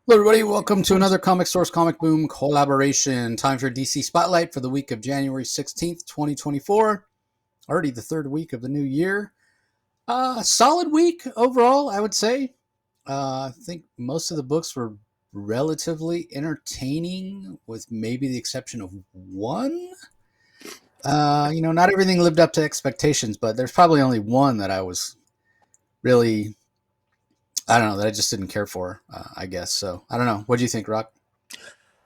Hello, everybody. Welcome to another Comic Source Comic Boom collaboration. Time for DC Spotlight for the week of January 16th, 2024. Already the third week of the new year. Solid week overall, I would say. I think most of the books were relatively entertaining, with maybe the exception of one. Not everything lived up to expectations, but there's probably only one that I was really, I don't know, that I just didn't care for, I guess. So, I don't know. What do you think, Rock?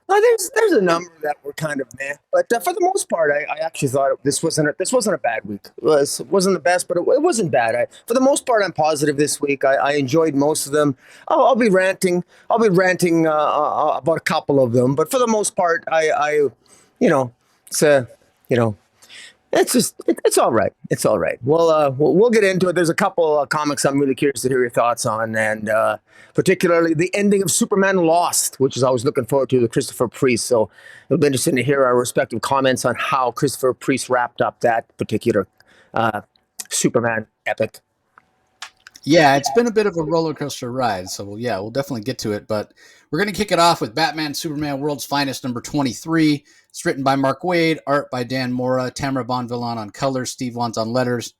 There's a number that were kind of meh, but for the most part, I actually thought this wasn't a bad week. It wasn't the best, but it wasn't bad. For the most part, I'm positive this week. I enjoyed most of them. I'll be ranting. I'll be ranting about a couple of them, but for the most part, you know, it's you know, it's all right. It's all right. We'll get into it. There's a couple comics I'm really curious to hear your thoughts on, and particularly the ending of Superman Lost, which is I was looking forward to, the Christopher Priest. So it'll be interesting to hear our respective comments on how Christopher Priest wrapped up that particular uh, Superman epic. Yeah, it's been a bit of a roller coaster ride. So, we'll definitely get to it. But we're going to kick it off with Batman Superman World's Finest number 23. It's written by Mark Waid, art by Dan Mora, Tamara Bonvillain on colors, Steve Wands on letters.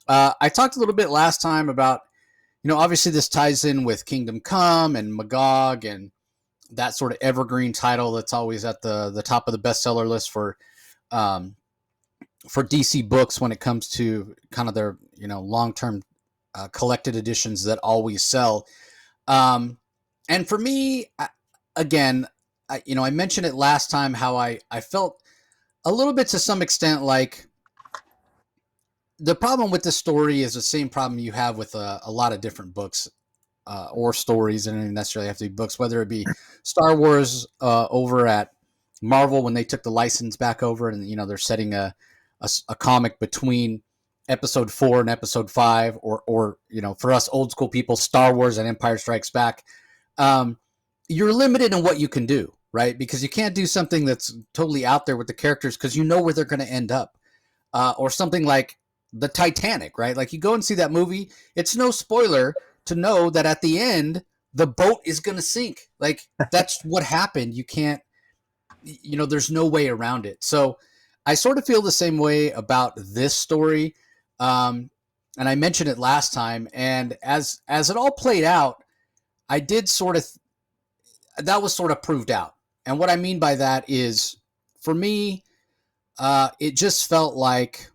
I talked a little bit last time about, obviously this ties in with Kingdom Come and Magog and that sort of evergreen title that's always at the top of the bestseller list um, for DC books when it comes to kind of their long term collected editions that always sell. And for me, again, I mentioned it last time how I felt a little bit to some extent like the problem with this story is the same problem you have with a lot of different books or stories, and it doesn't necessarily have to be books, whether it be Star Wars over at Marvel when they took the license back over, and they're setting a comic between episode 4 and episode 5, or for us old school people, Star Wars and Empire Strikes Back. You're limited in what you can do, right? Because you can't do something that's totally out there with the characters because you know where they're going to end up. Or something like the Titanic, right? Like you go and see that movie, it's no spoiler to know that at the end the boat is going to sink. Like that's what happened. You can't, there's no way around it. So I sort of feel the same way about this story. And I mentioned it last time, and as it all played out, I did sort of that was sort of proved out. And what I mean by that is, for me, it just felt like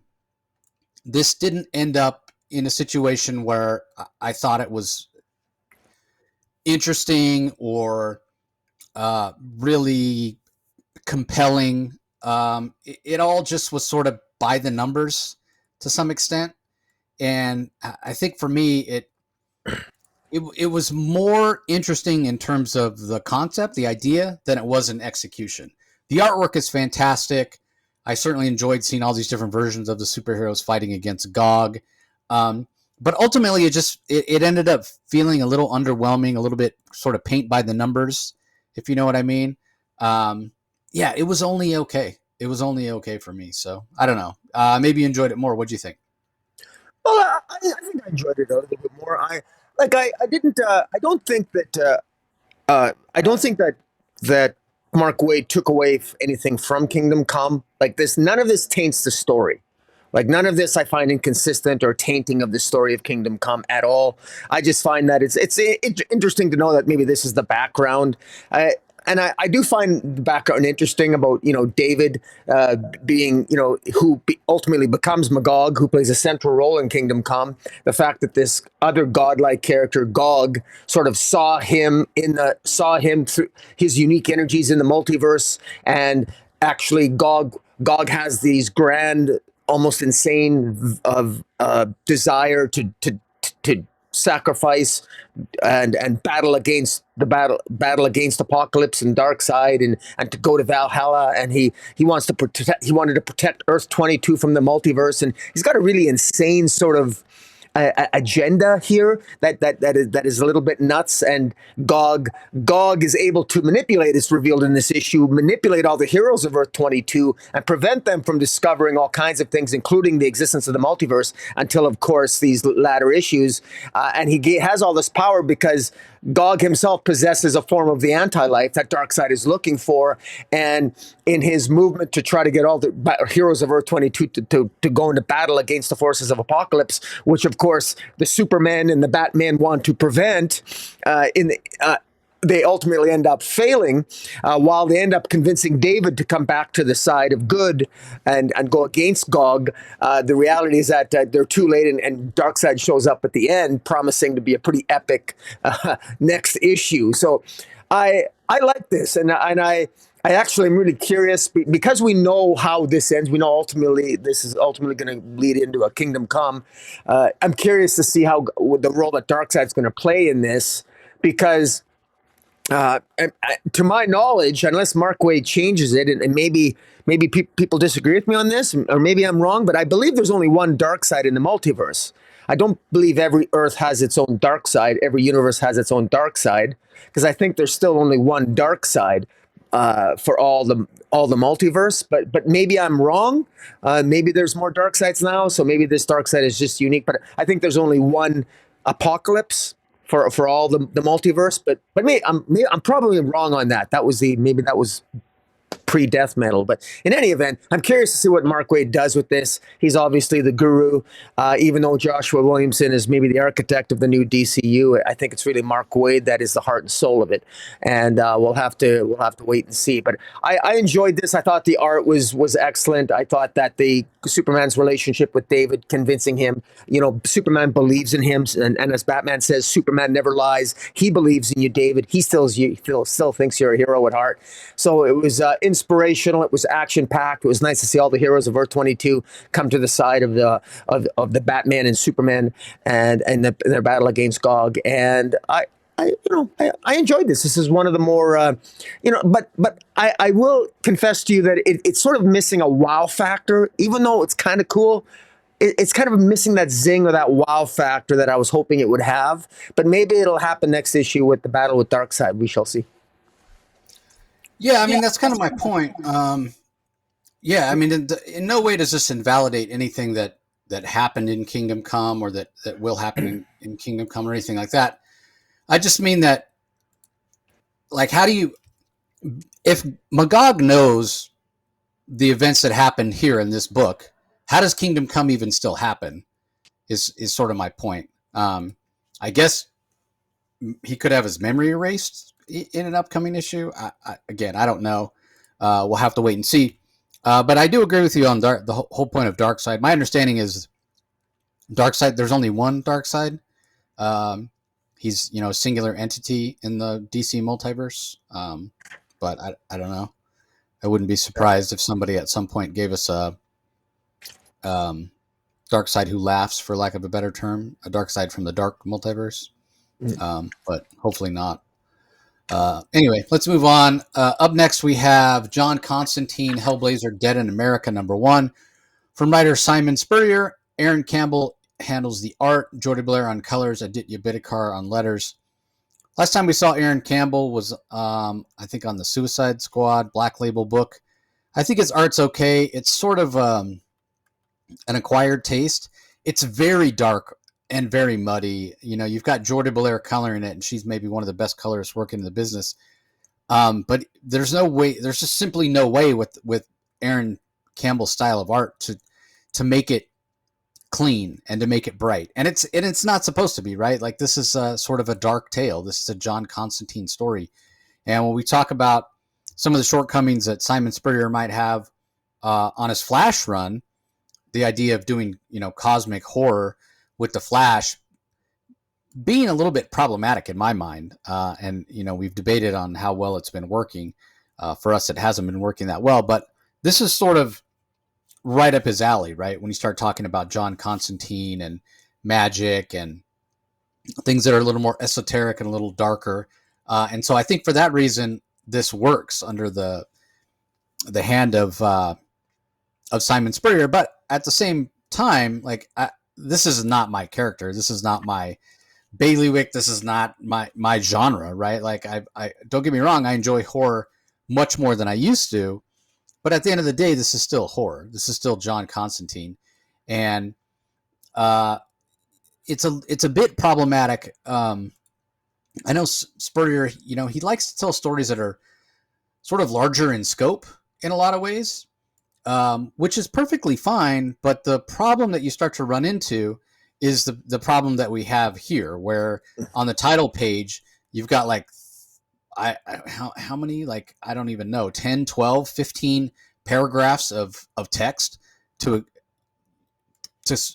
this didn't end up in a situation where I thought it was interesting or really compelling. It all just was sort of by the numbers to some extent. And I think for me, it was more interesting in terms of the concept, the idea, than it was in execution. The artwork is fantastic. I certainly enjoyed seeing all these different versions of the superheroes fighting against Gog. But ultimately, it ended up feeling a little underwhelming, a little bit sort of paint by the numbers, if you know what I mean. Yeah, it was only okay. It was only okay for me. So I don't know. Maybe you enjoyed it more. What'd you think? Well, I think I enjoyed it a little bit more. I didn't. I don't think that Mark Waid took away anything from Kingdom Come. Like this, none of this taints the story. Like none of this I find inconsistent or tainting of the story of Kingdom Come at all. I just find that it's interesting to know that maybe this is the background. And I do find the background interesting about David being who ultimately becomes Magog, who plays a central role in Kingdom Come. The fact that this other godlike character Gog sort of saw him through his unique energies in the multiverse, and actually Gog has these grand, almost insane of desire to sacrifice and battle against Apocalypse and Darkseid, and to go to Valhalla, and he wanted to protect Earth 22 from the multiverse, and he's got a really insane sort of agenda here that is a little bit nuts. And Gog is able to manipulate, it's revealed in this issue, manipulate all the heroes of Earth 22 and prevent them from discovering all kinds of things, including the existence of the multiverse, until, of course, these latter issues. And he has all this power because Gog himself possesses a form of the anti-life that Darkseid is looking for. And in his movement to try to get all the heroes of Earth 22 to go into battle against the forces of Apocalypse, which, of course, the Superman and the Batman want to prevent, they ultimately end up failing, while they end up convincing David to come back to the side of good and go against Gog. The reality is that they're too late, and Darkseid shows up at the end, promising to be a pretty epic next issue. So I like this, and I actually am really curious because we know how this ends. We know ultimately this is ultimately going to lead into a Kingdom Come. I'm curious to see how the role that Darkseid's going to play in this, because to my knowledge, unless Mark Waid changes it, and maybe people disagree with me on this, or maybe I'm wrong, but I believe there's only one Darkseid in the multiverse. I don't believe every Earth has its own dark side. Every universe has its own dark side, because I think there's still only one Darkseid for all the multiverse. But maybe I'm wrong. Maybe there's more Darkseids now, so maybe this Darkseid is just unique. But I think there's only one Apocalypse for all the multiverse. But I'm probably wrong on that. Maybe that was pre-death metal. But in any event, I'm curious to see what Mark Waid does with this. He's obviously the guru, even though Joshua Williamson is maybe the architect of the new DCU. I think it's really Mark Waid that is the heart and soul of it, and we'll have to wait and see. But I enjoyed this. I thought the art was excellent. I thought that the Superman's relationship with David, convincing him, Superman believes in him, and as Batman says, Superman never lies. He believes in you, David. He still thinks you're a hero at heart. So it was inspirational. It was action packed. It was nice to see all the heroes of Earth 22 come to the side of the Batman and Superman and their battle against Gog. And I enjoyed this. This is one of the more, but I will confess to you that it's sort of missing a wow factor, even though it's kind of cool. It's kind of missing that zing or that wow factor that I was hoping it would have. But maybe it'll happen next issue with the battle with Darkseid. We shall see. Yeah, I mean, that's kind of my point. Yeah, I mean, in no way does this invalidate anything that happened in Kingdom Come, or that will happen in Kingdom Come, or anything like that. I just mean that, like, if Magog knows the events that happened here in this book, how does Kingdom Come even still happen? Is sort of my point. I guess he could have his memory erased in an upcoming issue. Again, I don't know. We'll have to wait and see. But I do agree with you on the whole point of Darkseid. My understanding is Darkseid, there's only one Darkseid. He's a singular entity in the DC multiverse. But I don't know. I wouldn't be surprised if somebody at some point gave us a Darkseid who laughs, for lack of a better term, a Darkseid from the dark multiverse. But hopefully not. Anyway, let's move on. Up next, we have John Constantine, Hellblazer, Dead in America, #1. From writer Simon Spurrier, Aaron Campbell handles the art, Jordy Blair on colors, Aditya Bidikar on letters. Last time we saw Aaron Campbell was, I think, on the Suicide Squad Black Label book. I think his art's okay. It's sort of an acquired taste. It's very dark and very muddy. You've got Jordy Blair coloring it, and she's maybe one of the best colorists working in the business. But there's just simply no way with Aaron Campbell's style of art to make it clean and to make it bright. And it's not supposed to be, right? Like, this is sort of a dark tale. This is a John Constantine story. And when we talk about some of the shortcomings that Simon Spurrier might have on his Flash run, the idea of doing, cosmic horror with the Flash being a little bit problematic in my mind. And we've debated on how well it's been working. For us, it hasn't been working that well, but this is sort of right up his alley, right? When you start talking about John Constantine and magic and things that are a little more esoteric and a little darker. And so I think for that reason, this works under the hand of Simon Spurrier. But at the same time, like, this is not my character. This is not my bailiwick. This is not my genre, right? Like I don't get me wrong, I enjoy horror much more than I used to, but at the end of the day, this is still horror. This is still John Constantine, and uh, it's a bit problematic. I know Spurrier, he likes to tell stories that are sort of larger in scope in a lot of ways, which is perfectly fine. But the problem that you start to run into is the problem that we have here, where on the title page, you've got like, how many, like, I don't even know, 10, 12, 15 paragraphs of text to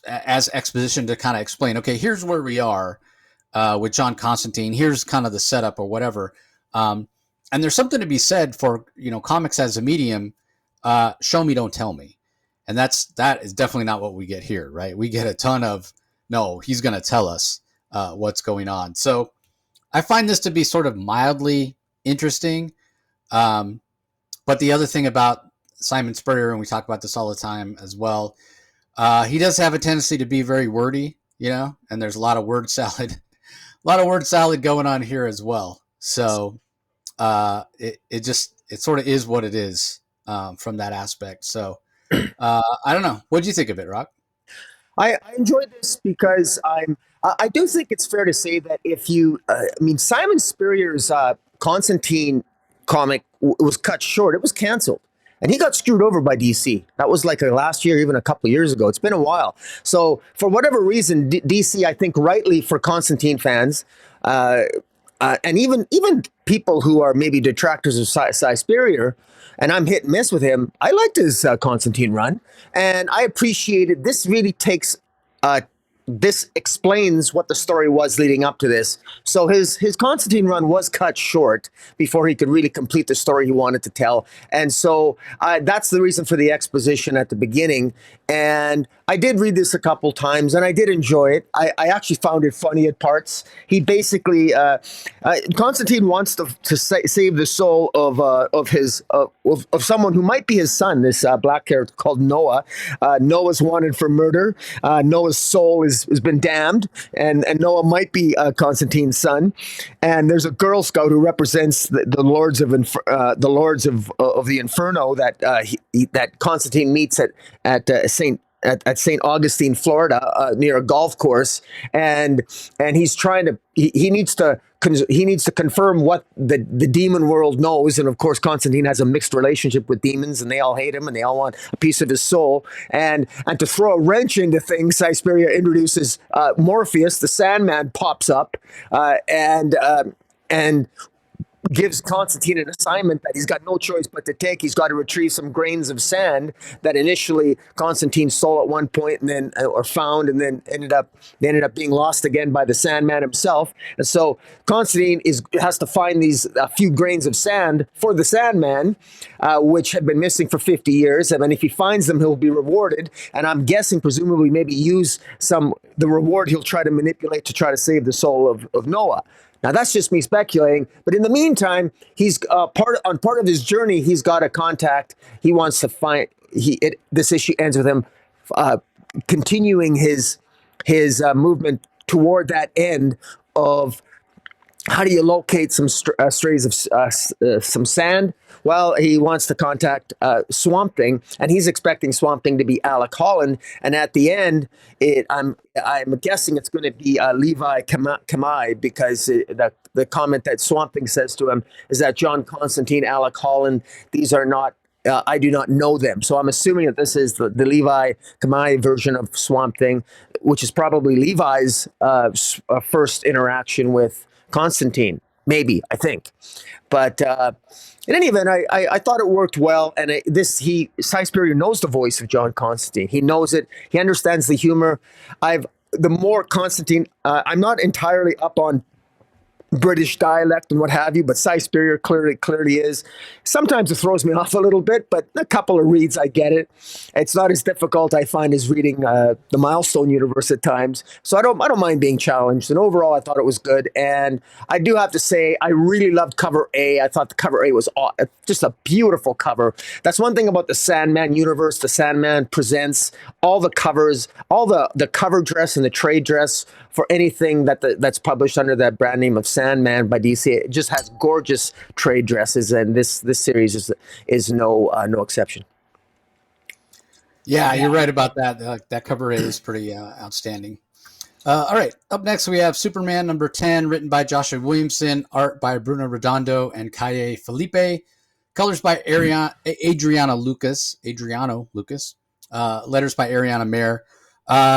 as exposition to kind of explain, okay, here's where we are with John Constantine. Here's kind of the setup or whatever. And there's something to be said for, comics as a medium. Show me, don't tell me. And that is definitely not what we get here, right? We get a ton of, no, he's going to tell us what's going on. So I find this to be sort of mildly interesting. But the other thing about Simon Spurrier, and we talk about this all the time as well, he does have a tendency to be very wordy, and there's a lot of word salad, going on here as well. So it sort of is what it is from that aspect. So I don't know. What do you think of it, Rock? I enjoy this because I do think it's fair to say that if you, I mean, Simon Spurrier's Constantine comic was cut short. It was canceled. And he got screwed over by DC. That was like last year, even a couple of years ago. It's been a while. So for whatever reason, DC, I think rightly for Constantine fans, and even people who are maybe detractors of Cy Spurrier, and I'm hit and miss with him. I liked his Constantine run, and I appreciated. This really takes this explains what the story was leading up to this. So his Constantine run was cut short before he could really complete the story he wanted to tell. And so that's the reason for the exposition at the beginning. And I did read this a couple times, and I did enjoy it. I actually found it funny at parts. He basically Constantine wants to save the soul of someone who might be his son. This black character called Noah. Noah's wanted for murder. Noah's soul has been damned, and Noah might be Constantine's son. And there's a Girl Scout who represents the lords of the Inferno that Constantine meets at St. Augustine, Florida, near a golf course, and he's trying to he needs to confirm what the demon world knows. And of course, Constantine has a mixed relationship with demons, and they all hate him, and they all want a piece of his soul. And to throw a wrench into things, Suspiria introduces Morpheus, the Sandman, pops up, and gives Constantine an assignment that he's got no choice but to take. He's got to retrieve some grains of sand that initially Constantine stole at one point, and then or found, and then ended up being lost again by the Sandman himself. And so Constantine has to find these a few grains of sand for the Sandman, which had been missing for 50 years. And then if he finds them, he'll be rewarded. And I'm guessing, presumably, maybe use the reward he'll try to manipulate to try to save the soul of Noah. Now, that's just me speculating, but in the meantime, he's part of his journey. He's got a contact. He wants to find. This issue ends with him continuing his movement toward that end of how do you locate some strays of some sand? Well, he wants to contact Swamp Thing, and he's expecting Swamp Thing to be Alec Holland. And at the end, I'm guessing it's going to be Levi Kamai, because the comment that Swamp Thing says to him is that John Constantine, Alec Holland, these are not. I do not know them. So I'm assuming that this is the Levi Kamai version of Swamp Thing, which is probably Levi's first interaction with Constantine, maybe, I think. But in any event, I thought it worked well. And Cy Spurrier knows the voice of John Constantine. He knows it. He understands the humor. The more Constantine, I'm not entirely up on British dialect and what have you, but Cy Spurrier clearly is. Sometimes it throws me off a little bit, but a couple of reads I get it. It's not as difficult I find as reading the Milestone universe at times. So I don't mind being challenged. And overall, I thought it was good. And I do have to say I really loved cover A. I thought the cover A was just a beautiful cover. That's one thing about the Sandman universe. The Sandman presents all the covers, all the cover dress and the trade dress for anything that's published under that brand name of Sandman by DC. It just has gorgeous trade dresses, and this series is no exception. Yeah, you're right about that. That cover A is pretty outstanding. All right, up next we have Superman number 10, written by Joshua Williamson, art by Bruno Redondo and Kaye Felipe, colors by Adriano Lucas, letters by Ariana Mayer.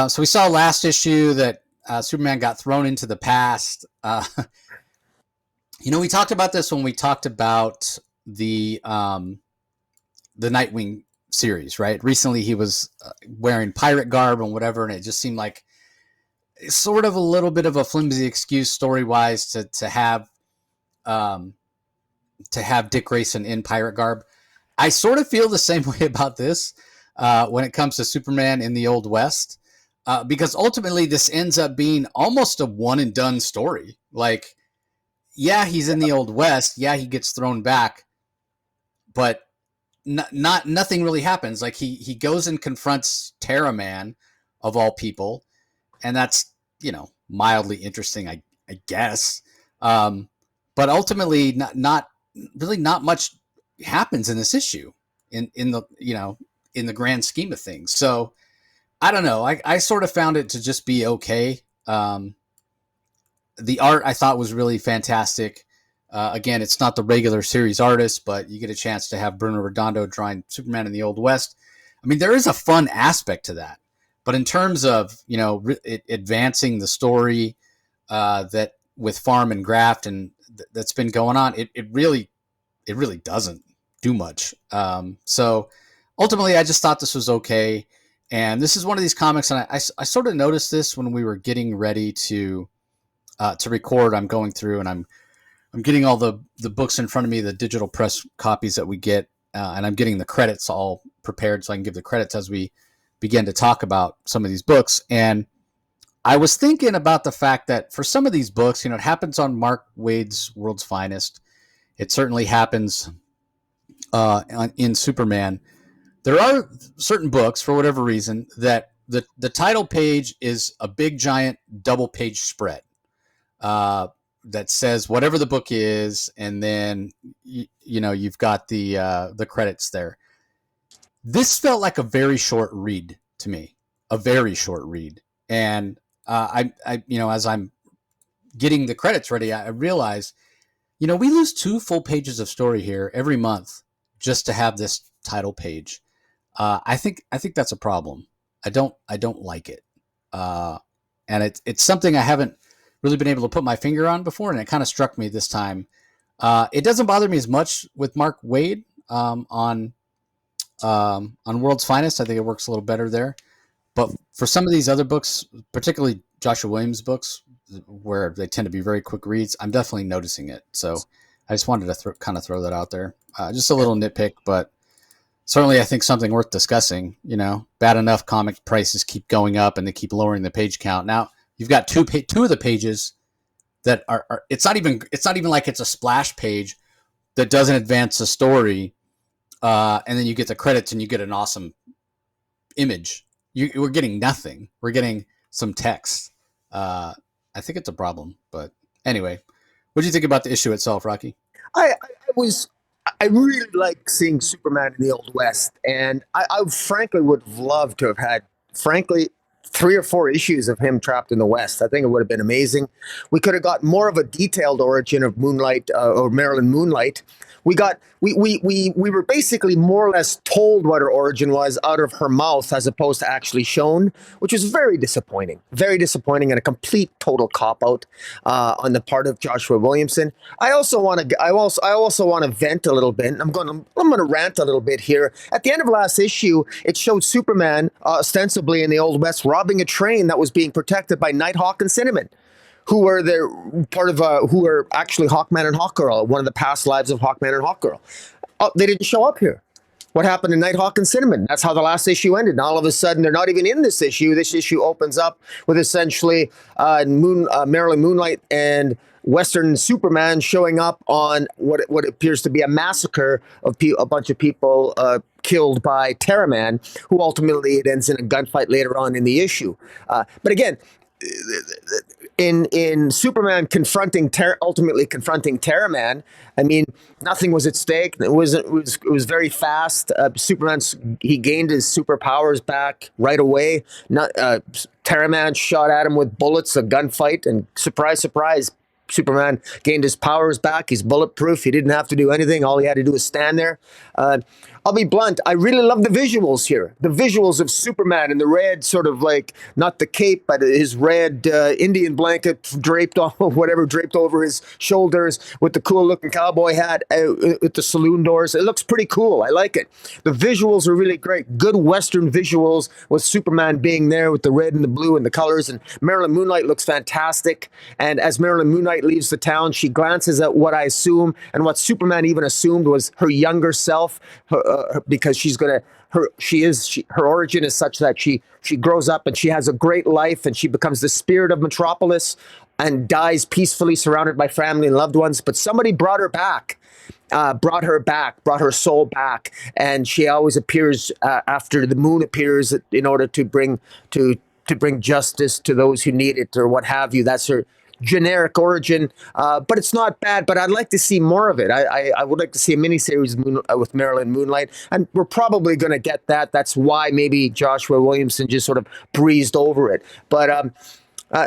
So we saw last issue that Superman got thrown into the past. We talked about this when we talked about the Nightwing series, right? Recently he was wearing pirate garb and whatever, and it just seemed like sort of a little bit of a flimsy excuse story-wise to have Dick Grayson in pirate garb. I sort of feel the same way about this when it comes to Superman in the Old West, because ultimately this ends up being almost a one-and-done story. Like, yeah, he's in the Old West. Yeah, he gets thrown back, but nothing really happens. Like he goes and confronts Terra Man, of all people, and that's mildly interesting, I guess. But ultimately, not much happens in this issue in the grand scheme of things. So I don't know. I sort of found it to just be okay. The art I thought was really fantastic. Again, it's not the regular series artist, but you get a chance to have Bruno Redondo drawing Superman in the Old West. I mean, there is a fun aspect to that. But in terms of, advancing the story that with Farm and Graft and that's been going on, it really doesn't do much. So ultimately, I just thought this was okay. And this is one of these comics, and I sort of noticed this when we were getting ready to record. I'm going through and I'm getting all the books in front of me, the digital press copies that we get, and I'm getting the credits all prepared so I can give the credits as we begin to talk about some of these books. And I was thinking about the fact that for some of these books, it happens on Mark Waid's World's Finest. It certainly happens in Superman. There are certain books, for whatever reason, that the title page is a big, giant, double-page spread that says whatever the book is, and then you've got the credits there. This felt like a very short read to me, a very short read. And I as I'm getting the credits ready, I realize, we lose 2 full pages of story here every month just to have this title page. I think that's a problem. I don't like it. And it's something I haven't really been able to put my finger on before, and it kind of struck me this time. It doesn't bother me as much with Mark Waid on World's Finest. I think it works a little better there. But for some of these other books, particularly Joshua Williams books, where they tend to be very quick reads, I'm definitely noticing it. So I just wanted to kind of throw that out there. Just a little nitpick, but certainly I think something worth discussing. Bad enough comic prices keep going up and they keep lowering the page count. Now you've got two of the pages that are it's not even like it's a splash page that doesn't advance the story. And then you get the credits and you get an awesome image. We're getting nothing. We're getting some text. I think it's a problem. But anyway, what do you think about the issue itself, Rocky? I really like seeing Superman in the Old West, and I frankly would have loved to have had, frankly, 3 or 4 issues of him trapped in the West. I think it would have been amazing. We could have got more of a detailed origin of Moonlight or Marilyn Moonlight. We were basically more or less told what her origin was out of her mouth as opposed to actually shown, which was very disappointing and a complete total cop out on the part of Joshua Williamson. I also want to vent a little bit. I'm going to rant a little bit here. At the end of last issue, it showed Superman ostensibly in the Old West robbing a train that was being protected by Nighthawk and Cinnamon. who were the part of who were actually Hawkman and Hawkgirl, one of the past lives of Hawkman and Hawkgirl. Oh, they didn't show up here. What happened to Nighthawk and Cinnamon? That's how the last issue ended. And all of a sudden, they're not even in this issue. This issue opens up with essentially Marilyn Moonlight and Western Superman showing up on what appears to be a massacre of a bunch of people killed by Terraman, who ultimately it ends in a gunfight later on in the issue. But again, in Superman ultimately confronting Terraman, I mean, nothing was at stake. It was very fast. He gained his superpowers back right away. Terraman shot at him with bullets, a gunfight, and surprise, surprise, Superman gained his powers back. He's bulletproof. He didn't have to do anything. All he had to do was stand there. I'll be blunt. I really love the visuals here. The visuals of Superman in the red, sort of like, not the cape, but his red Indian blanket draped over his shoulders with the cool looking cowboy hat with the saloon doors. It looks pretty cool. I like it. The visuals are really great. Good Western visuals with Superman being there with the red and the blue and the colors. And Marilyn Moonlight looks fantastic. And as Marilyn Moonlight leaves the town, she glances at what I assume and what Superman even assumed was her younger self, because her origin is such that she grows up and she has a great life and she becomes the spirit of Metropolis and dies peacefully surrounded by family and loved ones. But somebody brought her back. Brought her soul back, and she always appears after the moon appears in order to bring justice to those who need it or what have you. That's her generic origin, but it's not bad. But I'd like to see more of it. I would like to see a miniseries with Marilyn Moonlight, and we're probably going to get that. That's why maybe Joshua Williamson just sort of breezed over it. But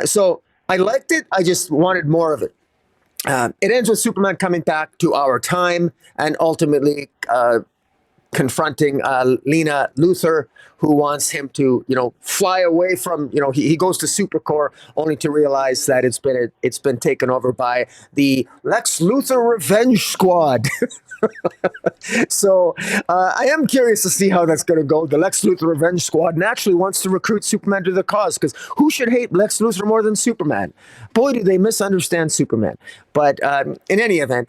so I liked it. I just wanted more of it. It ends with Superman coming back to our time and ultimately confronting Lena Luthor, who wants him to, fly away from, he goes to Supercorp only to realize that it's been taken over by the Lex Luthor Revenge Squad. So I am curious to see how that's going to go. The Lex Luthor Revenge Squad naturally wants to recruit Superman to the cause, because who should hate Lex Luthor more than Superman? Boy, do they misunderstand Superman. But in any event,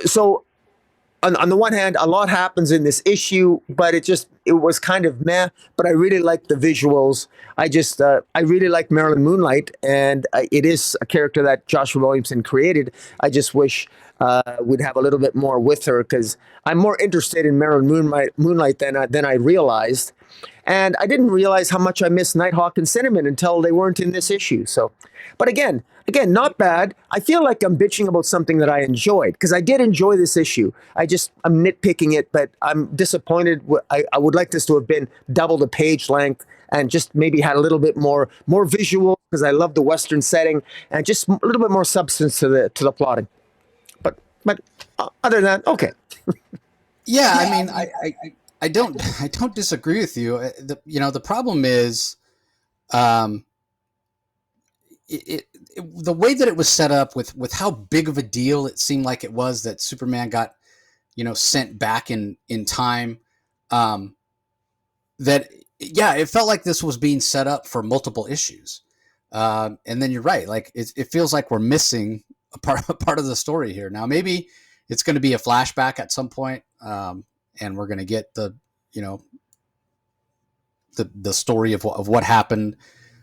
so on the one hand, a lot happens in this issue, but it was kind of meh. But I really like the visuals. I really like Marilyn Moonlight, and it is a character that Joshua Williamson created. I just wish we'd have a little bit more with her, because I'm more interested in Marilyn Moonlight than I realized. And I didn't realize how much I missed Nighthawk and Cinnamon until they weren't in this issue. So, but again, not bad. I feel like I'm bitching about something that I enjoyed, because I did enjoy this issue. I'm nitpicking it, but I'm disappointed. I would like this to have been double the page length and just maybe had a little bit more visual, because I love the Western setting, and just a little bit more substance to the plotting. But other than that, okay. Yeah, I mean, I don't disagree with you. The problem is, the way that it was set up with how big of a deal it seemed like it was that Superman got, sent back in time. That, yeah, it felt like this was being set up for multiple issues. And then you're right. Like it feels like we're missing a part of the story here. Now, maybe it's going to be a flashback at some point. And we're going to get the story of what happened.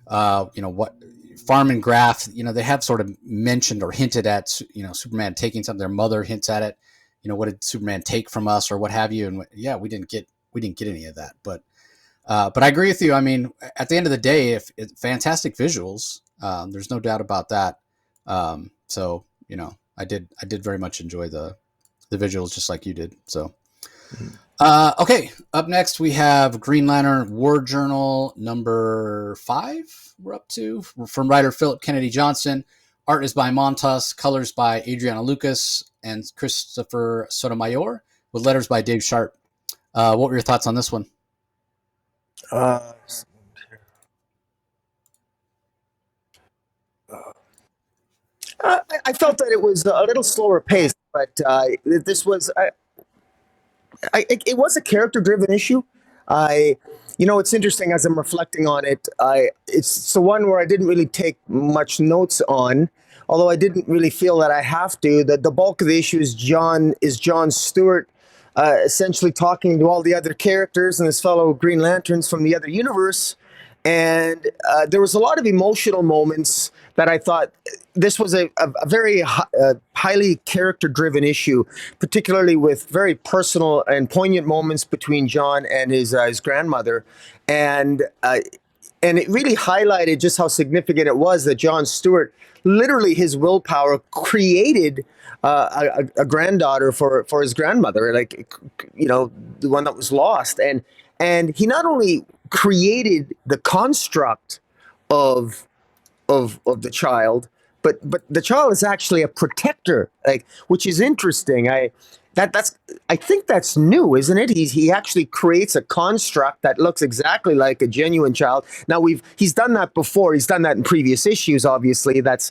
What Farm and Graph, they have sort of mentioned or hinted at, Superman taking something. Their mother hints at it. What did Superman take from us or what have you? And yeah, we didn't get any of that. But I agree with you. I mean, at the end of the day, if it's fantastic visuals, there's no doubt about that. So I did very much enjoy the visuals, just like you did. So. Okay, up next we have Green Lantern War Journal number 5. We're up to, from writer Philip Kennedy Johnson. Art is by Montas, colors by Adriana Lucas and Christopher Sotomayor, with letters by Dave Sharp. What were your thoughts on this one? I felt that it was a little slower paced, but this was it was a character driven issue. I, it's interesting as I'm reflecting on it. It's the one where I didn't really take much notes on, although I didn't really feel that I have to. The bulk of the issue is John Stewart, essentially talking to all the other characters and his fellow Green Lanterns from the other universe. And there was a lot of emotional moments that I thought this was a very highly character driven issue, particularly with very personal and poignant moments between John and his grandmother, and and it really highlighted just how significant it was that John Stewart, literally his willpower, created a granddaughter for his grandmother, like, the one that was lost, and he not only created the construct of of the child, but the child is actually a protector, like, which is interesting. I think that's new, isn't it? He actually creates a construct that looks exactly like a genuine child. Now he's done that before. He's done that in previous issues. Obviously, that's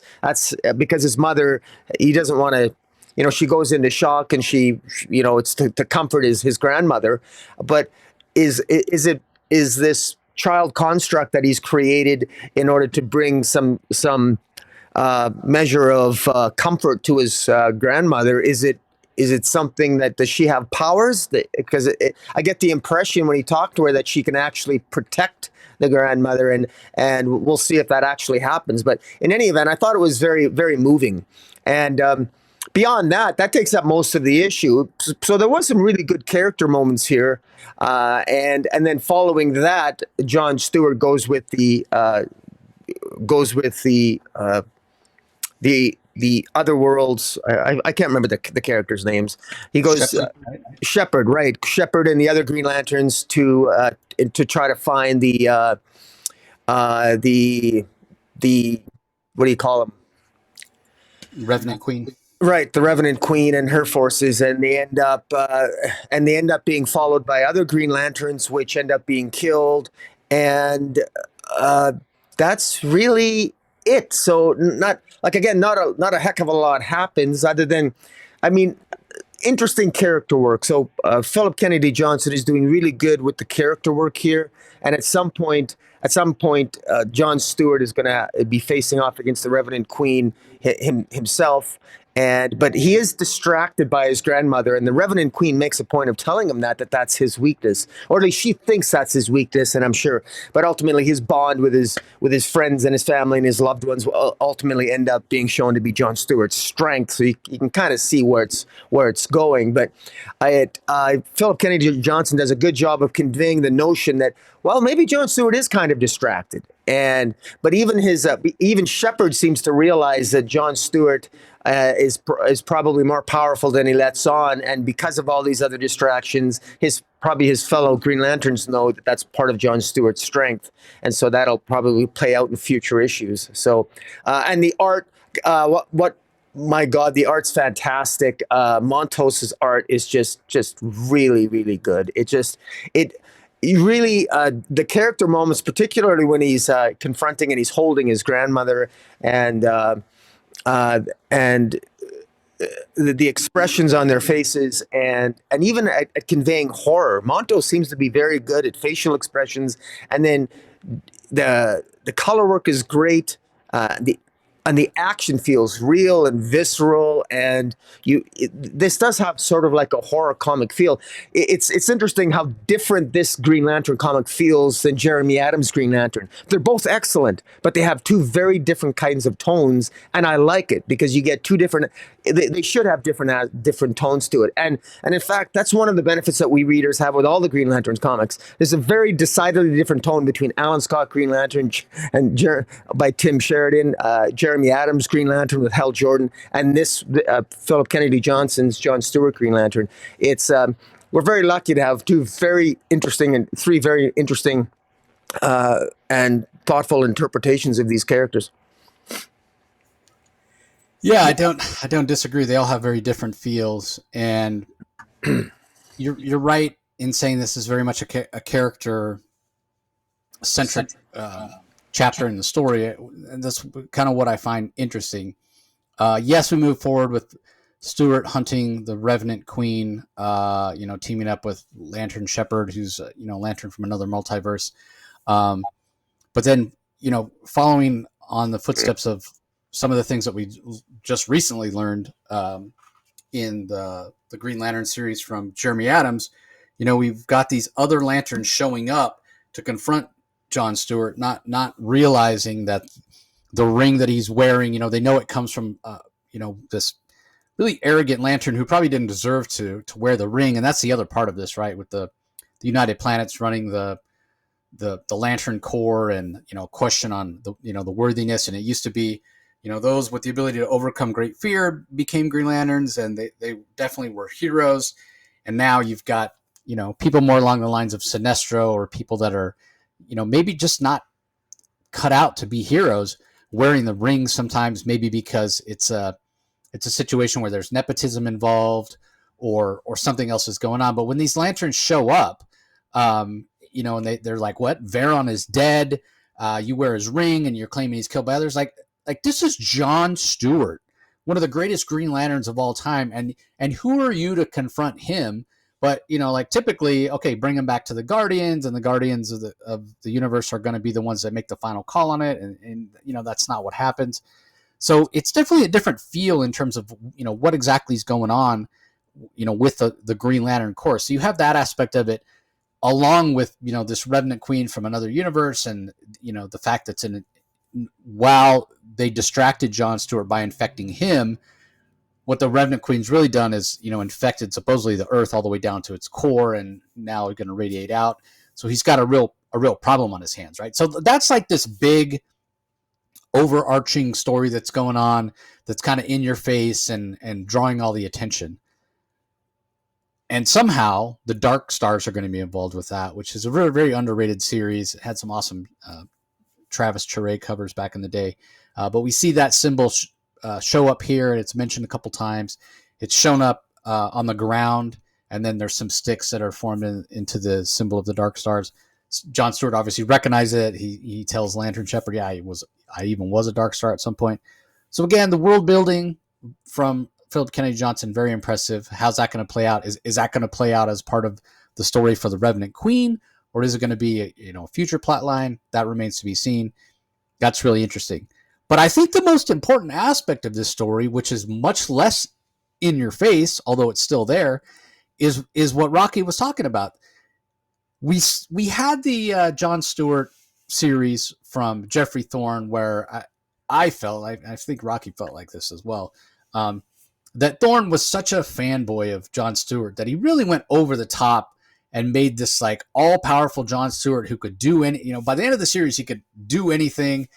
because his mother, he doesn't want to. She goes into shock, and it's to comfort his grandmother. But is this child construct that he's created in order to bring some measure of comfort to his grandmother? Is it something that, does she have powers? Because I get the impression when he talked to her that she can actually protect the grandmother, and we'll see if that actually happens. But in any event, I thought it was very, very moving. And beyond that, that takes up most of the issue. So there was some really good character moments here, and then following that, John Stewart goes with the the other worlds. I can't remember the characters' names. He goes Shepherd, right? Shepherd and the other Green Lanterns to try to find the what do you call them? Revenant Queen. Right, the Revenant Queen and her forces, and they end up being followed by other Green Lanterns, which end up being killed, and that's really it. So not like, again, not a heck of a lot happens, other than, I mean, interesting character work. So Philip Kennedy Johnson is doing really good with the character work here, and at some point, John Stewart is going to be facing off against the Revenant Queen himself. But he is distracted by his grandmother, and the Revenant Queen makes a point of telling him that's his weakness, or at least she thinks that's his weakness, and I'm sure. But ultimately, his bond with his friends and his family and his loved ones will ultimately end up being shown to be John Stewart's strength. So you can kind of see where it's going. But Philip Kennedy Johnson does a good job of conveying the notion that, well, maybe John Stewart is kind of distracted, but even Shepherd seems to realize that John Stewart is probably more powerful than he lets on, and because of all these other distractions, his fellow Green Lanterns know that that's part of John Stewart's strength, and so that'll probably play out in future issues. So, and the art, what my God, the art's fantastic. Montos's art is just really, really good. Really, the character moments, particularly when he's confronting and he's holding his grandmother, and the expressions on their faces, and even at conveying horror. Monto seems to be very good at facial expressions, and then the color work is great. The action feels real and visceral, and this does have sort of like a horror comic feel. It's interesting how different this Green Lantern comic feels than Jeremy Adams' Green Lantern. They're both excellent, but they have two very different kinds of tones, and I like it because you get two different. They should have different tones to it, and in fact, that's one of the benefits that we readers have with all the Green Lanterns comics. There's a very decidedly different tone between Alan Scott Green Lantern and by Tim Sheridan, Jeremy Adams Green Lantern with Hal Jordan, and this Philip Kennedy Johnson's John Stewart Green Lantern. It's we're very lucky to have three very interesting and thoughtful interpretations of these characters. Yeah, I don't disagree. They all have very different feels, and you're right in saying this is very much a character centric chapter in the story, and that's kind of what I find interesting. Yes, we move forward with Stewart hunting the Revenant Queen, teaming up with Lantern Shepherd, who's Lantern from another multiverse. But then, following on the footsteps of some of the things that we just recently learned in the Green Lantern series from Jeremy Adams, we've got these other lanterns showing up to confront John Stewart, not realizing that the ring that he's wearing, they know it comes from, this really arrogant lantern who probably didn't deserve to wear the ring. And that's the other part of this, right? With the United Planets running the Lantern Corps, and question on the worthiness. And it used to be those with the ability to overcome great fear became Green Lanterns, and they definitely were heroes. And now you've got people more along the lines of Sinestro, or people that are maybe just not cut out to be heroes, wearing the ring sometimes, maybe because it's a situation where there's nepotism involved, or something else is going on. But when these lanterns show up, and they're like, what? Varon is dead. You wear his ring and you're claiming he's killed by others. Like this is John Stewart, one of the greatest Green Lanterns of all time. And who are you to confront him? But, typically, okay, bring him back to the Guardians, and the Guardians of the universe are going to be the ones that make the final call on it. And that's not what happens. So it's definitely a different feel in terms of, what exactly is going on, with the Green Lantern Corps. So you have that aspect of it, along with, this Revenant Queen from another universe, and, the fact that's while they distracted John Stewart by infecting him, what the Revenant Queen's really done is, infected supposedly the Earth all the way down to its core, and now it's going to radiate out. So he's got a real problem on his hands, right? So that's like this big overarching story that's going on, that's kind of in your face and drawing all the attention. And somehow the Dark Stars are going to be involved with that, which is a very, very underrated series. It had some awesome Travis Charest covers back in the day. But we see that symbol show up here, and it's mentioned a couple times. It's shown up on the ground, and then there's some sticks that are formed into the symbol of the Dark Stars. John Stewart obviously recognizes it. He tells Lantern Shepherd, I even was a Dark Star at some point. So again, the world building from Philip Kennedy Johnson, very impressive. How's that going to play out? Is that going to play out as part of the story for the Revenant Queen, or is it going to be a future plot line? That remains to be seen. That's really interesting. But I think the most important aspect of this story, which is much less in your face, although it's still there, is what Rocky was talking about. We had the John Stewart series from Jeffrey Thorne, where I felt, I think Rocky felt like this as well, that Thorne was such a fanboy of John Stewart that he really went over the top and made this like all-powerful John Stewart who could do any, by the end of the series, he could do anything.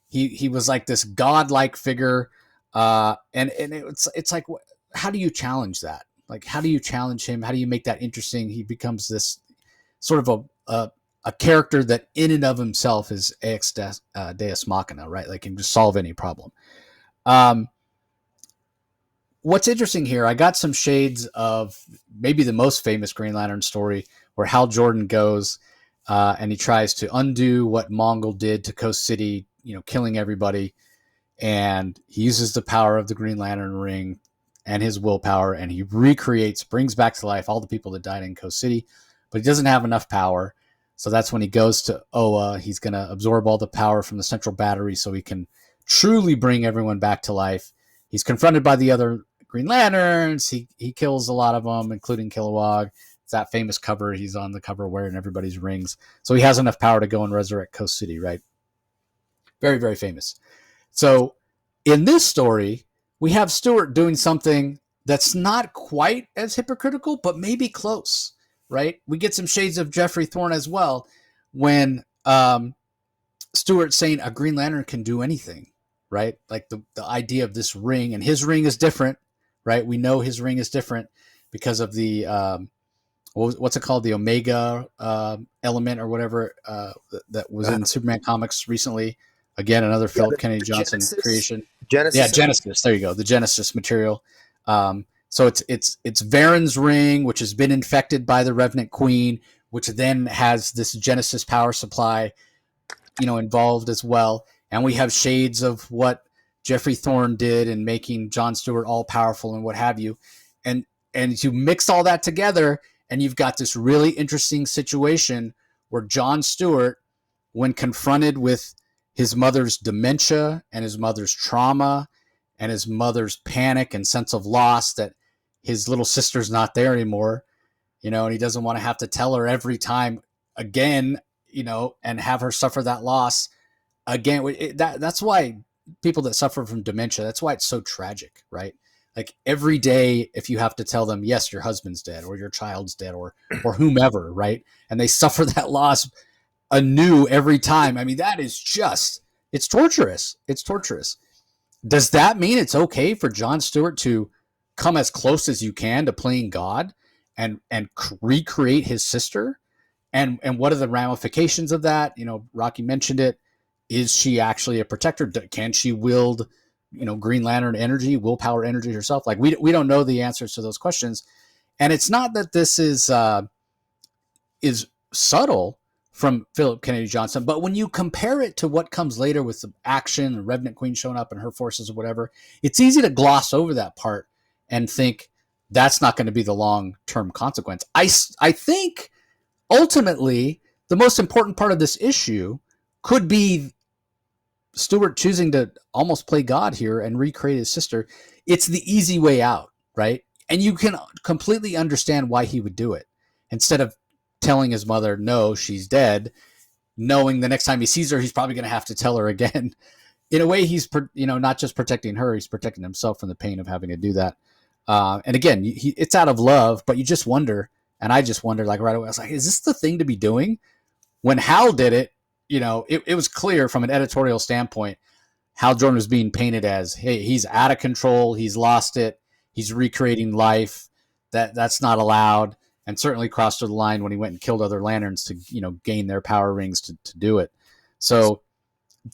He was like this godlike figure, and it's like, how do you challenge that? Like, how do you challenge him? How do you make that interesting? He becomes this sort of a character that in and of himself is ex deus machina, right? Like, can just solve any problem. What's interesting here, I got some shades of maybe the most famous Green Lantern story, where Hal Jordan goes and he tries to undo what Mongol did to Coast City, killing everybody. And he uses the power of the Green Lantern ring and his willpower, and he brings back to life all the people that died in Coast City, but he doesn't have enough power. So that's when he goes to Oa. He's going to absorb all the power from the central battery so he can truly bring everyone back to life. He's confronted by the other Green Lanterns. He kills a lot of them, including Kilowog. It's that famous cover. He's on the cover wearing everybody's rings. So he has enough power to go and resurrect Coast City, right? Very, very famous. So in this story, we have Stewart doing something that's not quite as hypocritical, but maybe close, right? We get some shades of Jeffrey Thorne as well, when Stewart's saying a Green Lantern can do anything, right? Like the idea of this ring, and his ring is different, right? We know his ring is different because of the what's it called, the Omega element or whatever that was in Superman comics recently. Again, another Philip Kennedy Johnson creation. Genesis. Yeah, Genesis. There you go. The Genesis material. So it's Varon's ring, which has been infected by the Revenant Queen, which then has this Genesis power supply, involved as well. And we have shades of what Jeffrey Thorne did in making Jon Stewart all powerful and what have you. And you mix all that together and you've got this really interesting situation where Jon Stewart, when confronted with his mother's dementia and his mother's trauma and his mother's panic and sense of loss that his little sister's not there anymore, and he doesn't want to have to tell her every time again, and have her suffer that loss again. That's why people that suffer from dementia, that's why it's so tragic, right? Like every day, if you have to tell them, yes, your husband's dead or your child's dead or whomever, right? And they suffer that loss anew every time. I mean, that is just, it's torturous. It's torturous. Does that mean it's okay for Jon Stewart to come as close as you can to playing God and recreate his sister? And what are the ramifications of that? Rocky mentioned it. Is she actually a protector? Can she wield, Green Lantern energy, willpower energy herself? Like we don't know the answers to those questions. And it's not that this is subtle from Philip Kennedy Johnson, but when you compare it to what comes later with the action and Revenant Queen showing up and her forces or whatever, it's easy to gloss over that part and think that's not going to be the long-term consequence. I think ultimately the most important part of this issue could be Stewart choosing to almost play God here and recreate his sister. It's the easy way out, right? And you can completely understand why he would do it. Instead of telling his mother, no, she's dead, knowing the next time he sees her, he's probably going to have to tell her again. In a way, he's, not just protecting her, he's protecting himself from the pain of having to do that. And again, it's out of love, but you just wonder, and I just wondered, like right away, I was like, is this the thing to be doing? When Hal did it, it was clear from an editorial standpoint, Hal Jordan was being painted as, hey, he's out of control, he's lost it, he's recreating life, that's not allowed, and certainly crossed the line when he went and killed other Lanterns to, gain their power rings to do it. So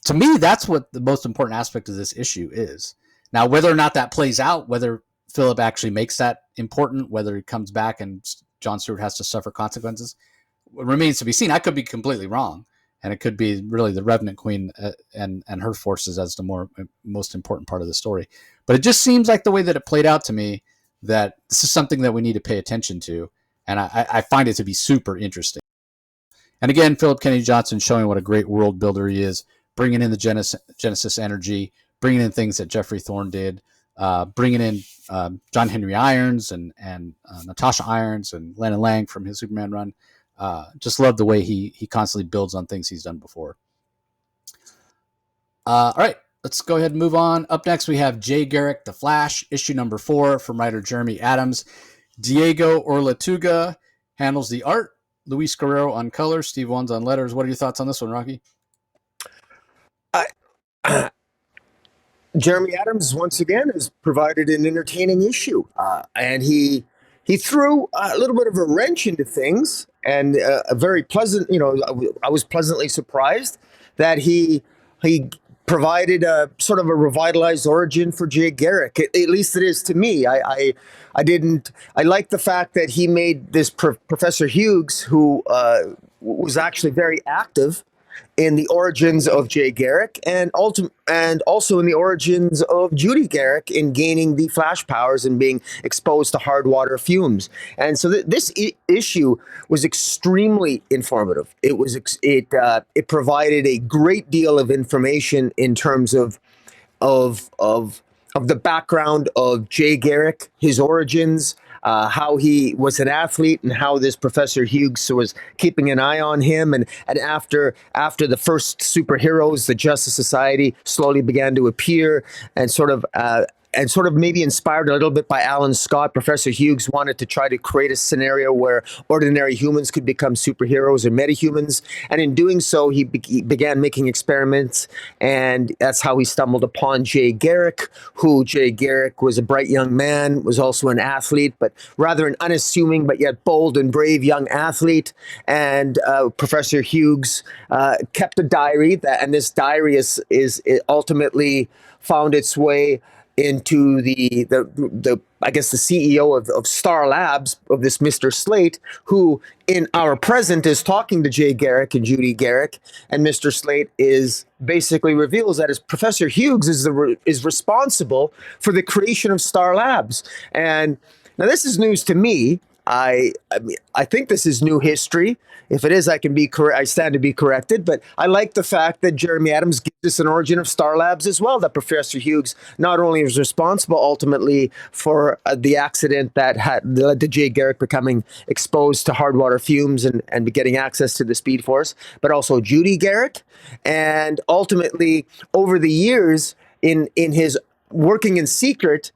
to me, that's what the most important aspect of this issue is. Now, whether or not that plays out, whether Philip actually makes that important, whether he comes back and Jon Stewart has to suffer consequences, remains to be seen. I could be completely wrong, and it could be really the Revenant Queen and her forces as the most important part of the story. But it just seems like the way that it played out to me that this is something that we need to pay attention to, and I find it to be super interesting. And again, Philip Kennedy Johnson showing what a great world builder he is, bringing in the Genesis energy, bringing in things that Jeffrey Thorne did, bringing in John Henry Irons and Natasha Irons and Lennon Lang from his Superman run. Just love the way he constantly builds on things he's done before. All right, let's go ahead and move on. Up next, we have Jay Garrick, The Flash, issue number 4 from writer Jeremy Adams. Diego Orlatuga handles the art. Luis Guerrero on color. Steve Wands on letters. What are your thoughts on this one, Rocky? Jeremy Adams once again has provided an entertaining issue, and he threw a little bit of a wrench into things, and a very pleasant. I was pleasantly surprised that he provided a sort of a revitalized origin for Jay Garrick. At least it is to me. I like the fact that he made this Professor Hughes, who was actually very active in the origins of Jay Garrick and also in the origins of Judy Garrick in gaining the Flash powers and being exposed to hard water fumes. And so this issue was extremely informative. It provided a great deal of information in terms of the background of Jay Garrick, his origins, how he was an athlete, and how this Professor Hughes was keeping an eye on him. And after the first superheroes, the Justice Society slowly began to appear, and sort of maybe inspired a little bit by Alan Scott, Professor Hughes wanted to try to create a scenario where ordinary humans could become superheroes or metahumans. And in doing so, he began making experiments. And that's how he stumbled upon Jay Garrick, who Jay Garrick was a bright young man, was also an athlete, but rather an unassuming but yet bold and brave young athlete. And Professor Hughes kept a diary, and this diary is ultimately found its way into the I guess the CEO of Star Labs, of this Mr. Slate, who in our present is talking to Jay Garrick and Judy Garrick, and Mr. Slate is basically reveals that his Professor Hughes is responsible for the creation of Star Labs. And now this is news to me. I mean, I think this is new history. If it is, I can be correct. I stand to be corrected. But I like the fact that Jeremy Adams gives us an origin of Star Labs as well. That Professor Hughes not only was responsible ultimately for the accident that had led to Jay Garrick becoming exposed to hard water fumes and getting access to the Speed Force, but also Judy Garrick, and ultimately over the years in his working in secret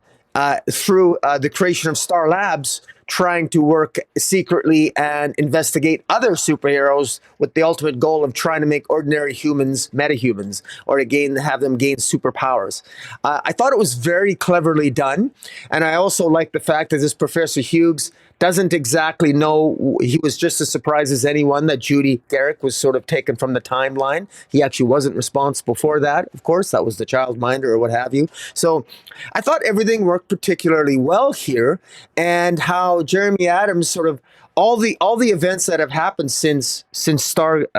through the creation of Star Labs, trying to work secretly and investigate other superheroes with the ultimate goal of trying to make ordinary humans metahumans, or to have them gain superpowers. I thought it was very cleverly done, and I also like the fact that this Professor Hughes doesn't exactly know. He was just as surprised as anyone that Judy Garrick was sort of taken from the timeline. He actually wasn't responsible for that. Of course, that was the childminder or what have you. So I thought everything worked particularly well here, and how Jeremy Adams sort of all the events that have happened since Stargirl,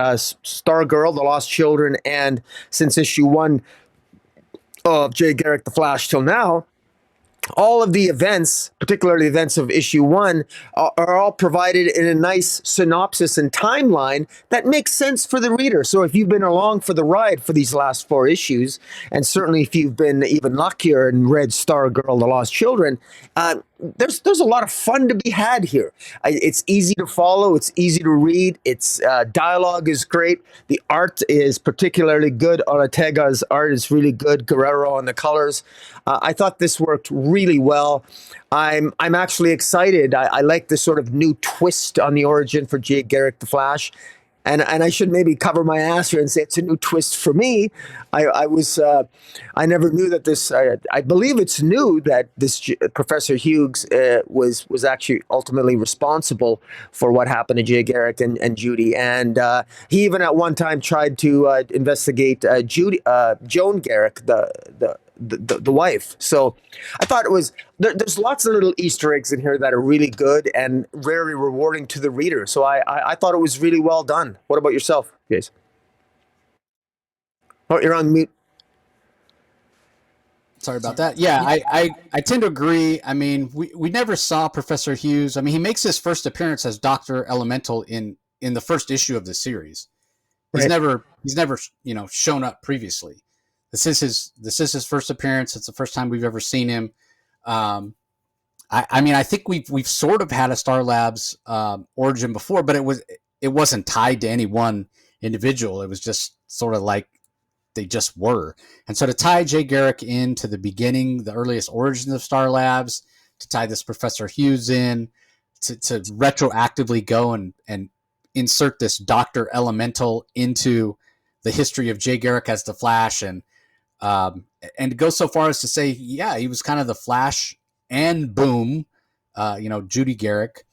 The Lost Children, and since issue 1 of Jay Garrick the Flash till now, all of the events, particularly events of issue 1, are all provided in a nice synopsis and timeline that makes sense for the reader. So if you've been along for the ride for these last 4 issues, and certainly if you've been even luckier and read Stargirl, The Lost Children, there's a lot of fun to be had here. It's easy to follow. It's easy to read. Its dialogue is great. The art is particularly good. Ortega's art is really good. Guerrero on the colors. I thought this worked really well. I'm actually excited. I like this sort of new twist on the origin for Jay Garrick the Flash. And I should maybe cover my ass here and say it's a new twist for me. I never knew that this. I believe it's new that this Professor Hughes was actually ultimately responsible for what happened to Jay Garrick and Judy. And he even at one time tried to investigate Joan Garrick, the wife. So I thought it was there's lots of little Easter eggs in here that are really good and very rewarding to the reader. So I thought it was really well done. What about yourself, Jason? Oh, you're on mute. Sorry about that. Yeah, I tend to agree. I mean, we never saw Professor Hughes. I mean, he makes his first appearance as Dr. Elemental in the first issue of the series. He's Right. never shown up previously. This is his first appearance. It's the first time we've ever seen him. I mean, I think we've sort of had a Star Labs origin before, but it wasn't tied to any one individual. It was just sort of like they just were. And so to tie Jay Garrick into the beginning, the earliest origins of Star Labs, to tie this Professor Hughes in, to retroactively go and insert this Dr. Elemental into the history of Jay Garrick as the Flash, and go so far as to say, yeah, he was kind of the Flash and Boom, Judy Garrick,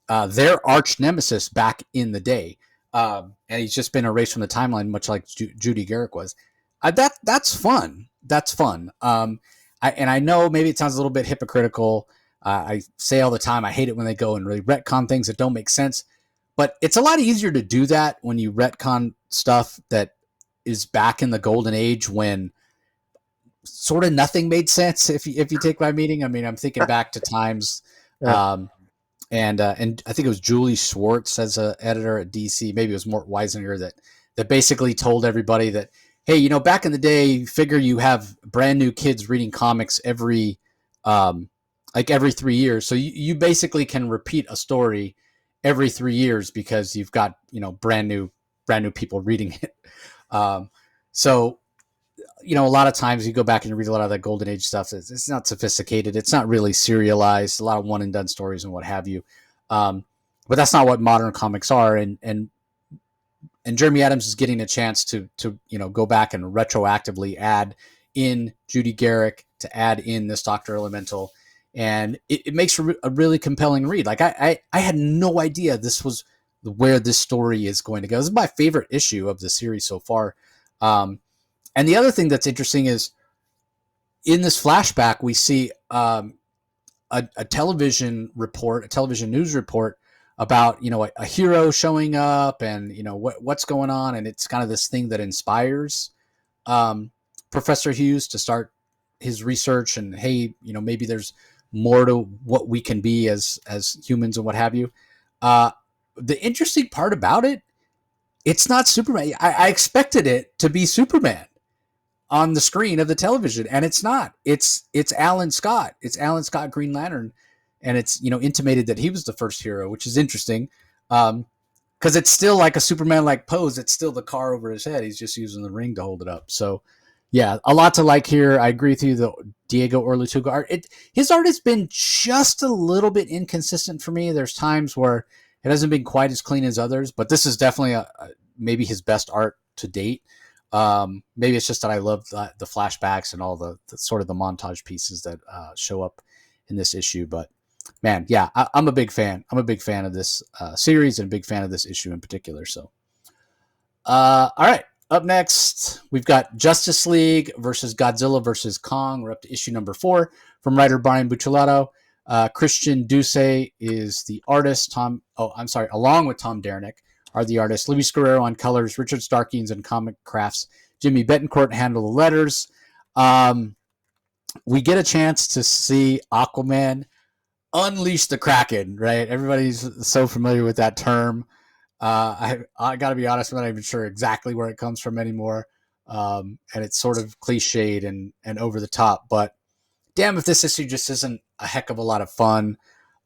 their arch nemesis back in the day. And he's just been erased from the timeline, much like Judy Garrick was. That's fun. That's fun. I know maybe it sounds a little bit hypocritical. I say all the time, I hate it when they go and really retcon things that don't make sense. But it's a lot easier to do that when you retcon stuff that is back in the golden age when sort of nothing made sense. If you take my meaning, I mean, I'm thinking back to times, Yeah. and I think it was Julie Schwartz as an editor at DC. Maybe it was Mort Weisinger that basically told everybody that, hey, back in the day, figure you have brand new kids reading comics every 3 years, so you basically can repeat a story every 3 years because you've got brand new people reading it. So a lot of times you go back and you read a lot of that golden age stuff. It's not sophisticated. It's not really serialized. A lot of one and done stories and what have you. But that's not what modern comics are. And Jeremy Adams is getting a chance to go back and retroactively add in Judy Garrick, to add in this Dr. Elemental. And it makes a really compelling read. Like I had no idea this was where this story is going to go. This is my favorite issue of the series so far. And the other thing that's interesting is in this flashback, we see a television report, a television news report about a hero showing up and what's going on, and it's kind of this thing that inspires um, Professor Hughes to start his research, and hey, maybe there's more to what we can be as humans and what have you. Uh, the interesting part about it, it's not Superman. I expected it to be Superman on the screen of the television, and it's not. It's Alan Scott. It's Alan Scott Green Lantern, and it's intimated that he was the first hero, which is interesting. Because it's still like a Superman like pose. It's still the car over his head. He's just using the ring to hold it up. So, yeah, a lot to like here. I agree with you. The Diego Orlutuga art, his art has been just a little bit inconsistent for me. There's times where it hasn't been quite as clean as others, but this is definitely maybe his best art to date. Maybe it's just that I love the flashbacks and all the sort of the montage pieces that show up in this issue. But man, yeah, I'm a big fan. I'm a big fan of this series and a big fan of this issue in particular. So, all right. Up next, we've got Justice League versus Godzilla versus Kong. We're up to issue number 4 from writer Brian Buccellato. Christian Duce is the artist. Along with Tom Derenick are the artists. Luis Guerrero on colors, Richard Starkings on comic crafts, Jimmy Betancourt handle the letters. We get a chance to see Aquaman unleash the Kraken, right? Everybody's so familiar with that term. I got to be honest, I'm not even sure exactly where it comes from anymore. And it's sort of cliched and over the top, but damn if this issue just isn't a heck of a lot of fun.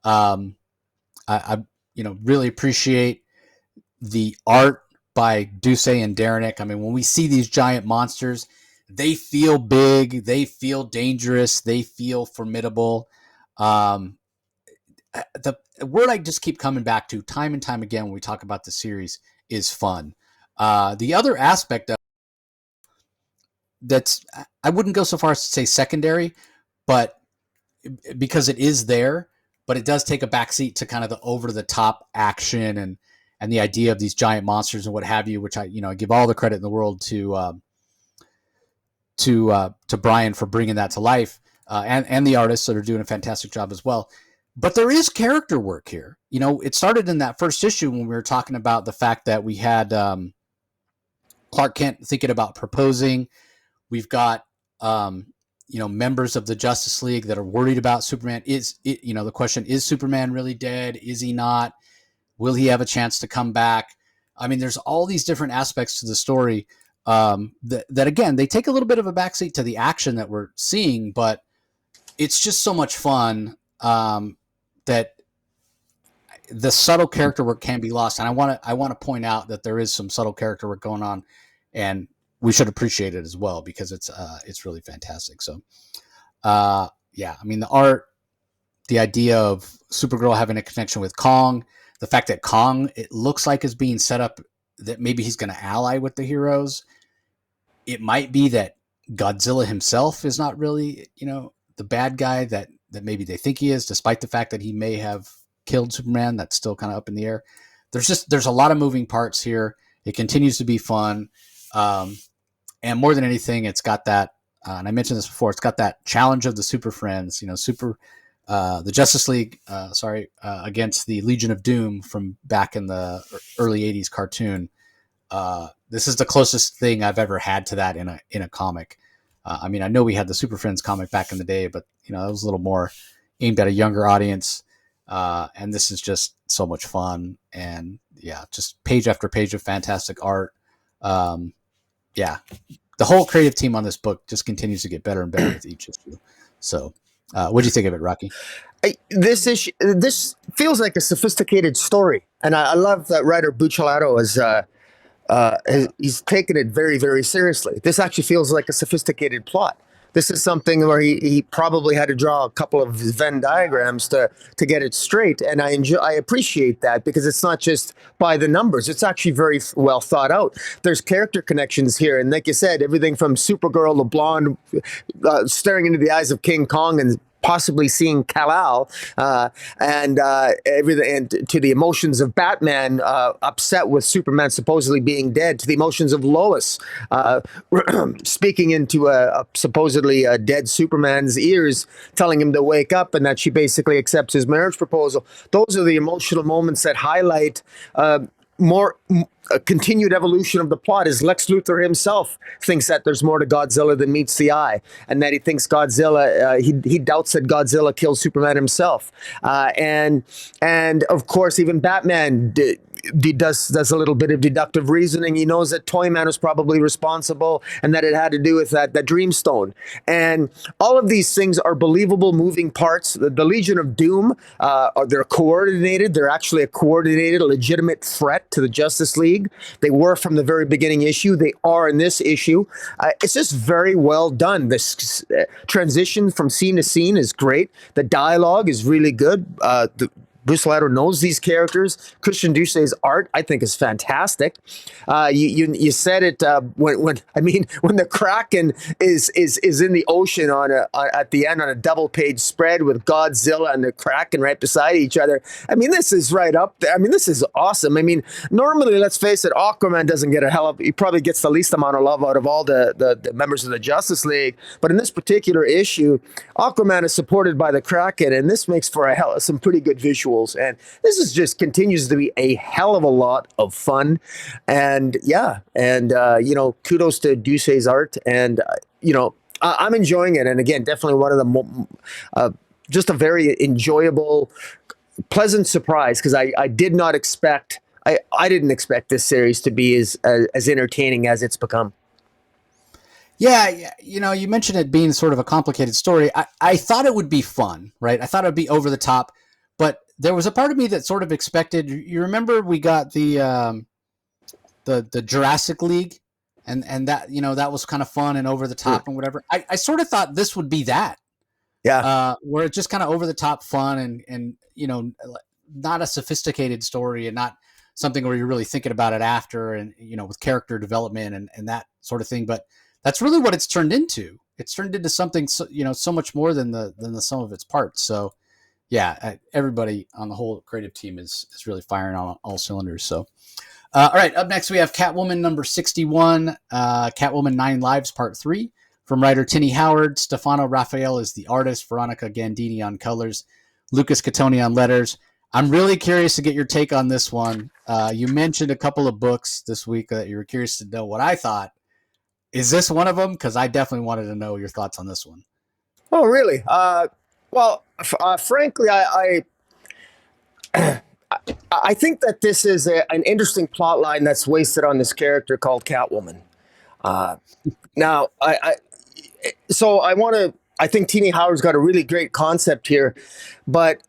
I really appreciate the art by Duce and Derenick. I mean, when we see these giant monsters, they feel big, they feel dangerous, they feel formidable. The word I just keep coming back to time and time again when we talk about the series is fun. The other aspect of that's, I wouldn't go so far as to say secondary, but because it is there, but it does take a backseat to kind of the over the top action and the idea of these giant monsters and what have you, which I give all the credit in the world to Brian for bringing that to life, and the artists that are doing a fantastic job as well. But there is character work here. It started in that first issue when we were talking about the fact that we had Clark Kent thinking about proposing. We've got members of the Justice League that are worried about Superman. The question, is Superman really dead? Is he not? Will he have a chance to come back? I mean, there's all these different aspects to the story that again, they take a little bit of a backseat to the action that we're seeing, but it's just so much fun that the subtle character work can be lost. And I want to point out that there is some subtle character work going on, and we should appreciate it as well because it's really fantastic. So, yeah, I mean, the art, the idea of Supergirl having a connection with Kong, the fact that Kong, it looks like, is being set up that maybe he's going to ally with the heroes. It might be that Godzilla himself is not really, the bad guy that maybe they think he is, despite the fact that he may have killed Superman. That's still kind of up in the air. There's a lot of moving parts here. It continues to be fun. And more than anything, it's got that, and I mentioned this before, it's got that challenge of the Super Friends, the Justice League, against the Legion of Doom from back in the early 80s cartoon. This is the closest thing I've ever had to that in a comic. I mean, I know we had the Super Friends comic back in the day, but it was a little more aimed at a younger audience. And this is just so much fun, and yeah, just page after page of fantastic art. Yeah, the whole creative team on this book just continues to get better and better with each issue. So, what do you think of it, Rocky? This feels like a sophisticated story, and I love that writer Buccellato he's taken it very, very seriously. This actually feels like a sophisticated plot. This is something where he probably had to draw a couple of Venn diagrams to get it straight, and I appreciate that because it's not just by the numbers. It's actually very well thought out. There's character connections here, and like you said, everything from Supergirl, the blonde, staring into the eyes of King Kong and possibly seeing Kal-El, and everything, and to the emotions of Batman, upset with Superman supposedly being dead, to the emotions of Lois, speaking into a supposedly dead Superman's ears, telling him to wake up, and that she basically accepts his marriage proposal. Those are the emotional moments that highlight more a continued evolution of the plot. Is Lex Luthor himself thinks that there's more to Godzilla than meets the eye, and that he thinks Godzilla, he doubts that Godzilla killed Superman himself, and of course even Batman does a little bit of deductive reasoning. He knows that Toyman was probably responsible, and that it had to do with that Dreamstone. And all of these things are believable moving parts. The Legion of Doom, they're coordinated. They're actually a coordinated, legitimate threat to the Justice League. They were from the very beginning issue. They are in this issue. It's just very well done. This transition from scene to scene is great. The dialogue is really good. Bruce Ladder knows these characters. Christian Duce's art, I think, is fantastic. You said it when the Kraken is in the ocean at the end on a double page spread with Godzilla and the Kraken right beside each other. I mean, this is right up there. I mean, this is awesome. I mean, normally, let's face it, Aquaman doesn't get he probably gets the least amount of love out of all the members of the Justice League. But in this particular issue, Aquaman is supported by the Kraken, and this makes for some pretty good visuals. And this is just continues to be a hell of a lot of fun. And kudos to Duce's art. And, I'm enjoying it. And again, definitely one of the just a very enjoyable, pleasant surprise, because I did not expect, I didn't expect this series to be as entertaining as it's become. Yeah, you mentioned it being sort of a complicated story. I thought it would be fun, right? I thought it would be over the top, but there was a part of me that sort of expected. You remember we got the Jurassic League, and that that was kind of fun and over the top and whatever. I sort of thought this would be that, where it's just kind of over the top fun and not a sophisticated story and not something where you're really thinking about it after and with character development and that sort of thing. But that's really what it's turned into. It's turned into something so much more than the sum of its parts. So. Yeah, everybody on the whole creative team is really firing on all cylinders. So, all right, up next we have Catwoman number 61, Catwoman 9 Lives Part 3, from writer Tini Howard. Stefano Raphael is the artist, Veronica Gandini on colors, Lucas Catoni on letters. I'm really curious to get your take on this one. You mentioned a couple of books this week that you were curious to know what I thought. Is this one of them? Because I definitely wanted to know your thoughts on this one. Oh, really? Well, frankly, I think that this is an interesting plot line that's wasted on this character called Catwoman. Now, I think Tini Howard's got a really great concept here, but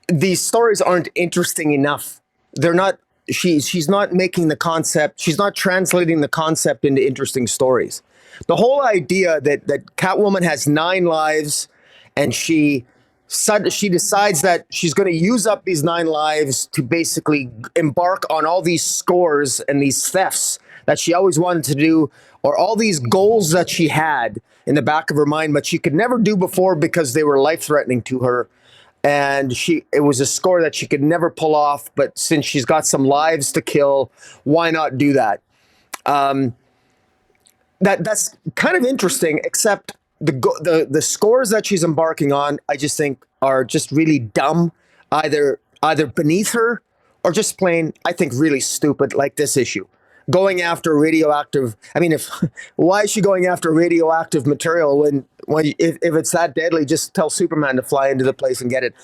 these stories aren't interesting enough. They're not. She's not making the concept. She's not translating the concept into interesting stories. The whole idea that Catwoman has 9 lives. And she decides that she's going to use up these 9 lives to basically embark on all these scores and these thefts that she always wanted to do, or all these goals that she had in the back of her mind, but she could never do before because they were life-threatening to her. And it was a score that she could never pull off, but since she's got some lives to kill, why not do that? That's kind of interesting, except the scores that she's embarking on, I just think are just really dumb, either beneath her or just plain, I think, really stupid, like this issue. Going after radioactive, why is she going after radioactive material when if it's that deadly, just tell Superman to fly into the place and get it.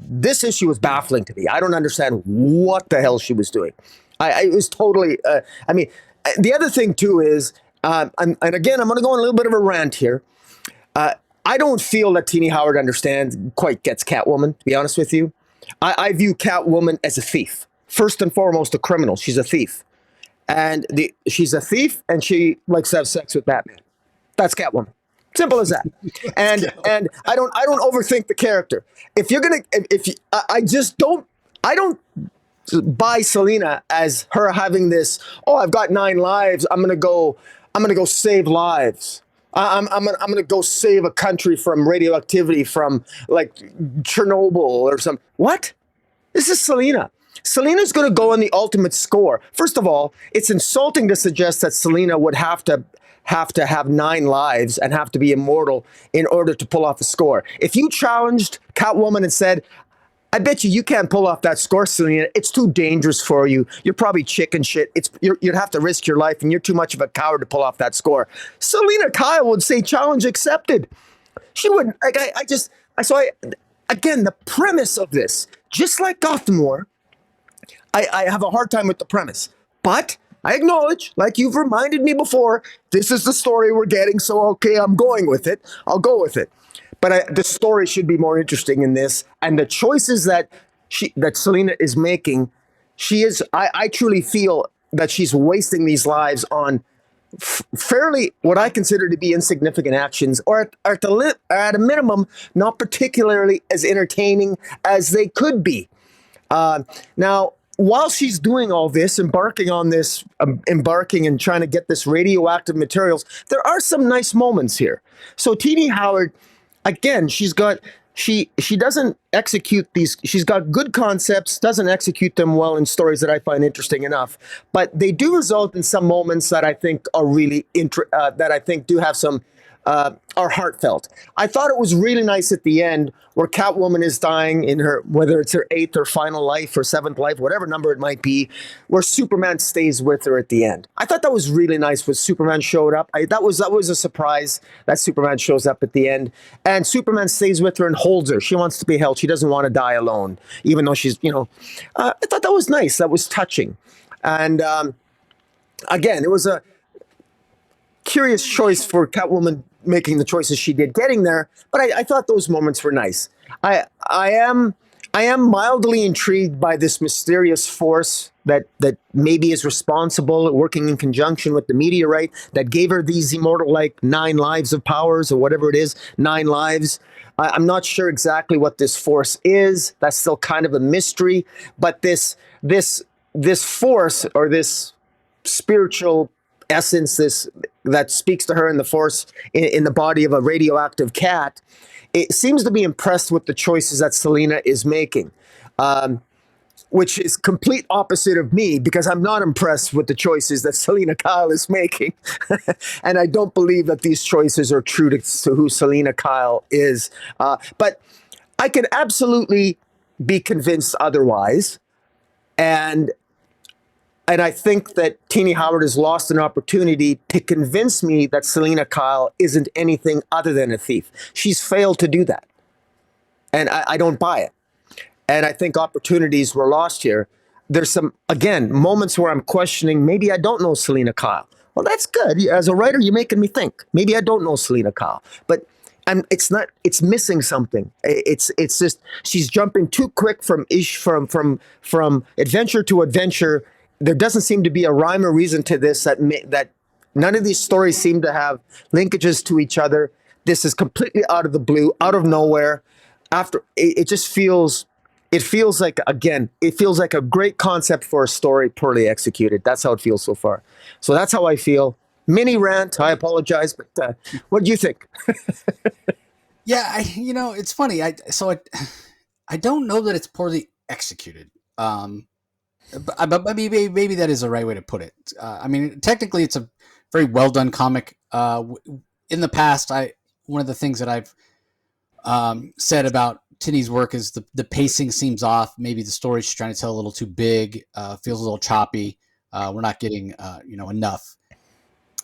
This issue was baffling to me. I don't understand what the hell she was doing. It was totally, the other thing too is, and again, I'm going to go on a little bit of a rant here. I don't feel that Tini Howard quite gets Catwoman, to be honest with you. I view Catwoman as a thief. First and foremost, a criminal. She's a thief. And she's a thief, and she likes to have sex with Batman. That's Catwoman. Simple as that. And I don't overthink the character. I don't buy Selina as her having this, I've got 9 lives, I'm gonna go save lives. I'm gonna go save a country from radioactivity from like Chernobyl or some what? This is Selena. Selena's going to go on the ultimate score. First of all, it's insulting to suggest that Selena would have 9 lives and have to be immortal in order to pull off a score. If you challenged Catwoman and said, "I bet you can't pull off that score, Selena. It's too dangerous for you. You're probably chicken shit. You'd have to risk your life, and you're too much of a coward to pull off that score." Selena Kyle would say, "Challenge accepted." She wouldn't. Like I just. I again the premise of this, just like Gotham War, I have a hard time with the premise. But I acknowledge, like you've reminded me before, this is the story we're getting. So okay, I'm going with it. I'll go with it. But the story should be more interesting in this, and the choices that Selena is making, she is. I truly feel that she's wasting these lives on fairly what I consider to be insignificant actions, or at a minimum, not particularly as entertaining as they could be. Now, while she's doing all this, embarking and trying to get this radioactive materials, there are some nice moments here. So, Teenie Howard, again, she doesn't execute these. She's got good concepts, doesn't execute them well in stories that I find interesting enough. But they do result in some moments that I think are really that I think do have some are heartfelt. I thought it was really nice at the end where Catwoman is dying in her, whether it's her 8th or final life or 7th life, whatever number it might be, where Superman stays with her at the end. I thought that was really nice when Superman showed up. That was a surprise that Superman shows up at the end, and Superman stays with her and holds her. She wants to be held. She doesn't want to die alone, even though she's, I thought that was nice. That was touching. And again, it was a curious choice for Catwoman making the choices she did getting there, but I thought those moments were nice. I am mildly intrigued by this mysterious force that maybe is responsible, working in conjunction with the meteorite that gave her these immortal, like 9 lives of powers or whatever it is, 9 lives. I'm not sure exactly what this force is. That's still kind of a mystery. But this force, or this spiritual essence, this that speaks to her in the force in the body of a radioactive cat, it seems to be impressed with the choices that Selena is making, which is complete opposite of me, because I'm not impressed with the choices that Selena Kyle is making. And I don't believe that these choices are true to who Selena Kyle is. But I can absolutely be convinced otherwise. And I think that Teenie Howard has lost an opportunity to convince me that Selena Kyle isn't anything other than a thief. She's failed to do that. And I don't buy it. And I think opportunities were lost here. There's some, again, moments where I'm questioning, maybe I don't know Selena Kyle. Well, that's good. As a writer, you're making me think. Maybe I don't know Selena Kyle. But it's missing something. It's just she's jumping too quick from adventure to adventure. There doesn't seem to be a rhyme or reason to this, that none of these stories seem to have linkages to each other. This is completely out of the blue, out of nowhere. After it just feels, it feels like, again, it feels like a great concept for a story poorly executed. That's how it feels so far. So that's how I feel. Mini rant. I apologize, but what do you think? Yeah, it's funny. I don't know that it's poorly executed. But maybe that is the right way to put it. I mean, technically, it's a very well done comic. In the past, one of the things that I've said about Tinney's work is the pacing seems off. Maybe the story she's trying to tell a little too big, feels a little choppy. We're not getting enough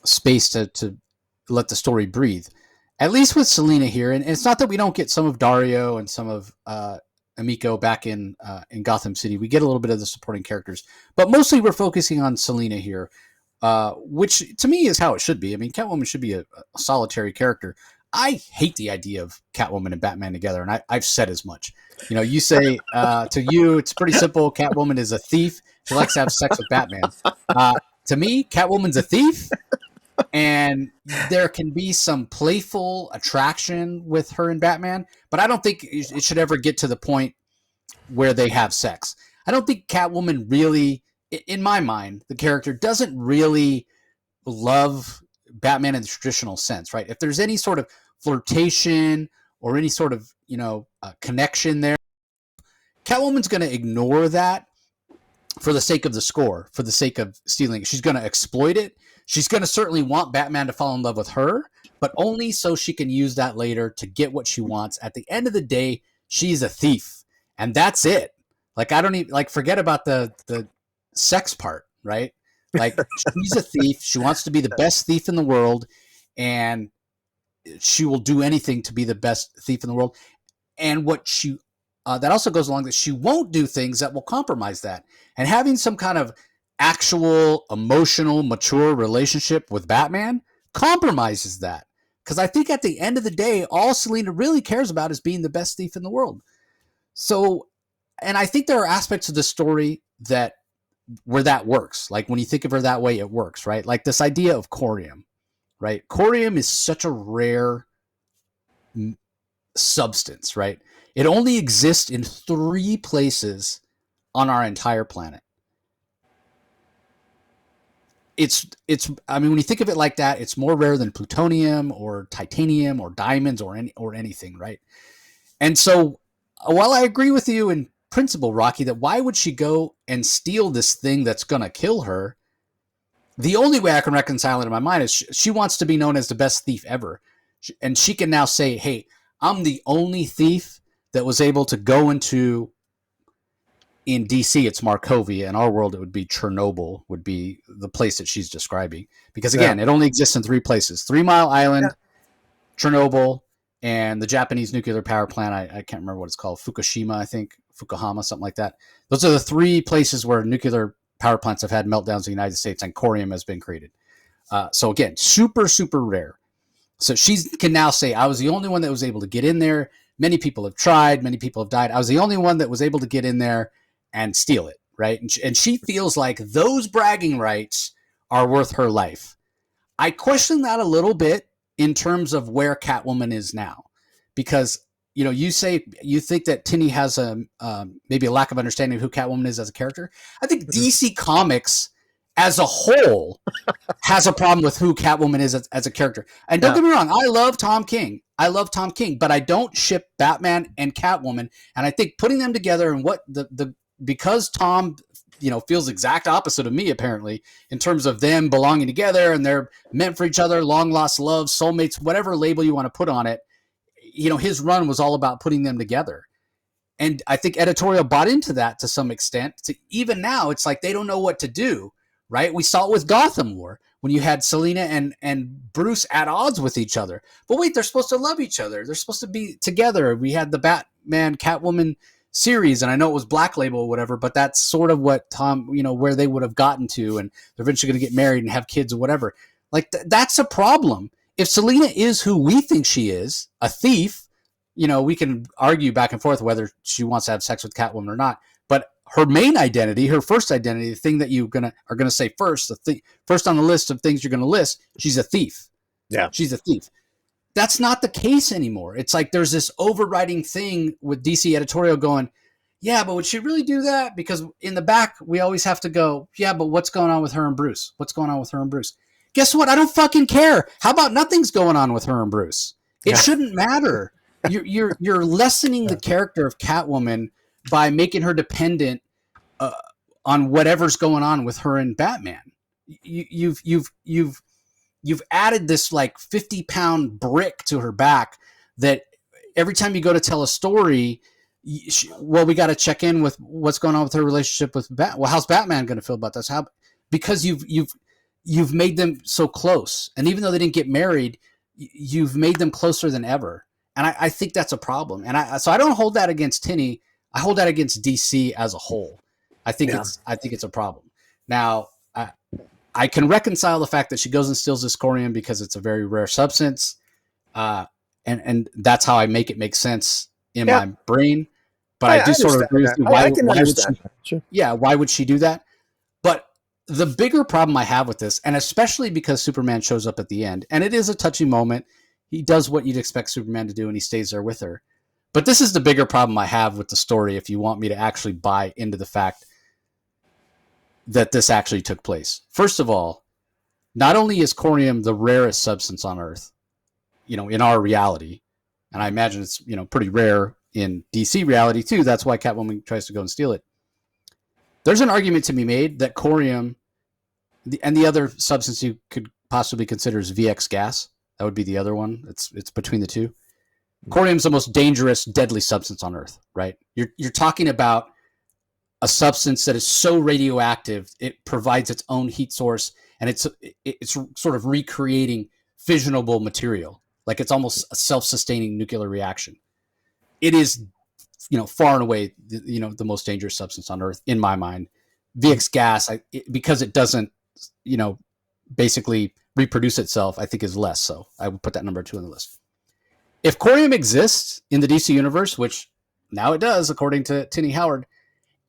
space to let the story breathe. At least with Selena here, and it's not that we don't get some of Dario and some of Amiko back in Gotham City. We get a little bit of the supporting characters, but mostly we're focusing on Selena here, which to me is how it should be. I mean, Catwoman should be a solitary character. I hate the idea of Catwoman and Batman together, and I've said as much. You say to you, it's pretty simple. Catwoman is a thief. She likes to have sex with Batman. To me, Catwoman's a thief, and there can be some playful attraction with her and Batman, but I don't think it should ever get to the point where they have sex. I don't think Catwoman really, in my mind, the character doesn't really love Batman in the traditional sense, right? If there's any sort of flirtation or any sort of, connection there, Catwoman's going to ignore that for the sake of the score, for the sake of stealing it. She's going to exploit it. She's going to certainly want Batman to fall in love with her, but only so she can use that later to get what she wants. At the end of the day, she's a thief, and that's it. Like, I don't even forget about the sex part, right? Like, she's a thief. She wants to be the best thief in the world, and she will do anything to be the best thief in the world. And what she that also goes along that she won't do things that will compromise that. And having some kind of actual emotional, mature relationship with Batman compromises that. Because I think at the end of the day, all Selina really cares about is being the best thief in the world. So, and I think there are aspects of the story where that works. Like when you think of her that way, it works, right? Like this idea of corium, right? Corium is such a rare substance, right? It only exists in 3 places on our entire planet. I mean, when you think of it like that, it's more rare than plutonium or titanium or diamonds or anything, right? And so while I agree with you in principle, Rocky, that why would she go and steal this thing that's going to kill her? The only way I can reconcile it in my mind is she wants to be known as the best thief ever. And she can now say, hey, I'm the only thief that was able to go into, in DC, it's Markovia. In our world, it would be Chernobyl, would be the place that she's describing. Because again, it only exists in 3 places. 3 Mile Island, Chernobyl, and the Japanese nuclear power plant. I can't remember what it's called. Fukushima, I think. Fukuhama, something like that. Those are the 3 places where nuclear power plants have had meltdowns in the United States and corium has been created. So again, super, super rare. So she can now say, I was the only one that was able to get in there. Many people have tried. Many people have died. I was the only one that was able to get in there and steal it, right? And she feels like those bragging rights are worth her life. I question that a little bit in terms of where Catwoman is now. Because, you say you think that Tini has maybe a lack of understanding of who Catwoman is as a character. I think DC Comics as a whole has a problem with who Catwoman is as a character. And don't get me wrong, I love Tom King, but I don't ship Batman and Catwoman. And I think putting them together and what because Tom, feels exact opposite of me, apparently, in terms of them belonging together and they're meant for each other, long lost love, soulmates, whatever label you want to put on it. His run was all about putting them together. And I think editorial bought into that to some extent. Even now, it's like they don't know what to do, right? We saw it with Gotham War when you had Selina and Bruce at odds with each other. But wait, they're supposed to love each other. They're supposed to be together. We had the Batman Catwoman series, and I know it was Black Label or whatever, but that's sort of what Tom, where they would have gotten to, and they're eventually going to get married and have kids or whatever. Like that's a problem. If Selina is who we think she is, a thief, we can argue back and forth whether she wants to have sex with Catwoman or not. But her main identity, her first identity, the thing that are gonna say first, first on the list of things you're gonna list, she's a thief. Yeah, she's a thief. That's not the case anymore. It's like there's this overriding thing with DC editorial going, yeah, but would she really do that? Because in the back, we always have to go, yeah, but what's going on with her and Bruce? What's going on with her and Bruce? Guess what? I don't fucking care. How about nothing's going on with her and Bruce? It shouldn't matter. You're lessening the character of Catwoman by making her dependent on whatever's going on with her and Batman. You've added this like 50-pound brick to her back that every time you go to tell a story, we got to check in with what's going on with her relationship with Batman. Well, how's Batman going to feel about this? Because you've made them so close, and even though they didn't get married, you've made them closer than ever. And I think that's a problem. And so I don't hold that against Tini. I hold that against DC as a whole. I think it's a problem. Now, I can reconcile the fact that she goes and steals this corium because it's a very rare substance. And that's how I make it make sense in my brain. But I do sort of agree with you. Why would she? Sure. Yeah, why would she do that? But the bigger problem I have with this, and especially because Superman shows up at the end, and it is a touchy moment. He does what you'd expect Superman to do, and he stays there with her. But this is the bigger problem I have with the story if you want me to actually buy into the fact that this actually took place. First of all, not only is corium the rarest substance on Earth, in our reality, and I imagine it's, pretty rare in DC reality too. That's why Catwoman tries to go and steal it. There's an argument to be made that corium, and the other substance you could possibly consider is VX gas. That would be the other one. It's between the two. Corium is the most dangerous, deadly substance on Earth, right? You're talking about a substance that is so radioactive it provides its own heat source, and it's sort of recreating fissionable material, like it's almost a self-sustaining nuclear reaction. It is, far and away, the most dangerous substance on Earth in my mind. VX gas, because it doesn't, basically reproduce itself, I think is less. So I would put that number 2 on the list. If corium exists in the DC universe, which now it does, according to Tinny Howard,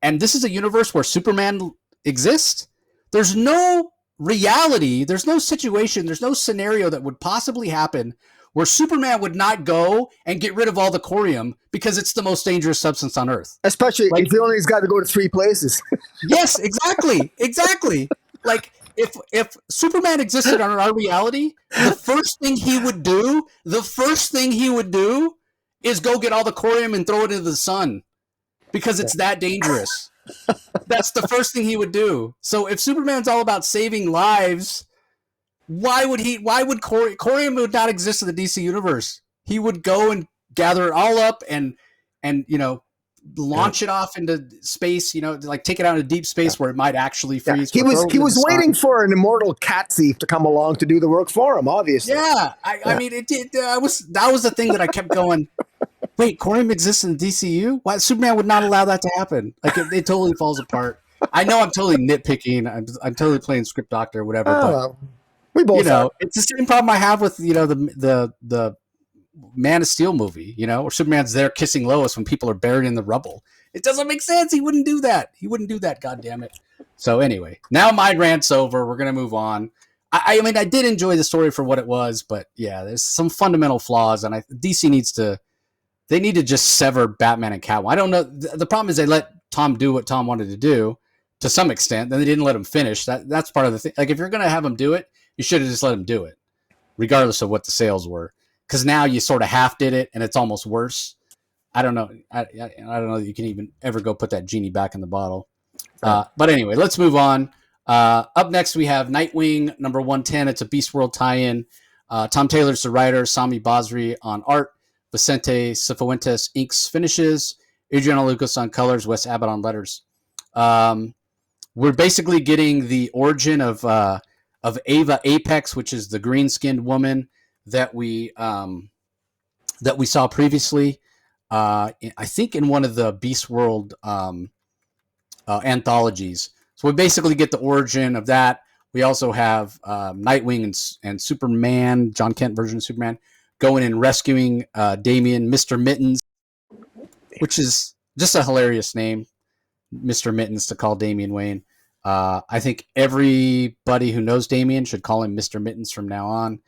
and this is a universe where Superman exists, there's no reality, there's no situation, there's no scenario that would possibly happen where Superman would not go and get rid of all the corium because it's the most dangerous substance on Earth. Especially if he only's got to go to 3 places. Yes, exactly. Like, if Superman existed on our reality, the first thing he would do is go get all the corium and throw it into the sun because it's that dangerous. That's the first thing he would do. So if Superman's all about saving lives, why would corium would not exist in the DC universe? He would go and gather it all up and launch it off into space, like take it out into deep space where it might actually freeze. He was waiting for an immortal cat thief to come along to do the work for him, obviously. Yeah. I mean, that was the thing that I kept going, wait, corium exists in the DCU? Why Superman would not allow that to happen? Like it totally falls apart. I know I'm totally nitpicking. I'm totally playing script doctor or whatever, but we both it's the same problem I have with, the Man of Steel movie, where Superman's there kissing Lois when people are buried in the rubble. It doesn't make sense. He wouldn't do that. God damn it. So anyway, now my rant's over. We're going to move on. I mean, I did enjoy the story for what it was, but yeah, there's some fundamental flaws, and DC needs to just sever Batman and Catwoman. I don't know. The problem is they let Tom do what Tom wanted to do to some extent, then they didn't let him finish. That's part of the thing. Like, if you're going to have him do it, you should have just let him do it, regardless of what the sales were. Because now you sort of half did it, and it's almost worse. I don't know. I don't know that you can even ever go put that genie back in the bottle. But anyway, let's move on. Up next, we have Nightwing number 110. It's a Beast World tie-in. Tom Taylor's the writer. Sami Basri on art. Vicente Cifuentes inks finishes. Adriano Lucas on colors. Wes Abbott on letters. We're basically getting the origin of Ava Apex, which is the green-skinned woman that we saw previously, I think in one of the Beast World anthologies. So we basically get the origin of that. We also have Nightwing and Superman, John Kent version of Superman, going and rescuing Damian, Mr. Mittens, which is just a hilarious name, Mr. Mittens, to call Damian Wayne. I think everybody who knows Damian should call him Mr. Mittens from now on,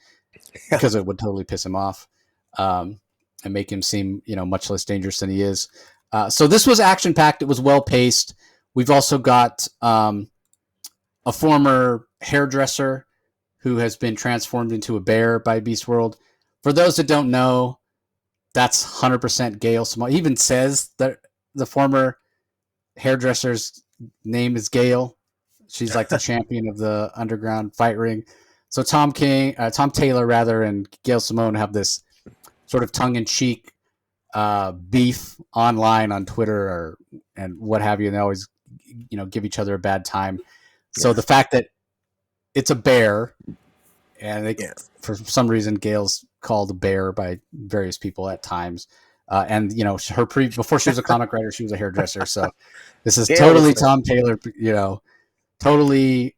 because it would totally piss him off and make him seem, much less dangerous than he is. So this was action-packed. It was well-paced. We've also got a former hairdresser who has been transformed into a bear by Beast World. For those that don't know, that's 100% Gail Simone. He even says that the former hairdresser's name is Gail. She's like the champion of the underground fight ring. So Tom Taylor, and Gail Simone have this sort of tongue-in-cheek beef online on Twitter and what have you, and they always, give each other a bad time. So the fact that it's a bear, and for some reason Gail's called a bear by various people at times, and before she was a comic writer, she was a hairdresser. So this is totally Tom Taylor, totally.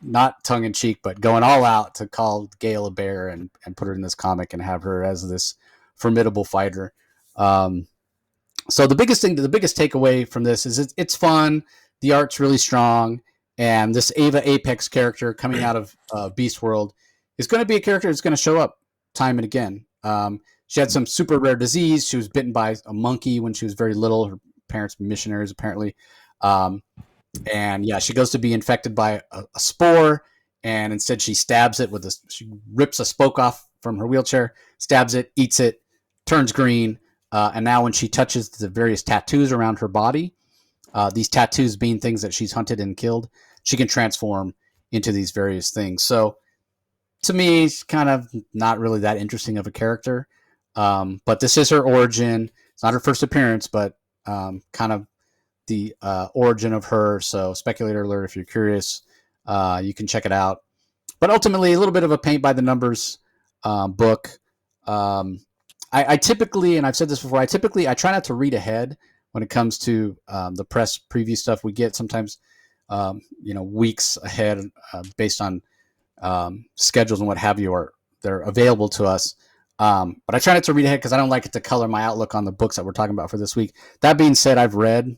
Not tongue-in-cheek, but going all out to call Gail a bear and put her in this comic and have her as this formidable fighter. So the biggest takeaway from this is it's fun. The art's really strong. And this Ava Apex character coming out of Beast World is going to be a character that's going to show up time and again. She had some super rare disease. She was bitten by a monkey when she was very little. Her parents were missionaries, apparently. And yeah, she goes to be infected by a spore, and instead she rips a spoke off from her wheelchair, stabs it, eats it, turns green, and now when she touches the various tattoos around her body, these tattoos being things that she's hunted and killed, she can transform into these various things. So to me, it's kind of not really that interesting of a character. But this is her origin. It's not her first appearance, but kind of the origin of her. So, speculator alert, if you're curious, you can check it out. But ultimately, a little bit of a paint by the numbers book. I typically, and I've said this before, I try not to read ahead when it comes to the press preview stuff we get. Sometimes, weeks ahead based on schedules and what have you, or they're available to us. But I try not to read ahead because I don't like it to color my outlook on the books that we're talking about for this week. That being said, I've read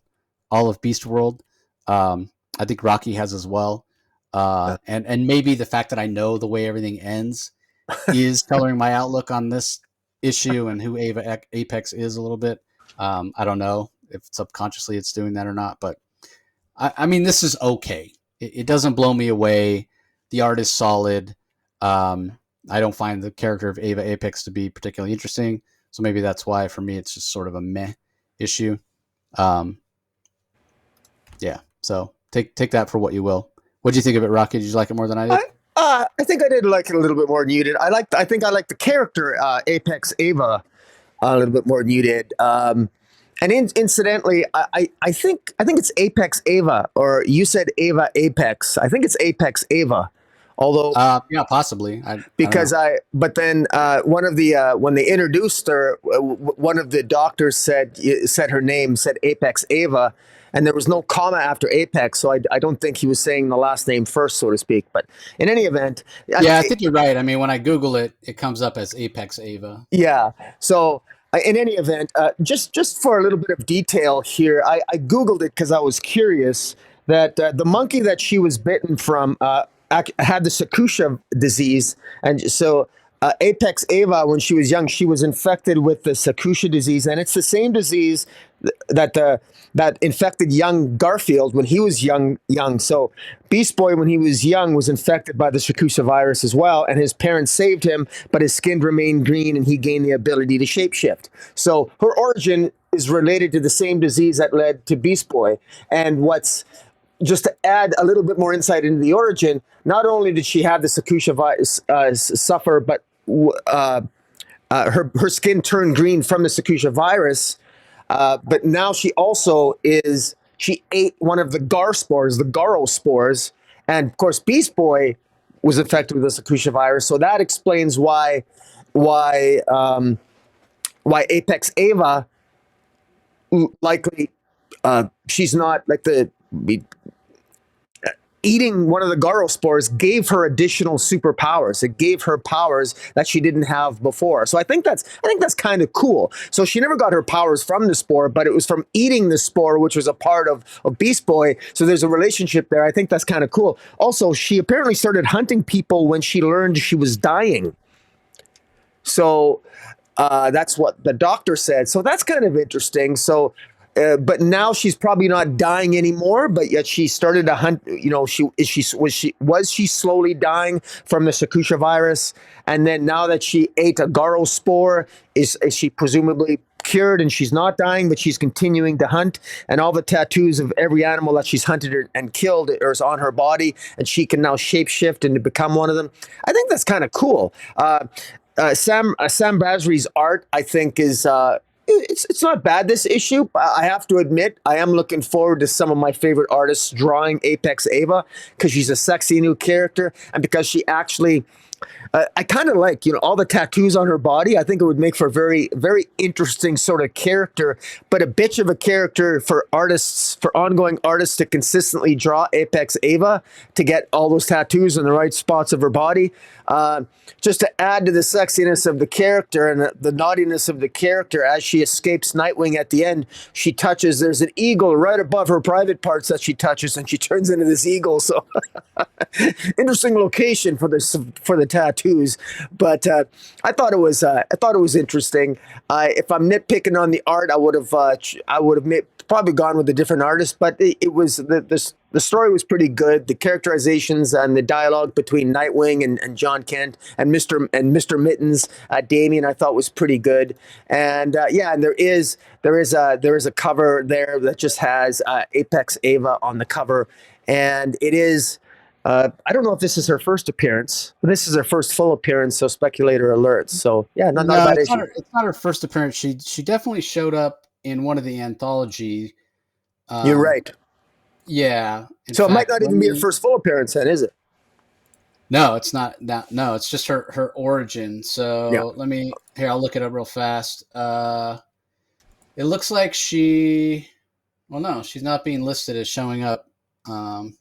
all of Beast World. I think Rocky has as well. And maybe the fact that I know the way everything ends is coloring my outlook on this issue and who Ava Apex is a little bit. I don't know if subconsciously it's doing that or not, but I mean, this is okay. It doesn't blow me away. The art is solid. I don't find the character of Ava Apex to be particularly interesting, so maybe that's why for me it's just sort of a meh issue. Yeah, so take that for what you will. What do you think of it, Rocky? Did you like it more than I did? I think I did like it a little bit more than you did. I think I like the character Apex Ava a little bit more than you did. And incidentally, I think it's Apex Ava, or you said Ava Apex. I think it's Apex Ava. Although, yeah, possibly. But then one of the when they introduced her, one of the doctors said her name, said Apex Ava, and there was no comma after Apex, so I don't think he was saying the last name first, so to speak. But in any event, I think you're right. I mean, when I Google it, it comes up as Apex Ava. Yeah. So in any event, just for a little bit of detail here, I Googled it because I was curious that the monkey that she was bitten from had the Sakusha disease. And so Apex Ava, when she was young, she was infected with the Sakusha disease. And it's the same disease that infected young Garfield when he was young. So Beast Boy, when he was young, was infected by the Sakusha virus as well. And his parents saved him, but his skin remained green and he gained the ability to shapeshift. So her origin is related to the same disease that led to Beast Boy. And just to add a little bit more insight into the origin, not only did she have the Sakusha virus suffer, but her skin turned green from the Sakusha virus. But now she ate one of the the Garo spores. And of course, Beast Boy was infected with the Sakusha virus. So that explains why Apex Ava likely she's not like eating one of the Garo spores gave her additional superpowers. It gave her powers that she didn't have before. So I think that's kind of cool. So she never got her powers from the spore, but it was from eating the spore, which was a part of Beast Boy. So there's a relationship there. I think that's kind of cool. Also, she apparently started hunting people when she learned she was dying. So that's what the doctor said. So that's kind of interesting. So but now she's probably not dying anymore, but yet she started to hunt. Was she slowly dying from the Sakusha virus? And then now that she ate a Garo spore, is she presumably cured and she's not dying, but she's continuing to hunt, and all the tattoos of every animal that she's hunted and killed is on her body, and she can now shapeshift and become one of them. I think that's kind of cool. Sam Basri's art, I think, is it's not bad, this issue. I have to admit, I am looking forward to some of my favorite artists drawing Apex Ava, because she's a sexy new character, and because she actually I kind of like, all the tattoos on her body. I think it would make for a very, very interesting sort of character, but a bitch of a character for ongoing artists to consistently draw Apex Ava to get all those tattoos in the right spots of her body. Just to add to the sexiness of the character and the naughtiness of the character, as she escapes Nightwing at the end, there's an eagle right above her private parts that she touches, and she turns into this eagle. So interesting location for the tattoo. tattoos. But I thought it was interesting. If I'm nitpicking on the art, I would have probably gone with a different artist. But it was the story was pretty good. The characterizations and the dialogue between Nightwing and John Kent and Mr. Mittens, Damien, I thought was pretty good. And yeah, and there is a cover there that just has Apex Ava on the cover, and it is. I don't know if this is her first appearance. This is her first full appearance, so speculator alert. So yeah, not a No, bad issue. it's not her first appearance. She definitely showed up in one of the anthology. You're Um, right. yeah. In So it might fact, not even be her first full appearance, then, is it? no, it's not that. No, it's just her origin. Yeah. So I'll look it up real fast. It looks like she. Well, no, she's not being listed as showing up. Um,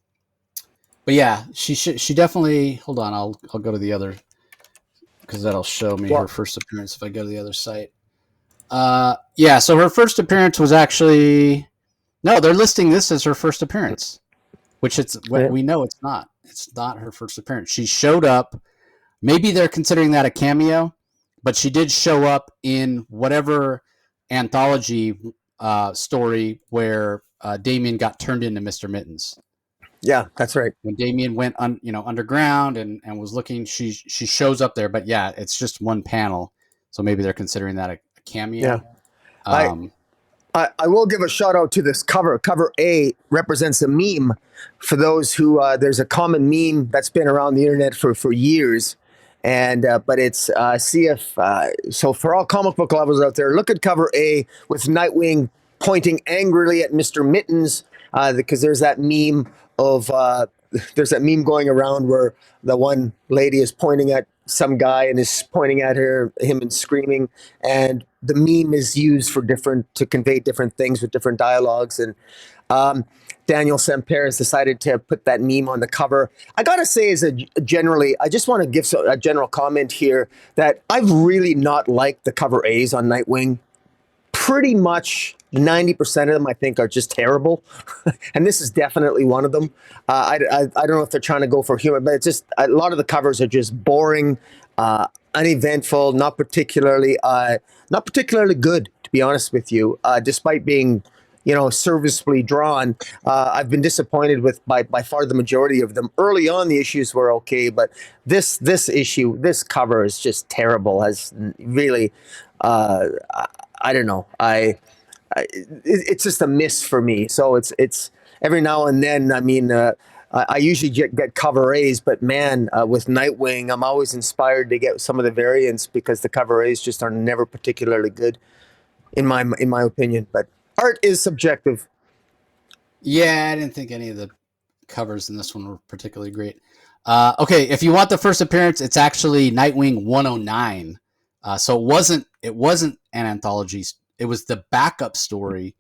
but yeah, she definitely. Hold on, I'll go to the other because that'll show me her Well, first appearance if I go to the other site. Yeah, so her first appearance was actually no. They're listing this as her first appearance, which yeah. we know it's not. It's not her first appearance. She showed up. Maybe they're considering that a cameo, but she did show up in whatever anthology story where Damien got turned into Mr. Mittens. Yeah, that's right. When Damien went underground and was looking, she shows up there. But yeah, it's just one panel, so maybe they're considering that a Yeah. cameo. I, Um, I will give a shout out to this cover. Cover A represents a meme for those who there's a common meme that's been around the internet for years, and but it's see if so for all comic book lovers out there, look at cover A with Nightwing pointing angrily at Mister Mittens because there's that meme going around where the one lady is pointing at some guy and is pointing at him and screaming, and the meme is used for different to convey different things with different dialogues. And um, Daniel Semper has decided to put that meme on the cover. I gotta say, I just want to give a general comment here that I've really not liked the cover A's on Nightwing. Pretty much 90% of them I think are just terrible, and this is definitely one of them. I don't know if they're trying to go for humor, but it's just a lot of the covers are just boring, uneventful, not particularly good, to be honest with you. Despite being serviceably drawn, I've been disappointed with by far the majority of them. Early on, the issues were okay, but this cover is just terrible. Has really, I don't know. It's just a miss for me. So it's every now and then. I mean, I usually get cover A's, but man, with Nightwing, I'm always inspired to get some of the variants because the cover A's just are never particularly good in my opinion. But art is subjective. yeah, I didn't think any of the covers in this one were particularly great. Okay, if you want the first appearance, it's actually Nightwing 109. So it wasn't an anthology. It was the backup story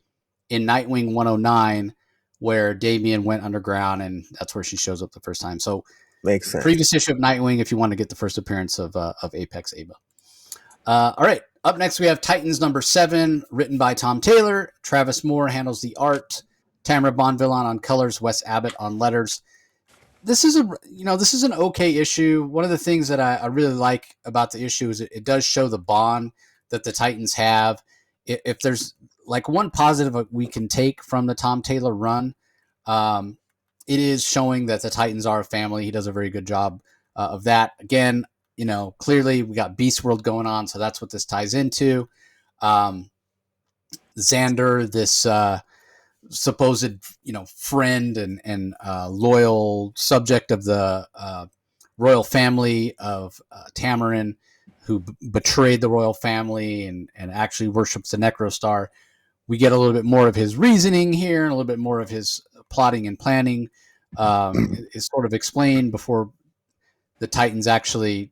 in Nightwing 109 where Damien went underground, and that's where she shows up the first time. So Makes sense. previous issue of Nightwing, if you want to get the first appearance of Apex Ava. All right, up next we have Titans #7, written by Tom Taylor. Travis Moore handles the art. Tamara Bonvillain on colors. Wes Abbott on letters. This is an okay issue. One of the things that I really like about the issue is it does show the bond that the Titans have. If there's like one positive we can take from the Tom Taylor run, it is showing that the Titans are a family. He does a very good job of that. Again, clearly we got Beast World going on, so that's what this ties into. Xander, this supposed friend and loyal subject of the royal family of Tamarin, who betrayed the royal family and actually worships the Necrostar. We get a little bit more of his reasoning here and a little bit more of his plotting and planning is sort of explained before the Titans actually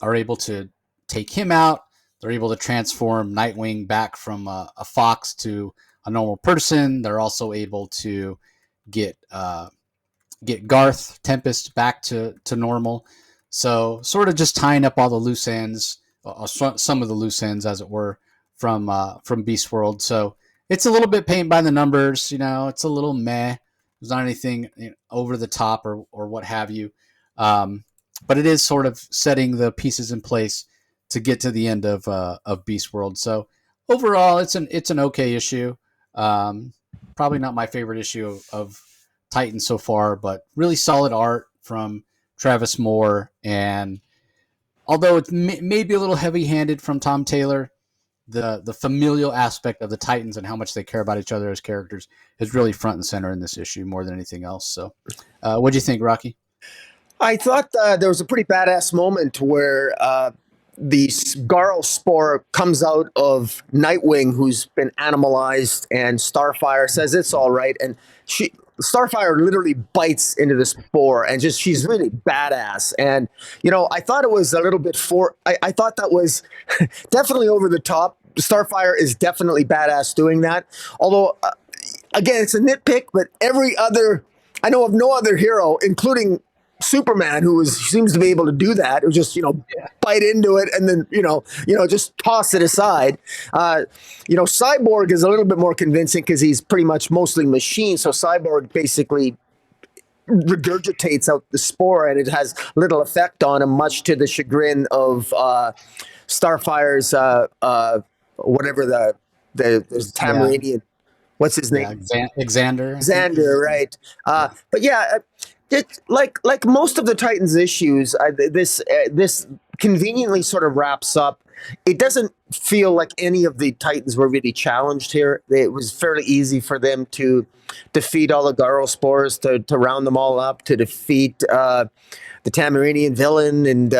are able to take him out. They're able to transform Nightwing back from a fox to a normal person. They're also able to get Garth Tempest back to normal. So sort of just tying up all the loose ends, some of the loose ends, as it were, from Beast World. So it's a little bit paint by the numbers. It's a little meh. There's not anything over the top or what have you. but it is sort of setting the pieces in place to get to the end of Beast World. So overall, it's an okay issue. Um, Probably not my favorite issue of Titan so far, but really solid art from Travis Moore. And although it's maybe a little heavy handed from Tom Taylor, the familial aspect of the Titans and how much they care about each other as characters is really front and center in this issue more than anything else. So, what do you think, Rocky? I thought there was a pretty badass moment where the Garl spore comes out of Nightwing, who's been animalized, and Starfire says it's all right, and Starfire literally bites into the spore, and just she's really badass. And I thought it was a little bit I thought that was definitely over the top. Starfire is definitely badass doing that. Although, again, it's a nitpick, but I know of no other hero, including Superman, who seems to be able to do that, who just bite into it and then just toss it aside. Cyborg is a little bit more convincing because he's pretty much mostly machine. So Cyborg basically regurgitates out the spore, and it has little effect on him, much to the chagrin of Starfire's whatever the Tamaranian. What's his name? Xander. Xander, right? But yeah, like most of the Titans issues, this conveniently sort of wraps up. It doesn't feel like any of the Titans were really challenged here. It was fairly easy for them to defeat all the Garl spores, to round them all up, to defeat the Tamaranian villain, and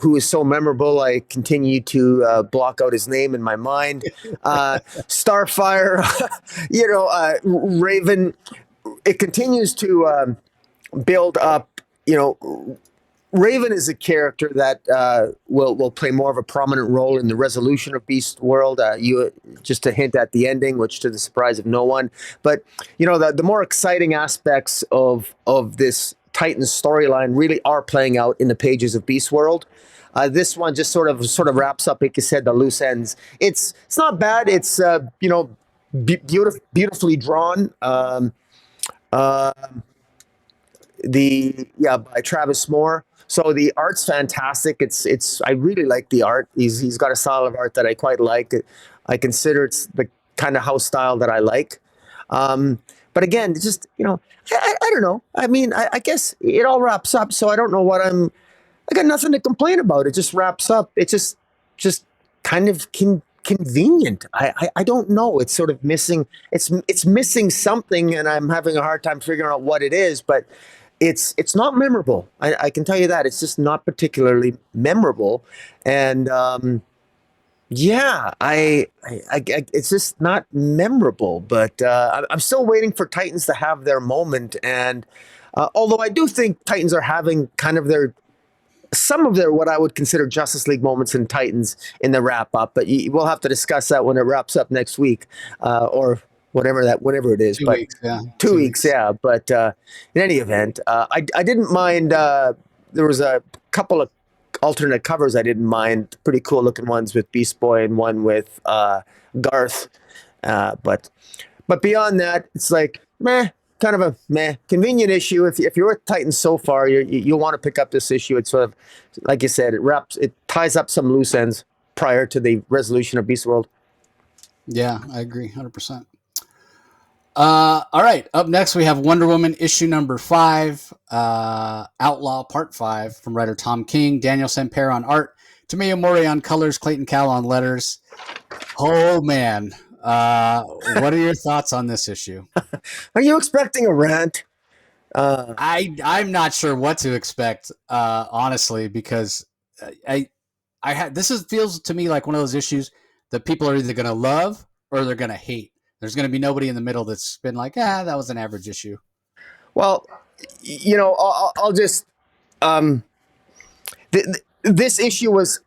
who is so memorable, I continue to block out his name in my mind. Starfire, Raven. It continues to build up. Raven is a character that will play more of a prominent role in the resolution of Beast World. You just a hint at the ending, which to the surprise of no one. But the more exciting aspects of this Titans storyline really are playing out in the pages of Beast World. This one just sort of wraps up, like you said, the loose ends. It's not bad. It's beautifully drawn. By Travis Moore. So the art's fantastic. I really like the art. He's got a style of art that I quite like. I consider it's the kind of house style that I like. But again, it's just I don't know. I mean, I guess it all wraps up. So I don't know what I got nothing to complain about. It just wraps up. It's just kind of convenient. I don't know. It's sort of missing. It's missing something, and I'm having a hard time figuring out what it is. But it's not memorable. I can tell you that it's just not particularly memorable, and it's just not memorable. But I'm still waiting for Titans to have their moment, and although I do think Titans are having kind of some of their what I would consider Justice League moments in Titans in the wrap up, but we'll have to discuss that when it wraps up next week, or whatever it is. 2 weeks, yeah. 2 weeks, yeah. But in any event, I didn't mind. There was a couple of alternate covers I didn't mind. Pretty cool looking ones with Beast Boy and one with Garth. But beyond that, it's like meh. Kind of a meh, convenient issue. If you're with Titans so far, you'll want to pick up this issue. It's sort of, like you said, it ties up some loose ends prior to the resolution of Beast World. Yeah, I agree, 100%. All right, up next we have Wonder Woman issue number 5, Outlaw Part 5, from writer Tom King, Daniel Sampere on art, Tomeo Mori on colors, Clayton Cowell on letters. Oh man. What are your thoughts on this issue? Are you expecting a rant? I'm not sure what to expect, honestly, because feels to me like one of those issues that people are either going to love or they're going to hate. There's going to be nobody in the middle that's been like, that was an average issue. Well, I'll just this issue was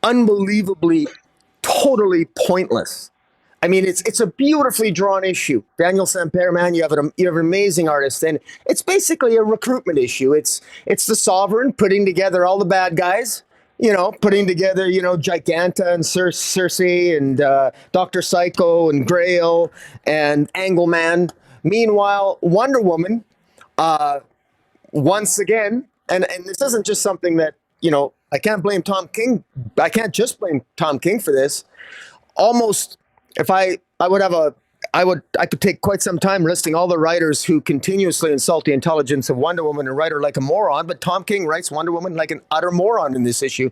unbelievably, totally pointless. I mean, it's a beautifully drawn issue. Daniel Sampere, man, you have an amazing artist, and it's basically a recruitment issue. It's the Sovereign putting together all the bad guys, putting together, Giganta and Circe and Dr. Psycho and Grail and Angleman. Meanwhile, Wonder Woman, once again, and this isn't just something that, you know, I can't blame Tom King. I can't just blame Tom King for this. Almost, if I would have a I could take quite some time listing all the writers who continuously insult the intelligence of Wonder Woman and write her like a moron, but Tom King writes Wonder Woman like an utter moron in this issue.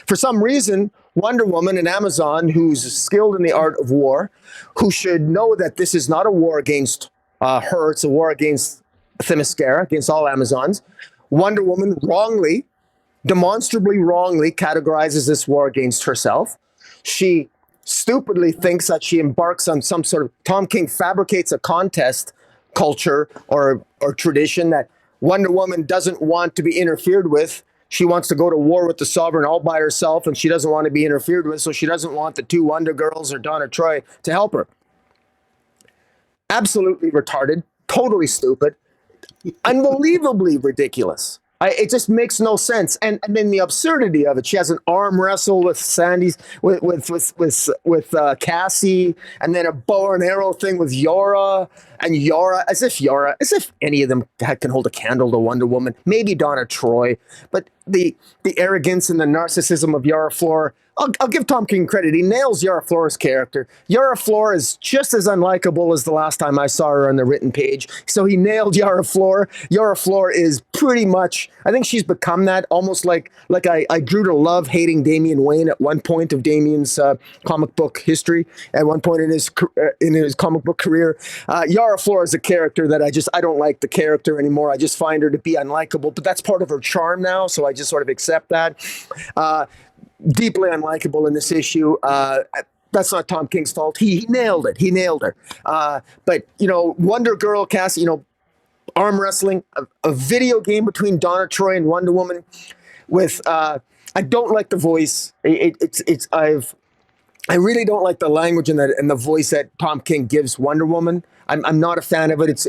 For some reason, Wonder Woman, an Amazon who's skilled in the art of war, who should know that this is not a war against her, it's a war against Themyscira, against all Amazons. Wonder Woman wrongly, demonstrably wrongly categorizes this war against herself. She stupidly thinks that she embarks on some sort of, Tom King fabricates a contest culture or tradition that Wonder Woman doesn't want to be interfered with. She wants to go to war with the Sovereign all by herself, and she doesn't want to be interfered with, so she doesn't want the two Wonder Girls or Donna Troy to help her. Absolutely retarded, totally stupid, unbelievably ridiculous. It just makes no sense, and then the absurdity of it. She has an arm wrestle with Sandy's with Cassie, and then a bow and arrow thing with Yara, and Yara as if any of them can hold a candle to Wonder Woman. Maybe Donna Troy, but the arrogance and the narcissism of Yara Flor. I'll give Tom King credit. He nails Yara Flor's character. Yara Flor is just as unlikable as the last time I saw her on the written page. So he nailed Yara Flor. Yara Flor is pretty much, I think she's become that, almost like I grew to love hating Damian Wayne at one point of Damian's comic book history, at one point in his comic book career. Yara Flor is a character that I don't like the character anymore. I just find her to be unlikable, but that's part of her charm now, so I just sort of accept that. Deeply unlikable in this issue. That's not Tom King's fault. He nailed it. He nailed her. But, you know, Wonder Girl, Cassie, you know, arm wrestling, a video game between Donna Troy and Wonder Woman with, I don't like the voice. I really don't like the language and the voice that Tom King gives Wonder Woman. I'm not a fan of it.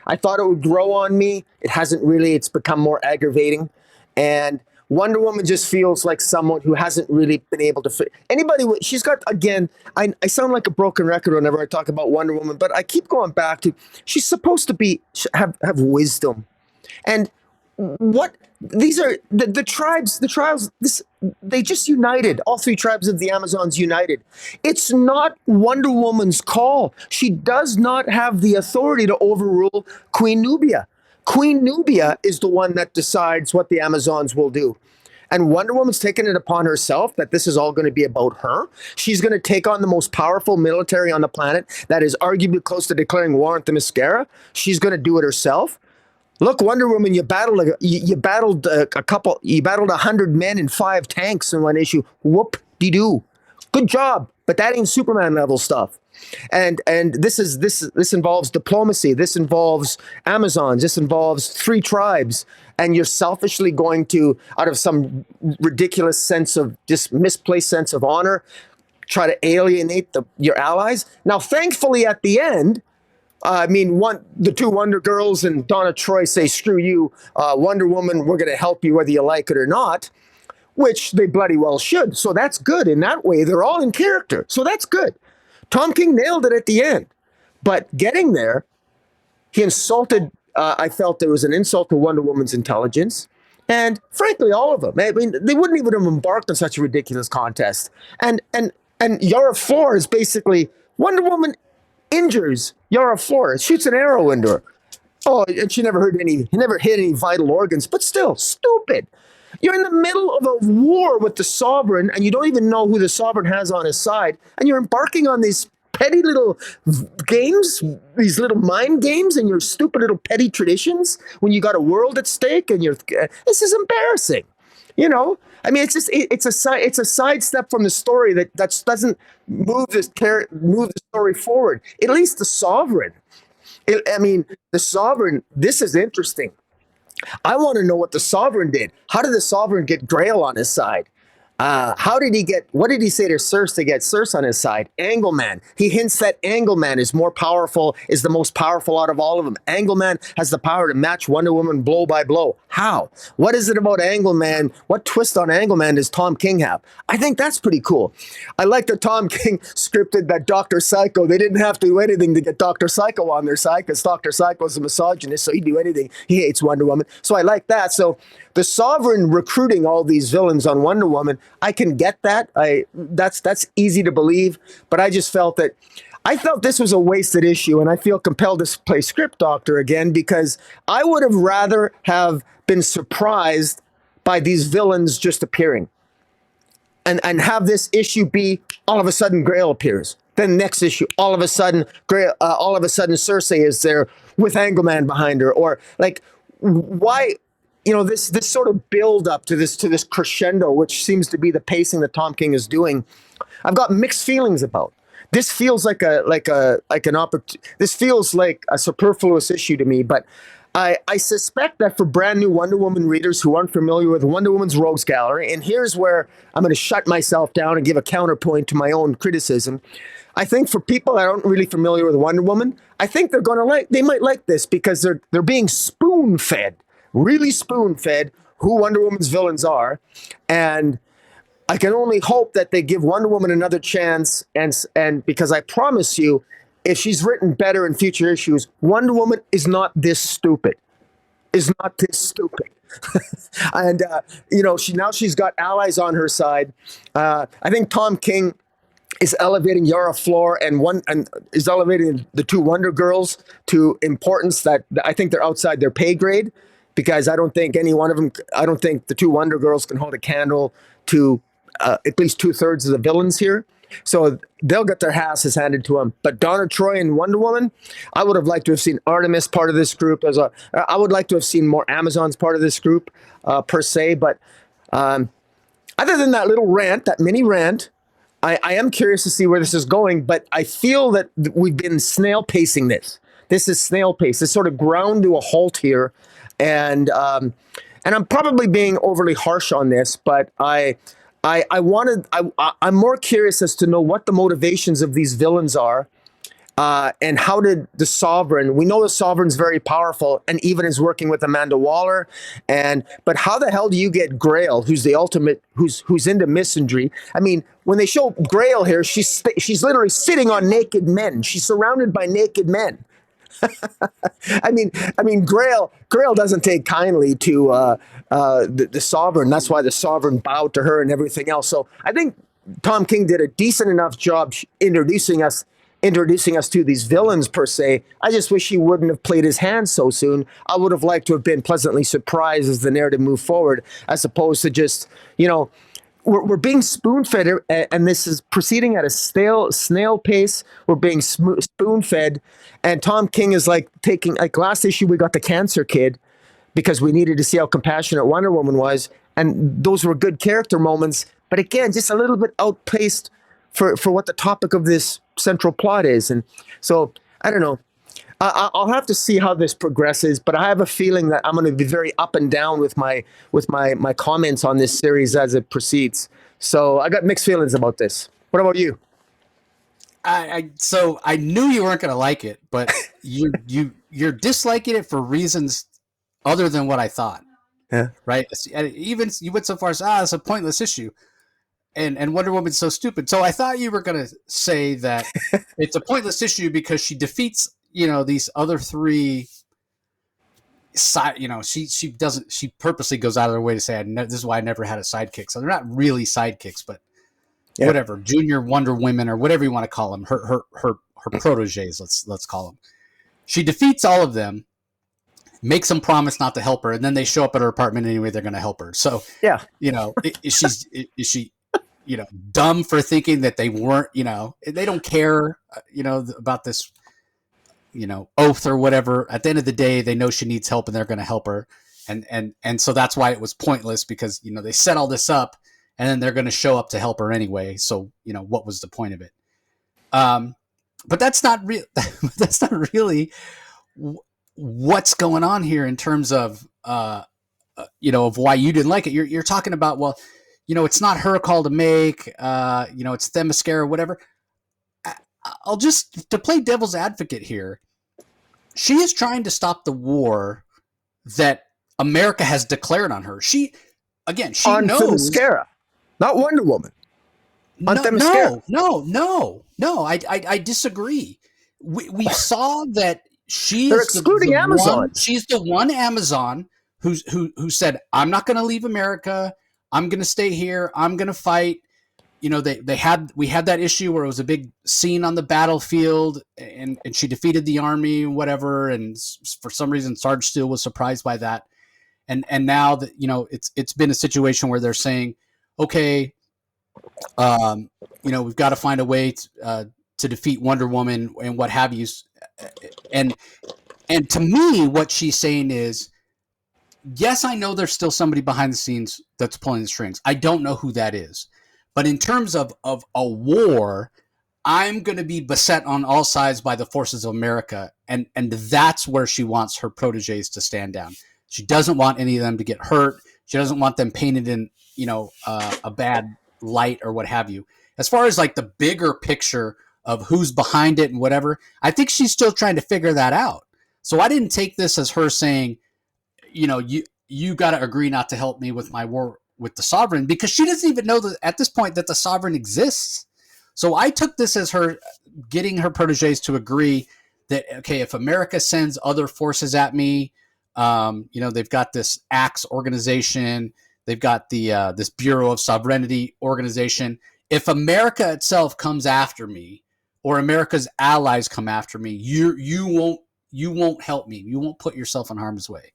I thought it would grow on me. It hasn't really. It's become more aggravating. And Wonder Woman just feels like someone who hasn't really been able to fit anybody. She's got, again, I sound like a broken record whenever I talk about Wonder Woman, but I keep going back to, she's supposed to have wisdom. And what these are the tribes, they just united. All three tribes of the Amazons united. It's not Wonder Woman's call. She does not have the authority to overrule Queen Nubia. Queen Nubia is the one that decides what the Amazons will do. And Wonder Woman's taken it upon herself that this is all going to be about her. She's going to take on the most powerful military on the planet that is arguably close to declaring war on Themyscira. She's going to do it herself. Look, Wonder Woman, you battled 100 men and 5 tanks in one issue. Whoop-de-doo. Good job, but that ain't Superman level stuff. And this involves diplomacy. This involves Amazons. This involves 3 tribes. And you're selfishly going to, out of some ridiculous sense of misplaced sense of honor, try to alienate your allies. Now, thankfully, at the end, the 2 Wonder Girls and Donna Troy say, "Screw you, Wonder Woman. We're going to help you whether you like it or not." Which they bloody well should. So that's good. In that way, they're all in character. So that's good. Tom King nailed it at the end. But getting there, he insulted, I felt there was an insult to Wonder Woman's intelligence. And frankly, all of them. I mean, they wouldn't even have embarked on such a ridiculous contest. And Yara Flor is basically, Wonder Woman injures Yara Flor, shoots an arrow into her. Oh, and he never hit any vital organs, but still, stupid. You're in the middle of a war with the Sovereign, and you don't even know who the Sovereign has on his side, and you're embarking on these petty little games, these little mind games, and your stupid little petty traditions when you got a world at stake, and this is embarrassing. You know, I mean, it's a sidestep from the story that doesn't move the story forward. At least the Sovereign. The Sovereign. This is interesting. I want to know what the Sovereign did. How did the Sovereign get Grail on his side? How did he get? What did he say to Circe to get Circe on his side? Angleman. He hints that Angleman is more powerful, is the most powerful out of all of them. Angleman has the power to match Wonder Woman blow by blow. How? What is it about Angleman? What twist on Angleman does Tom King have? I think that's pretty cool. I like that Tom King scripted that Dr. Psycho. They didn't have to do anything to get Dr. Psycho on their side because Dr. Psycho is a misogynist, so he'd do anything. He hates Wonder Woman. So I like that. So the Sovereign recruiting all these villains on Wonder Woman, I can get that. That's easy to believe, but I just felt that I felt this was a wasted issue, and I feel compelled to play script doctor again because I would have rather have been surprised by these villains just appearing, and have this issue be all of a sudden Grail appears. Then next issue, all of a sudden Circe is there with Angleman behind her, or like why? This sort of build up to this crescendo, which seems to be the pacing that Tom King is doing. I've got mixed feelings about. This feels like an opportunity. This feels like a superfluous issue to me, but I suspect that for brand new Wonder Woman readers who aren't familiar with Wonder Woman's Rogues Gallery, and here's where I'm going to shut myself down and give a counterpoint to my own criticism. I think for people that aren't really familiar with Wonder Woman, I think they might like this because they're being spoon-fed. Really spoon-fed who Wonder Woman's villains are, and I can only hope that they give Wonder Woman another chance, and because I promise you, if she's written better in future issues, Wonder Woman is not this stupid. And she's got allies on her side. I think Tom King is elevating Yara Flor and is elevating the two Wonder Girls to importance that I think they're outside their pay grade. Because I don't think any one of them, I don't think the two Wonder Girls can hold a candle to at least 2/3 of the villains here. So they'll get their asses handed to them. But Donna Troy and Wonder Woman, I would have liked to have seen Artemis part of this group. I would like to have seen more Amazons part of this group per se. But other than that little rant, that mini rant, I am curious to see where this is going. But I feel that we've been snail pacing this. This is snail pace. It's sort of ground to a halt here. And I'm probably being overly harsh on this, but I'm more curious as to know what the motivations of these villains are, and how did the Sovereign? We know the Sovereign's very powerful, and even is working with Amanda Waller. But how the hell do you get Grail, who's the ultimate, who's into misandry? I mean, when they show Grail here, she's literally sitting on naked men. She's surrounded by naked men. I mean, Grail doesn't take kindly to the Sovereign. That's why the Sovereign bowed to her and everything else. So I think Tom King did a decent enough job introducing us to these villains per se. I just wish he wouldn't have played his hand so soon. I would have liked to have been pleasantly surprised as the narrative moved forward, as opposed to just we're being spoon-fed, and this is proceeding at a snail pace. We're being spoon-fed, and Tom King is taking, last issue we got the cancer kid because we needed to see how compassionate Wonder Woman was, and those were good character moments, but again, just a little bit outpaced for what the topic of this central plot is. And so, I don't know. I'll have to see how this progresses, but I have a feeling that I'm going to be very up and down with my comments on this series as it proceeds. So I got mixed feelings about this. What about you? So I knew you weren't going to like it, but you're disliking it for reasons other than what I thought. Yeah. Right. Even you went so far as it's a pointless issue. And Wonder Woman's so stupid. So I thought you were going to say that it's a pointless issue because she defeats, these other three she purposely goes out of her way to say, this is why I never had a sidekick. So they're not really sidekicks, but whatever, junior Wonder Women or whatever you want to call them, her proteges, let's call them. She defeats all of them, makes them promise not to help her, and then they show up at her apartment anyway. They're going to help her. So is she dumb for thinking that they weren't, they don't care, about this, oath or whatever. At the end of the day, they know she needs help and they're going to help her. And so that's why it was pointless because, they set all this up and then they're going to show up to help her anyway. So, what was the point of it? But that's not real. That's not really what's going on here in terms of, of why you didn't like it. You're talking about, well, it's not her call to make. It's Themyscira, whatever. I'll just, to play devil's advocate here, she is trying to stop the war that America has declared on her. She on knows. Themyscira, not Wonder Woman. On Themyscira. No. I disagree. We saw that she They're is excluding Amazons. She's the one Amazon who said, "I'm not going to leave America. I'm going to stay here. I'm going to fight." We had that issue where it was a big scene on the battlefield, and she defeated the army, whatever. And for some reason, Sarge Steel was surprised by that. And now that it's been a situation where they're saying, okay, we've got to find a way to defeat Wonder Woman and what have you. And to me, what she's saying is, yes, I know there's still somebody behind the scenes that's pulling the strings. I don't know who that is. But in terms of a war, I'm going to be beset on all sides by the forces of America. And that's where she wants her proteges to stand down. She doesn't want any of them to get hurt. She doesn't want them painted in, a bad light or what have you. As far as like the bigger picture of who's behind it and whatever, I think she's still trying to figure that out. So I didn't take this as her saying, you got to agree not to help me with my war with the Sovereign, because she doesn't even know that at this point that the Sovereign exists. So I took this as her getting her proteges to agree that, okay, if America sends other forces at me, they've got this AXE organization, they've got the this Bureau of Sovereignty organization. If America itself comes after me, or America's allies come after me, you won't help me. You won't put yourself in harm's way.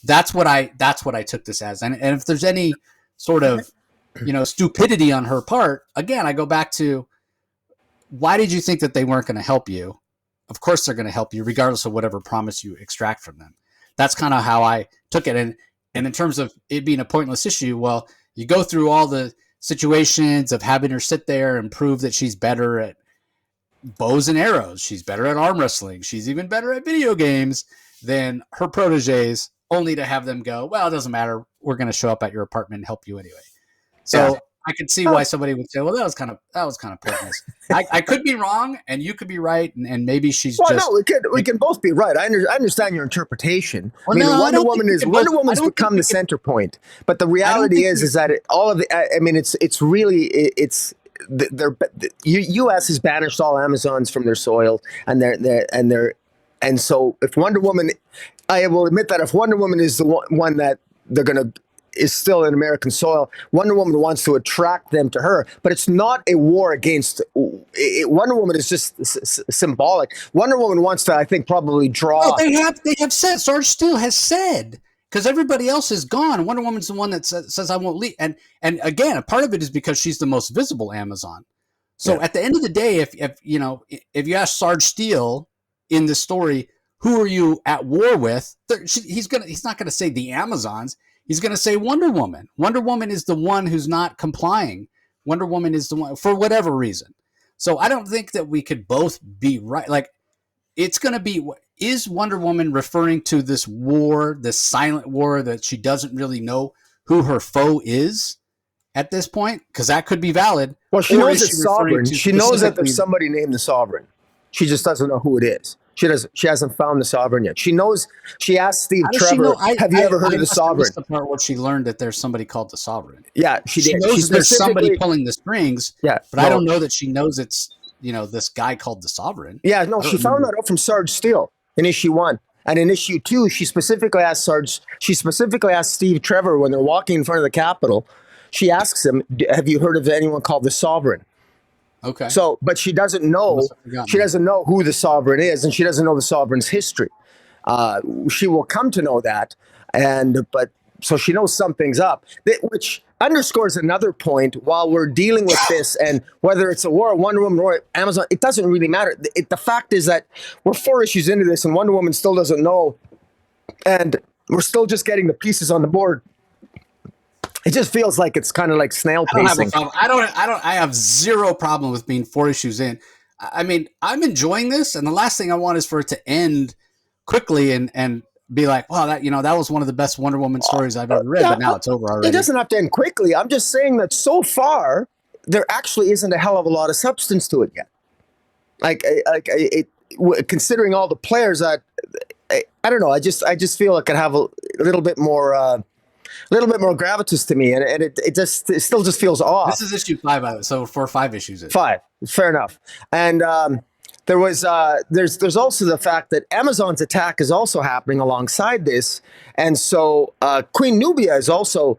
That's what I took this as. And if there's any sort of, stupidity on her part, again, I go back to, why did you think that they weren't going to help you? Of course they're going to help you, regardless of whatever promise you extract from them. That's kind of how I took it. And in terms of it being a pointless issue, well, you go through all the situations of having her sit there and prove that she's better at bows and arrows. She's better at arm wrestling. She's even better at video games than her proteges, only to have them go, well, it doesn't matter. We're going to show up at your apartment and help you anyway. So yeah. I could see why somebody would say, well, that was kind of pointless. I could be wrong and you could be right. And maybe she's we can both be right. I understand your interpretation. Well, Wonder Woman's become the center point, but the reality is that the U.S. has banished all Amazons from their soil, and so if Wonder Woman, I will admit that if Wonder Woman is the one that is still in American soil, Wonder Woman wants to attract them to her, but it's not a war against Wonder Woman is just symbolic. Wonder Woman wants to, I think, probably draw. Well, they have said, Sarge Steel has said, because everybody else is gone. Wonder Woman's the one that says I won't leave. And again, a part of it is because she's the most visible Amazon. So at the end of the day, if you ask Sarge Steel in this story, who are you at war with? He's not gonna say the Amazons. He's gonna say Wonder Woman. Wonder Woman is the one who's not complying. Wonder Woman is the one for whatever reason. So I don't think that we could both be right. Like, it's gonna be, is Wonder Woman referring to this war, this silent war that she doesn't really know who her foe is at this point? Because that could be valid. Well, she knows it's Sovereign. She knows that there's somebody named the Sovereign. She just doesn't know who it is. She hasn't found the Sovereign yet. She knows. She asked Steve Trevor, "Have you ever heard of the Sovereign?" The part where she learned that there's somebody called the Sovereign. Yeah, she did. She knows there's somebody pulling the strings. Yeah, but I don't know that she knows it's this guy called the Sovereign. Yeah, no, she found that out from Sarge Steel in issue 1, and in issue 2, she specifically asked Steve Trevor when they're walking in front of the Capitol. She asks him, "Have you heard of anyone called the Sovereign?" Okay. So, but she doesn't know. She doesn't know who the Sovereign is, and she doesn't know the Sovereign's history. She will come to know that, so she knows something's up, which underscores another point. While we're dealing with this, and whether it's a war, Wonder Woman, or Amazon, it doesn't really matter. The fact is that we're 4 issues into this, and Wonder Woman still doesn't know, and we're still just getting the pieces on the board. It just feels like it's kind of like snail pacing. I have zero problem with being 4 issues in. I mean, I'm enjoying this, and the last thing I want is for it to end quickly and be like, wow, that was one of the best Wonder Woman stories I've ever read, Yeah, but now it's over it already. doesn't have to end quickly. I'm just saying that so far there actually isn't a hell of a lot of substance to it yet. Considering all the players that I don't know. I just feel it could have a little bit more. Little bit more gravitas to me, and it still just feels This off. is issue 5, so 4 or 5 issues. Five, fair enough. And there's also the fact that Amazon's attack is also happening alongside this, and so Queen Nubia is also,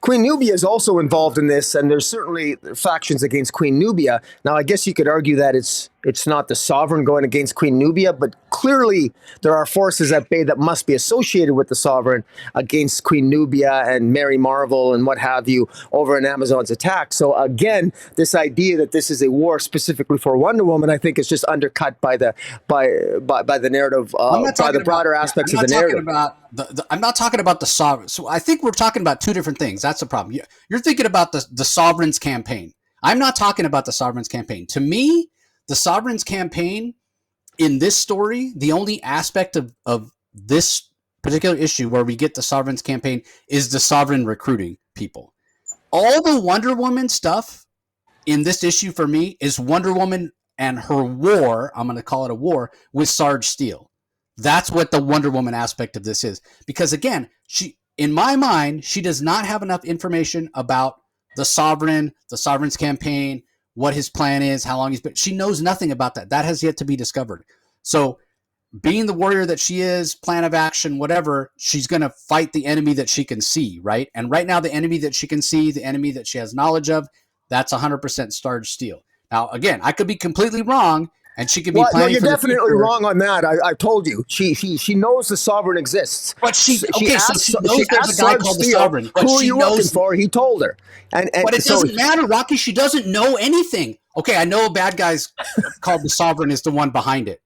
Queen Nubia is also involved in this, and there's certainly factions against Queen Nubia. Now, I guess you could argue that it's not the Sovereign going against Queen Nubia, but clearly there are forces at bay that must be associated with the Sovereign against Queen Nubia and Mary Marvel and what have you over in Amazon's attack. So again, this idea that this is a war specifically for Wonder Woman, I think is just undercut by the narrative, by the broader aspects of the narrative. I'm not talking about the Sovereign. So I think we're talking about two different things. That's the problem. You're thinking about the Sovereign's campaign. I'm not talking about the Sovereign's campaign. To me, the Sovereign's campaign in this story, the only aspect of this particular issue where we get the Sovereign's campaign is the Sovereign recruiting people. All the Wonder Woman stuff in this issue for me is Wonder Woman and her war, I'm going to call it a war, with Sarge Steel. That's what the Wonder Woman aspect of this is. Because again, in my mind, she does not have enough information about the Sovereign's campaign, what his plan is, how long he's been. She knows nothing about that. That has yet to be discovered. So being the warrior that she is, plan of action, whatever, she's going to fight the enemy that she can see, right? And right now, the enemy that she can see, the enemy that she has knowledge of, that's 100% Sarge Steel. Now, again, I could be completely wrong, and she could be planning. No, you're definitely wrong on that. I told you. She knows the Sovereign exists. But she knows there's a guy called the Sovereign. But who are she you knows, looking for? He told her. But it doesn't matter, Rocky. She doesn't know anything. Okay, I know a bad guy's called the Sovereign is the one behind it.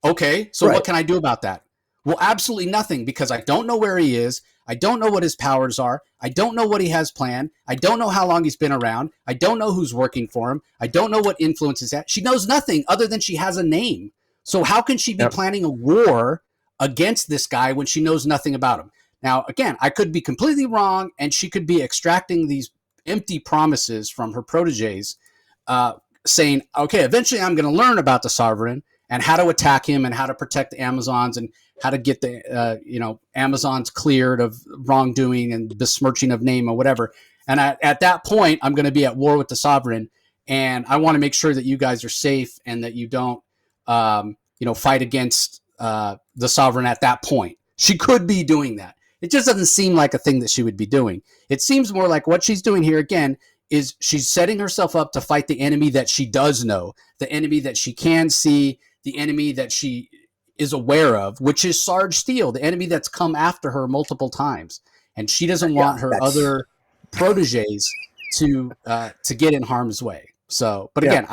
Okay, so what can I do about that? Well, absolutely nothing, because I don't know where he is. I don't know what his powers are. I don't know what he has planned. I don't know how long he's been around. I don't know who's working for him. I don't know what influence is at. She knows nothing other than she has a name. So how can she be planning a war against this guy when she knows nothing about him? Now, again, I could be completely wrong, and she could be extracting these empty promises from her proteges, saying, okay, eventually I'm going to learn about the Sovereign and how to attack him and how to protect the Amazons and how to get the Amazons cleared of wrongdoing and besmirching of name or whatever. And at that point, I'm going to be at war with the Sovereign, and I want to make sure that you guys are safe and that you don't, fight against the Sovereign at that point. She could be doing that. It just doesn't seem like a thing that she would be doing. It seems more like what she's doing here again is she's setting herself up to fight the enemy that she does know, the enemy that she can see, the enemy that she is aware of, which is Sarge Steel, the enemy that's come after her multiple times. And she doesn't want her other proteges to get in harm's way. So, but again,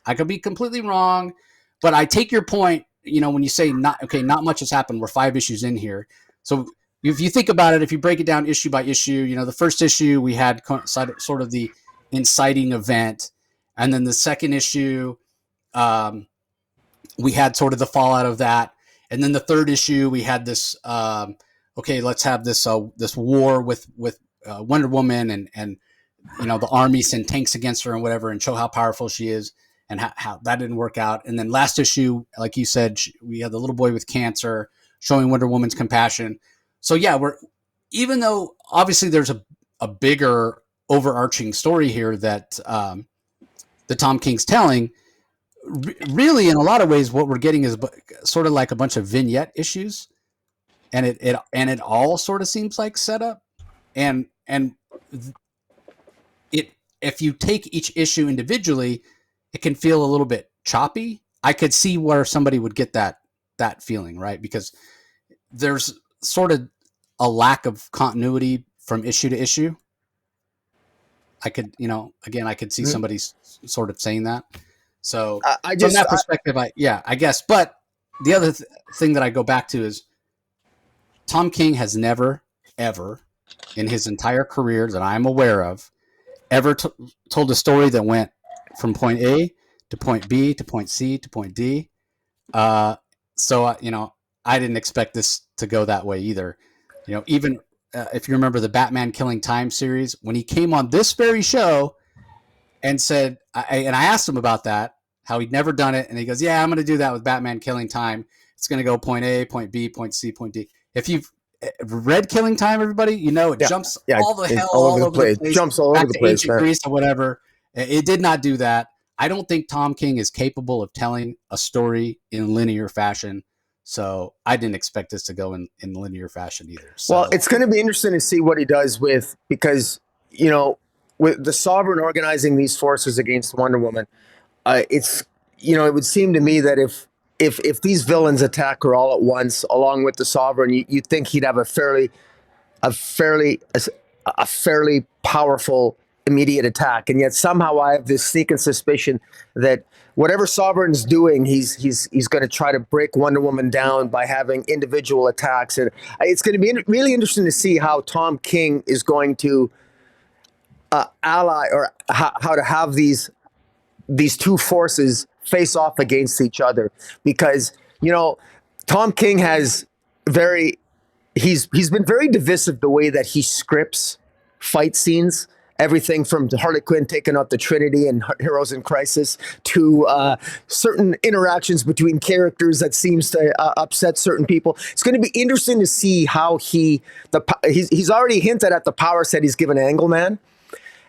I could be completely wrong, but I take your point, when you say not much has happened. We're 5 issues in here. So if you think about it, if you break it down issue by issue, the first issue we had sort of the inciting event. And then the second issue, we had sort of the fallout of that. And then the third issue, we had this, let's have this war with Wonder Woman and the army send tanks against her and whatever and show how powerful she is and how that didn't work out. And then last issue, like you said, we had the little boy with cancer showing Wonder Woman's compassion. So yeah, even though obviously there's a bigger overarching story here that the Tom King's telling, really in a lot of ways what we're getting is sort of like a bunch of vignette issues, and it all sort of seems like setup, and if you take each issue individually, it can feel a little bit choppy. I could see where somebody would get that feeling, right? Because there's sort of a lack of continuity from issue to issue. I could, I could see somebody sort of saying that. So from that perspective, I guess. But the other thing that I go back to is Tom King has never, ever in his entire career that I'm aware of, ever told a story that went from point A to point B to point C to point D. So, I I didn't expect this to go that way either. Even if you remember the Batman Killing Time series, when he came on this very show and said, and I asked him about that, how he'd never done it, and he goes, "Yeah, I'm going to do that with Batman Killing Time. It's going to go point A, point B, point C, point D." If you've read Killing Time, everybody, it jumps all the hell all over the place, jumps all over the place, ancient Greece or whatever. It did not do that. I don't think Tom King is capable of telling a story in linear fashion. So I didn't expect this to go in linear fashion either. So. Well, it's going to be interesting to see what he does because, with the Sovereign organizing these forces against Wonder Woman, it would seem to me that if these villains attack her all at once, along with the Sovereign, you'd think he'd have a fairly powerful immediate attack, and yet somehow I have this sneaking suspicion that whatever Sovereign's doing, he's going to try to break Wonder Woman down by having individual attacks, and it's going to be really interesting to see how Tom King is going to ally, or how to have these two forces face off against each other, because Tom King has he's been very divisive the way that he scripts fight scenes. Everything from Harley Quinn taking out the Trinity and Heroes in Crisis to certain interactions between characters that seems to upset certain people. It's going to be interesting to see how he's already hinted at the power set he's given Angleman.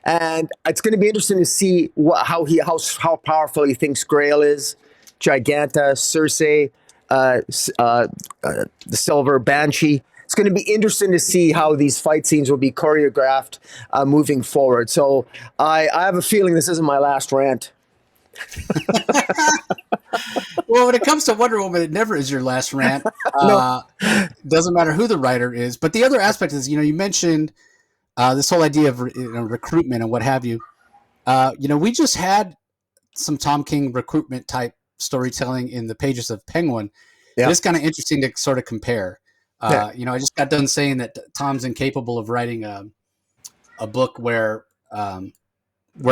And it's going to be interesting to see how powerful he thinks Grail is, Giganta, Circe, the Silver Banshee. It's going to be interesting to see how these fight scenes will be choreographed moving forward. So I have a feeling this isn't my last rant. Well, when it comes to Wonder Woman, it never is your last rant. No. Doesn't matter who the writer is. But the other aspect is, you mentioned this whole idea of recruitment and what have you. We just had some Tom King recruitment type storytelling in the pages of Penguin. Yeah. It's kind of interesting to sort of compare. I just got done saying that Tom's incapable of writing a book where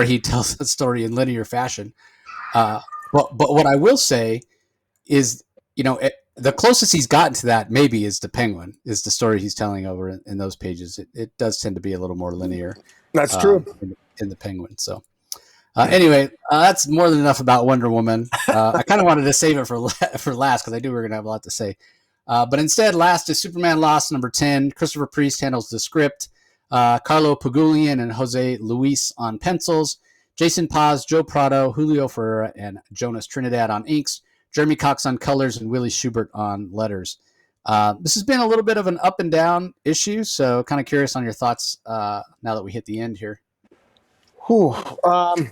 he tells a story in linear fashion. But what I will say is, the closest he's gotten to that maybe is the Penguin, is the story he's telling over in those pages. It does tend to be a little more linear. That's true. In the Penguin. So anyway, that's more than enough about Wonder Woman. I kind of wanted to save it for last because I knew we were going to have a lot to say. But instead, last is Superman Lost number 10. Christopher Priest handles the script. Carlo Pugulian and Jose Luis on pencils. Jason Paz, Joe Prado, Julio Ferreira, and Jonas Trinidad on inks. Jeremy Cox on colors, and Willie Schubert on letters. This has been a little bit of an up and down issue, so kind of curious on your thoughts now that we hit the end here. I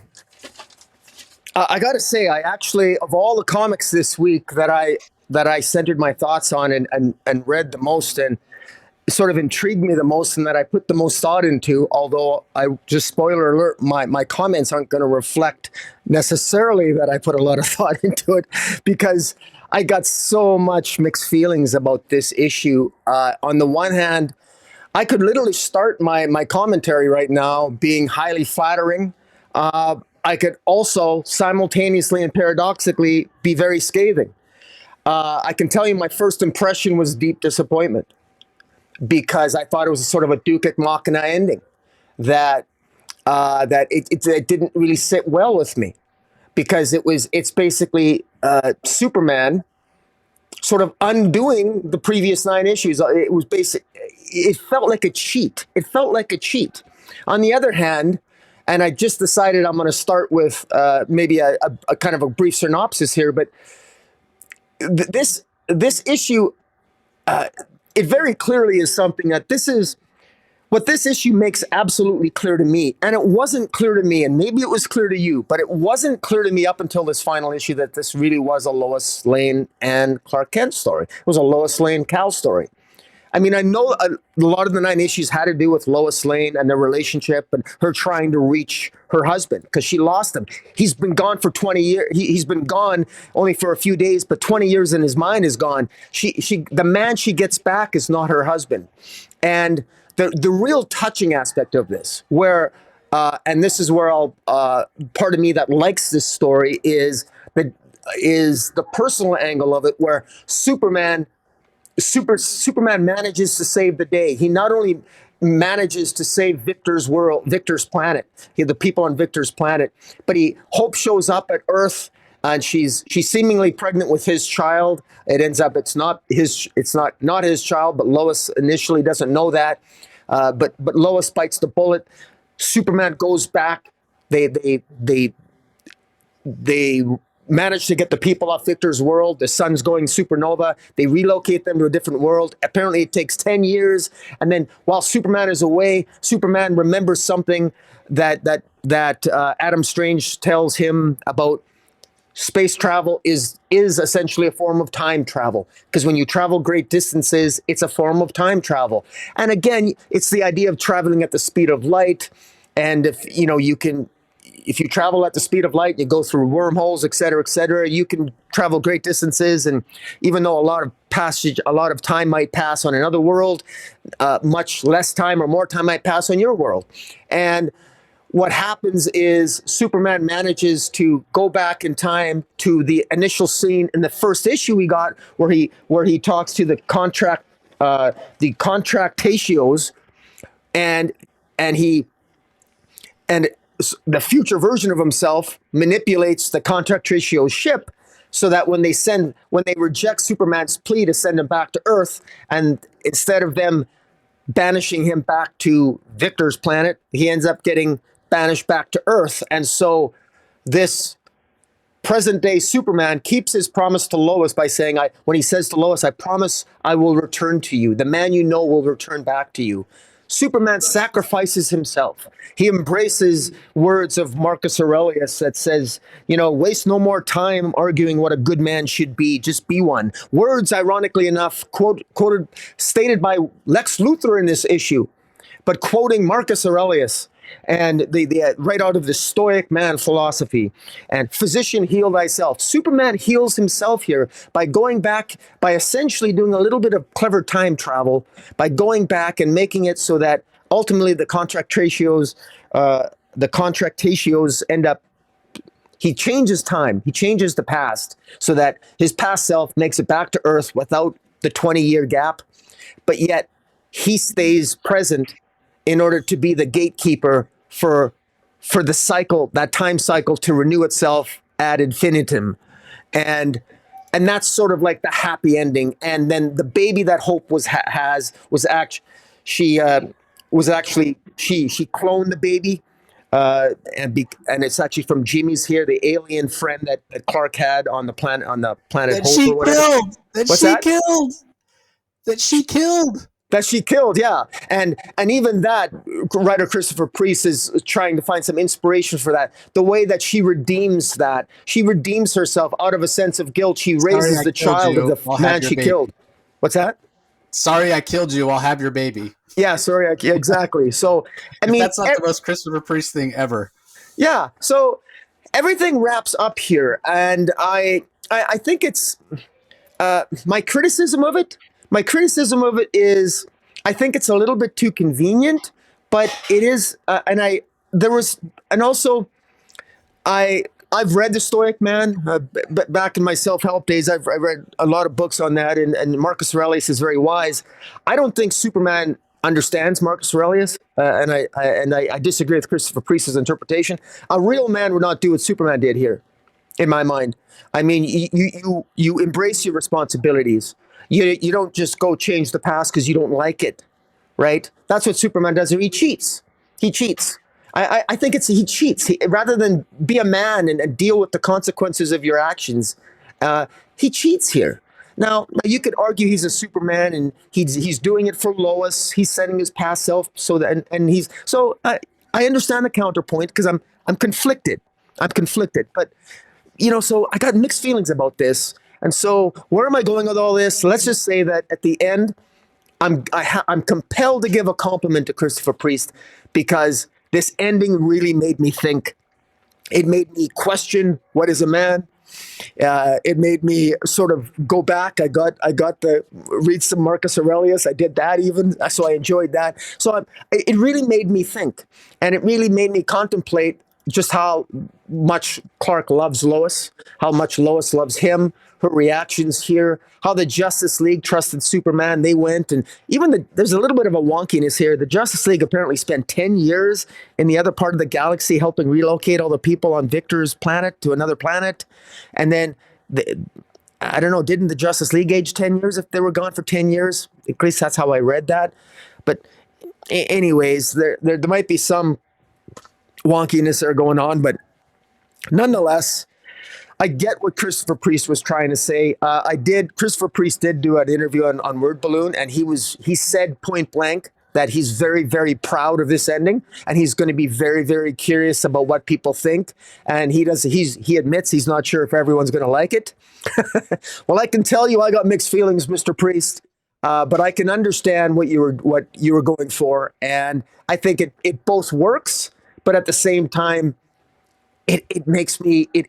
got to say, I actually, of all the comics this week that I centered my thoughts on and read the most and sort of intrigued me the most and that I put the most thought into, although spoiler alert, my comments aren't going to reflect necessarily that I put a lot of thought into it, because I got so much mixed feelings about this issue. On the one hand, I could literally start my commentary right now being highly flattering. I could also simultaneously and paradoxically be very scathing. I can tell you my first impression was deep disappointment, because I thought it was a sort of a Duke et Machina ending, that it didn't really sit well with me, because it's basically Superman sort of undoing the previous 9 issues. It felt like a cheat. On the other hand, and I just decided I'm going to start with maybe a kind of a brief synopsis here, but this issue, it very clearly is something that what this issue makes absolutely clear to me. And it wasn't clear to me, and maybe it was clear to you, but it wasn't clear to me up until this final issue that this really was a Lois Lane and Clark Kent story. It was a Lois Lane Cal story. I mean, I know a lot of the 9 issues had to do with Lois Lane and their relationship and her trying to reach her husband because she lost him. He's been gone for 20 years. He's been gone only for a few days, but 20 years in his mind is gone. The man she gets back is not her husband. And the real touching aspect of this, where, and this is where part of me that likes this story is the personal angle of it, where Superman Superman manages to save the day. He not only manages to save Victor's planet, the people on Victor's planet, but Hope shows up at Earth, and she's seemingly pregnant with his child. It ends up it's not his child, but Lois initially doesn't know that. But Lois bites the bullet. Superman goes back. They manage to get the people off Victor's world. The sun's going supernova. They relocate them to a different world. Apparently, it takes 10 years. And then while Superman is away, Superman remembers something that Adam Strange tells him about. Space travel is essentially a form of time travel, because when you travel great distances, it's a form of time travel. And again, it's the idea of traveling at the speed of light. And if you travel at the speed of light, you go through wormholes, et cetera, you can travel great distances. And even though a lot of time might pass on another world, much less time or more time might pass on your world. And what happens is Superman manages to go back in time to the initial scene in the first issue we got, where he talks to the contractatios, and the future version of himself manipulates the contractatio ship, so that when they reject Superman's plea to send him back to Earth, and instead of them banishing him back to Victor's planet, he ends up getting banished back to Earth. And so this present day Superman keeps his promise to Lois by saying, when he says to Lois, "I promise I will return to you. The man you know will return back to you." Superman sacrifices himself. He embraces words of Marcus Aurelius that says, waste no more time arguing what a good man should be. Just be one. Words, ironically enough, stated by Lex Luthor in this issue, but quoting Marcus Aurelius, and the right out of the Stoic man philosophy. And physician, heal thyself. Superman heals himself here by essentially doing a little bit of clever time travel, by going back and making it so that ultimately the contractatios end up. He changes time. He changes the past so that his past self makes it back to Earth without the 20-year gap, but yet he stays present in order to be the gatekeeper for the cycle, that time cycle, to renew itself ad infinitum. And that's sort of like the happy ending. And then the baby that Hope she cloned the baby, and it's actually from Jimmy's here, the alien friend that Clark had on the planet That Hope she or whatever. killed. That What's she that? killed. That she killed. That she killed, yeah. And even that, writer Christopher Priest is trying to find some inspiration for that. The way that she redeems herself out of a sense of guilt. She raises the child of the man she killed. What's that? Sorry, I killed you. I'll have your baby. Yeah, sorry, exactly. So, I mean, that's not the most Christopher Priest thing ever. Yeah. So everything wraps up here, and I think it's my criticism of it. My criticism of it is, I think it's a little bit too convenient, but it is, I've read The Stoic Man back in my self-help days. I read a lot of books on that, and Marcus Aurelius is very wise. I don't think Superman understands Marcus Aurelius, and I disagree with Christopher Priest's interpretation. A real man would not do what Superman did here, in my mind. I mean, you embrace your responsibilities. You don't just go change the past because you don't like it, right? That's what Superman does. He cheats. He cheats. I think he cheats. Rather than be a man and deal with the consequences of your actions, he cheats here. Now, you could argue he's a Superman and he's doing it for Lois. He's setting his past self I understand the counterpoint, because I'm conflicted. I'm conflicted, but so I got mixed feelings about this. And so where am I going with all this? Let's just say that at the end, I'm compelled to give a compliment to Christopher Priest, because this ending really made me think. It made me question what is a man. It made me sort of go back. I got the read some Marcus Aurelius. I did that even, so I enjoyed that. So it really made me think, and it really made me contemplate just how much Clark loves Lois, how much Lois loves him, her reactions here, how the Justice League trusted Superman. They went, and even there's a little bit of a wonkiness here. The Justice League apparently spent 10 years in the other part of the galaxy helping relocate all the people on Victor's planet to another planet. And then, I don't know, didn't the Justice League age 10 years if they were gone for 10 years? At least that's how I read that. But, anyways, there might be some wonkiness that are going on, but nonetheless, I get what Christopher Priest was trying to say. Christopher Priest did do an interview on Word Balloon, and he said point blank that he's very, very proud of this ending, and he's going to be very, very curious about what people think. And he admits he's not sure if everyone's going to like it. Well, I can tell you, I got mixed feelings, Mr. Priest, but I can understand what you were going for, and I think it both works, but at the same time, it makes me it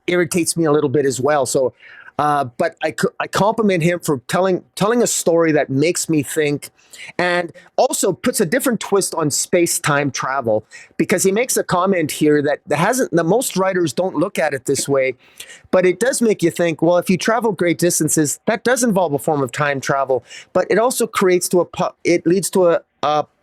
irritates me a little bit as well. So, but I compliment him for telling a story that makes me think, and also puts a different twist on space time travel, because he makes a comment here that hasn't that most writers don't look at it this way, but it does make you think. Well, if you travel great distances, that does involve a form of time travel, but it also it leads to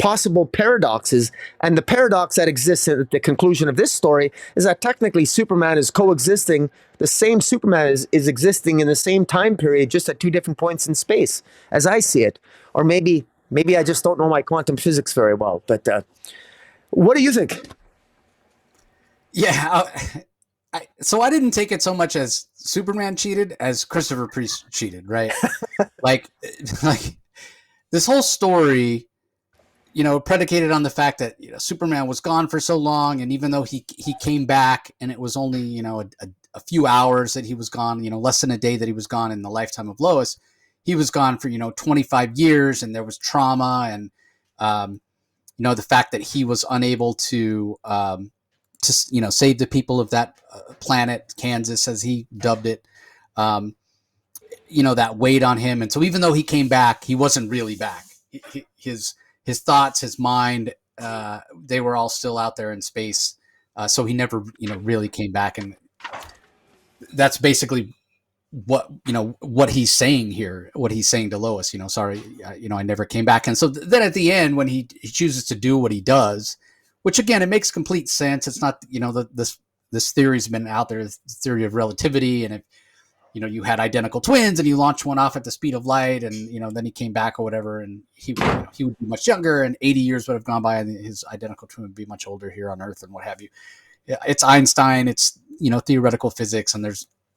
possible paradoxes. And the paradox that exists at the conclusion of this story is that technically Superman is coexisting. The same Superman is existing in the same time period, just at two different points in space, as I see it. Or maybe I just don't know my quantum physics very well. But what do you think? Yeah. So I didn't take it so much as Superman cheated as Christopher Priest cheated, right? like, like this whole story, predicated on the fact that Superman was gone for so long, and even though he came back, and it was only a few hours that he was gone, less than a day that he was gone in the lifetime of Lois, he was gone for 25 years, and there was trauma, and the fact that he was unable to save the people of that planet, Kansas, as he dubbed it. That weighed on him, and so even though he came back, he wasn't really back. His thoughts, his mind, they were all still out there in space. So he never, really came back. And that's basically what he's saying here, what he's saying to Lois, sorry, I never came back. And so then at the end, when he chooses to do what he does, which again, it makes complete sense. It's not, this theory's been out there, the theory of relativity. And if, you had identical twins and you launched one off at the speed of light, and, then he came back or whatever, and he would be much younger, and 80 years would have gone by, and his identical twin would be much older here on Earth and what have you. It's Einstein, it's, theoretical physics. And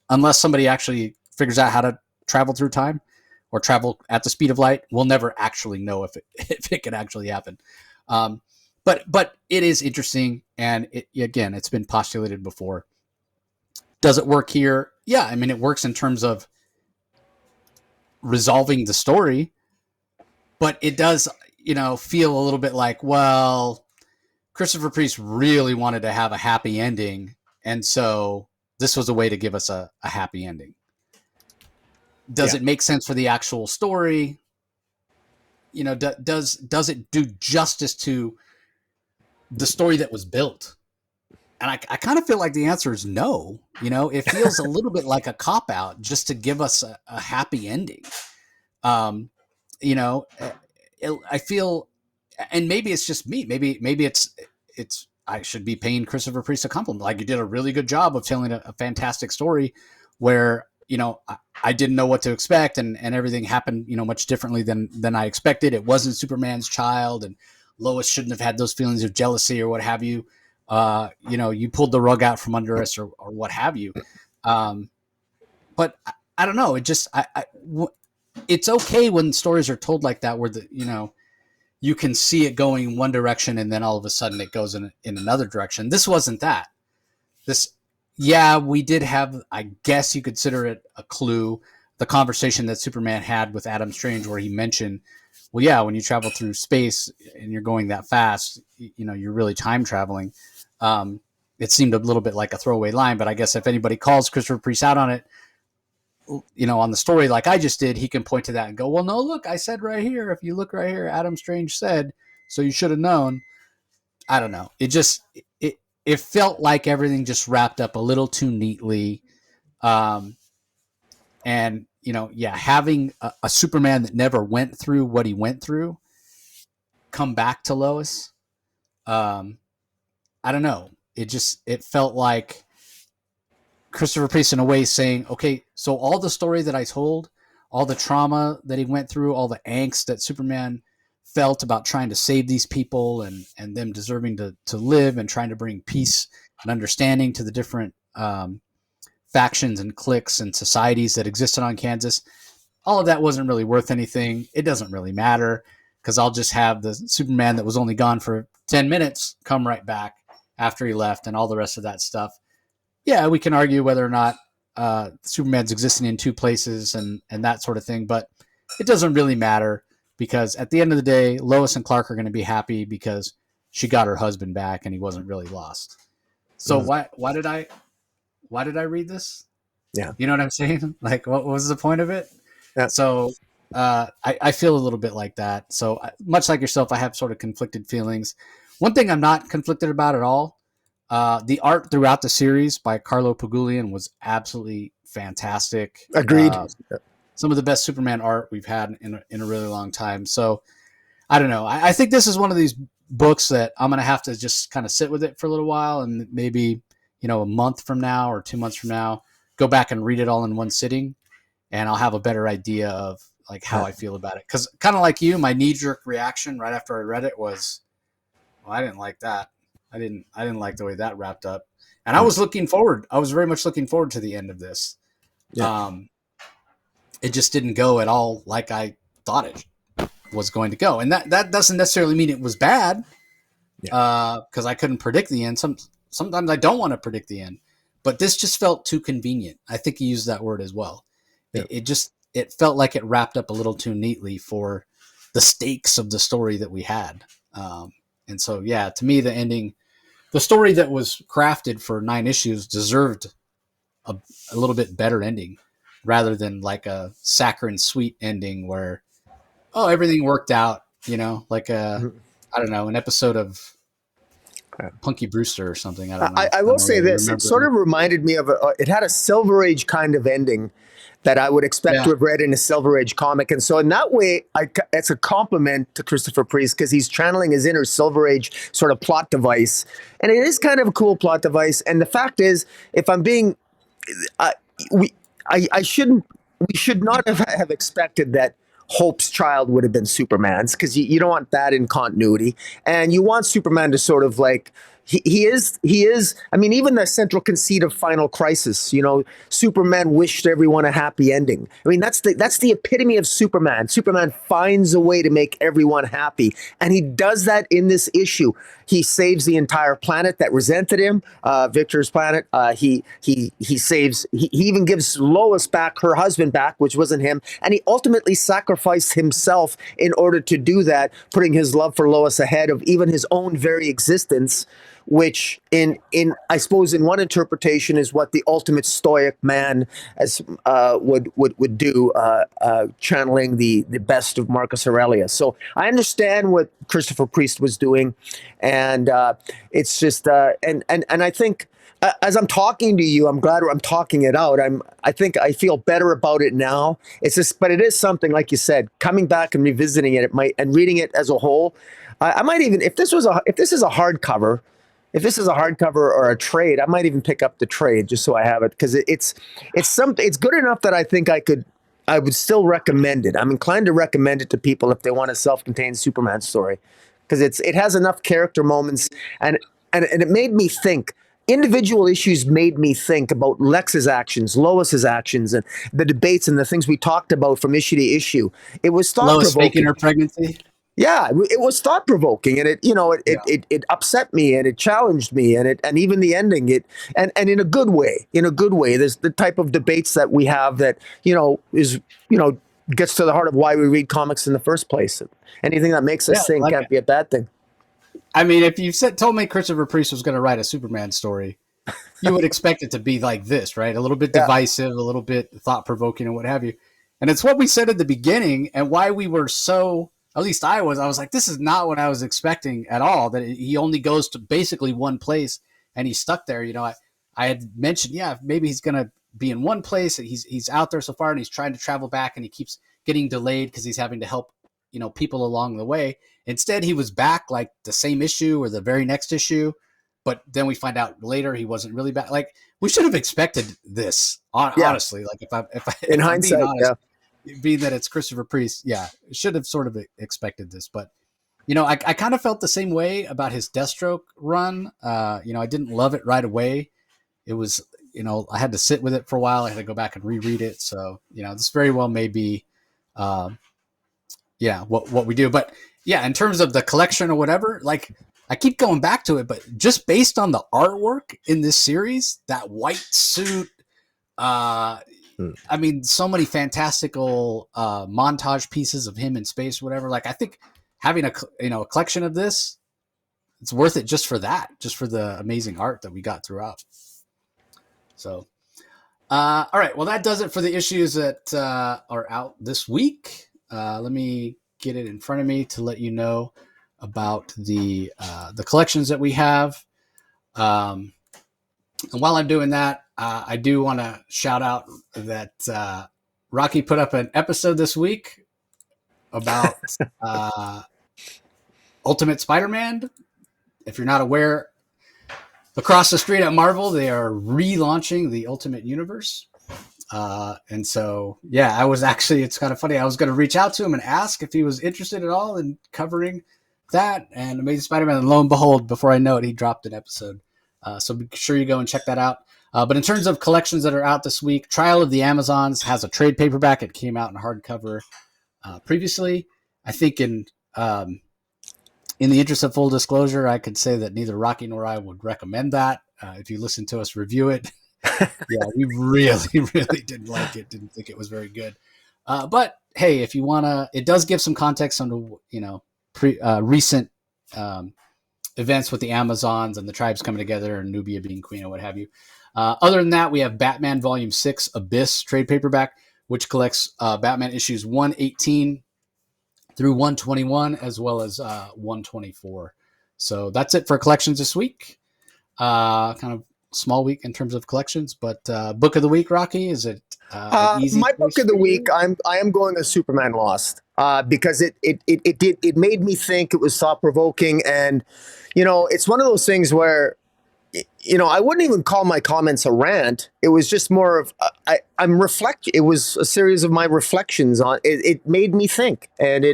unless somebody actually figures out how to travel through time or travel at the speed of light, we'll never actually know if it can actually happen. But it is interesting. And it's been postulated before. Does it work here? Yeah, I mean, it works in terms of resolving the story, but it does, feel a little bit like, well, Christopher Priest really wanted to have a happy ending, and so this was a way to give us a happy ending. Does it make sense for the actual story? Does it do justice to the story that was built? And I kind of feel like the answer is no. It feels a little bit like a cop-out just to give us a happy ending. I feel, and maybe it's just me. Maybe it's I should be paying Christopher Priest a compliment. Like, you did a really good job of telling a fantastic story where, I didn't know what to expect, and everything happened, much differently than I expected. It wasn't Superman's child, and Lois shouldn't have had those feelings of jealousy or what have you. You pulled the rug out from under us or what have you. But I don't know. It just, it's okay when stories are told like that, where you can see it going one direction and then all of a sudden it goes in another direction. This wasn't that. We did have, I guess you consider it a clue, the conversation that Superman had with Adam Strange, where he mentioned, well, yeah, when you travel through space and you're going that fast, you're really time traveling. It seemed a little bit like a throwaway line, but I guess if anybody calls Christopher Priest out on it, on the story like I just did, he can point to that and go, well, no, look, I said right here, if you look right here, Adam Strange said, so you should have known. I don't know. it felt like everything just wrapped up a little too neatly. Um, and having a Superman that never went through what he went through come back to Lois. Um, I don't know. It felt like Christopher Priest in a way saying, okay, so all the story that I told, all the trauma that he went through, all the angst that Superman felt about trying to save these people and them deserving to live and trying to bring peace and understanding to the different factions and cliques and societies that existed on Kansas. All of that wasn't really worth anything. It doesn't really matter because I'll just have the Superman that was only gone for 10 minutes come right back after he left and all the rest of that stuff. Yeah, we can argue whether or not Superman's existing in two places and that sort of thing, but it doesn't really matter because at the end of the day, Lois and Clark are going to be happy because she got her husband back and he wasn't really lost. So why did I read this? Yeah. You know what I'm saying? Like, what was the point of it? Yeah. So I feel a little bit like that. So much like yourself, I have sort of conflicted feelings. One thing I'm not conflicted about at all, the art throughout the series by Carlo Pugulian was absolutely fantastic. Agreed. Some of the best Superman art we've had in a really long time. So I don't know. I think this is one of these books that I'm going to have to just kind of sit with it for a little while and maybe, a month from now or 2 months from now, go back and read it all in one sitting. And I'll have a better idea of like how I feel about it. Because kind of like you, my knee-jerk reaction right after I read it was, well, I didn't like that. I didn't like the way that wrapped up. And I was very much looking forward to the end of this. Yeah. It just didn't go at all like I thought it was going to go. And that doesn't necessarily mean it was bad. Because I couldn't predict the end. Sometimes I don't want to predict the end. But this just felt too convenient. I think he used that word as well. Yeah. It felt like it wrapped up a little too neatly for the stakes of the story that we had. And so, yeah, to me, the ending, the story that was crafted for 9 issues deserved a little bit better ending rather than like a saccharine sweet ending where, everything worked out, like I don't know, an episode of Punky Brewster or something. I don't know. I will say this. It sort of reminded me of it had a Silver Age kind of ending that I would expect to have read in a Silver Age comic. And so in that way, it's a compliment to Christopher Priest because he's channeling his inner Silver Age sort of plot device. And it is kind of a cool plot device. And the fact is, if I'm being, we should not have expected that Hope's child would have been Superman's because you don't want that in continuity. And you want Superman to sort of like, he is, I mean, even the central conceit of Final Crisis, Superman wished everyone a happy ending. I mean, that's the epitome of Superman. Superman finds a way to make everyone happy. And he does that in this issue. He saves the entire planet that resented him, Victor's planet. He even gives Lois back, her husband back, which wasn't him. And he ultimately sacrificed himself in order to do that, putting his love for Lois ahead of even his own very existence, which I suppose in one interpretation is what the ultimate stoic man as would do, channeling the best of Marcus Aurelius. So I understand what Christopher Priest was doing, and it's just and I think as I'm talking to you, I'm glad I'm talking it out. I think I feel better about it now. It's just, but it is something like you said, coming back and revisiting it, and reading it as a whole. I might even, if this is a hardcover. If this is a hardcover or a trade, I might even pick up the trade just so I have it because it's good enough that I think I would still recommend it. I'm inclined to recommend it to people if they want a self-contained Superman story because it has enough character moments and it made me think. Individual issues made me think about Lex's actions, Lois's actions, and the debates and the things we talked about from issue to issue. It was thought-provoking. Lois faking her pregnancy. Yeah, it was thought provoking, and it upset me, and it challenged me, and even the ending, and in a good way. There's the type of debates that we have that gets to the heart of why we read comics in the first place. Anything that makes us think can't be a bad thing. I mean, if you told me Christopher Priest was going to write a Superman story, you would expect it to be like this, right? A little bit divisive, a little bit thought provoking, and what have you. And it's what we said at the beginning, and why we were so. At least I was like, this is not what I was expecting at all, that he only goes to basically one place and he's stuck there. I had mentioned, yeah, maybe he's going to be in one place. He's out there so far, and he's trying to travel back, and he keeps getting delayed because he's having to help, people along the way. Instead, he was back like the same issue or the very next issue. But then we find out later he wasn't really back. Like, we should have expected this, honestly. Like, if in I'm hindsight, being honest, being that it's Christopher Priest, yeah, should have sort of expected this. But, I kind of felt the same way about his Deathstroke run. I didn't love it right away. It was, I had to sit with it for a while. I had to go back and reread it. So, this very well may be, what we do. But yeah, in terms of the collection or whatever, like, I keep going back to it, but just based on the artwork in this series, that white suit, I mean, so many fantastical montage pieces of him in space, whatever. Like, I think having a collection of this, it's worth it just for that, just for the amazing art that we got throughout. So, all right. Well, that does it for the issues that are out this week. Let me get it in front of me to let you know about the collections that we have. And while I'm doing that, I do want to shout out that Rocky put up an episode this week about Ultimate Spider-Man. If you're not aware, across the street at Marvel, they are relaunching the Ultimate Universe. And so, yeah, it's kind of funny. I was going to reach out to him and ask if he was interested at all in covering that and Amazing Spider-Man. And lo and behold, before I know it, he dropped an episode. So be sure you go and check that out. But in terms of collections that are out this week, Trial of the Amazons has a trade paperback. It came out in hardcover previously. I think in the interest of full disclosure, I could say that neither Rocky nor I would recommend that. If you listen to us review it, yeah, we really, really didn't like it. Didn't think it was very good. But hey, if you wanna, it does give some context on recent events with the Amazons and the tribes coming together and Nubia being queen or what have you. Other than that, we have Batman Volume 6 Abyss trade paperback, which collects Batman issues 118 through 121, as well as 124. So that's it for collections this week. Kind of small week in terms of collections, but book of the week, Rocky, is it easy? My book of the week, I am going to Superman Lost because it made me think. It was thought provoking, and it's one of those things where I wouldn't even call my comments a rant. It was just more of I'm reflect. It was a series of my reflections on it. It made me think, and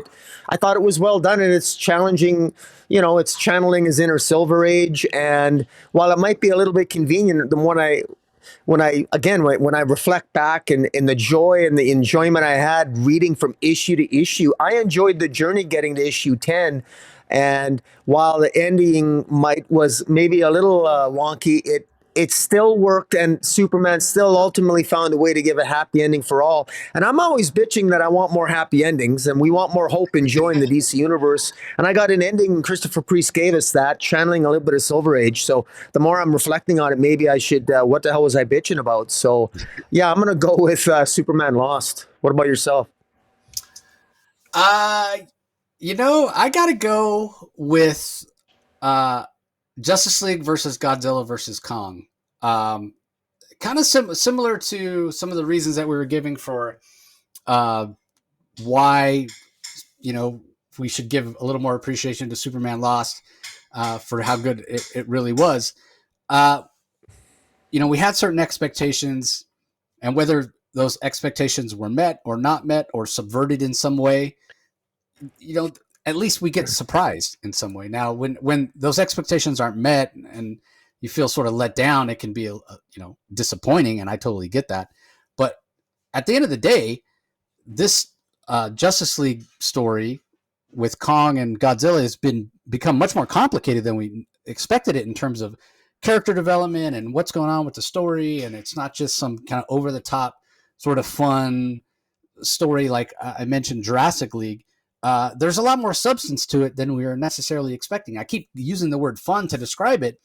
I thought it was well done, and it's challenging. It's channeling his inner Silver Age, and while it might be a little bit convenient, when I reflect back and the joy and the enjoyment I had reading from issue to issue, I enjoyed the journey getting to issue 10. And while the ending was maybe a little wonky, it still worked, and Superman still ultimately found a way to give a happy ending for all. And I'm always bitching that I want more happy endings, and we want more hope and joy in the DC universe. And I got an ending, and Christopher Priest gave us that, channeling a little bit of Silver Age. So the more I'm reflecting on it, maybe I should, what the hell was I bitching about? So yeah, I'm going to go with Superman Lost. What about yourself? I got to go with Justice League versus Godzilla versus Kong. Kind of similar to some of the reasons that we were giving for why, we should give a little more appreciation to Superman Lost for how good it really was. We had certain expectations, and whether those expectations were met or not met or subverted in some way, at least we get surprised in some way. Now, when those expectations aren't met and you feel sort of let down, it can be, disappointing. And I totally get that. But at the end of the day, this Justice League story with Kong and Godzilla has become much more complicated than we expected it in terms of character development and what's going on with the story. And it's not just some kind of over the top sort of fun story. Like I mentioned Jurassic League. There's a lot more substance to it than we were necessarily expecting. I keep using the word fun to describe it,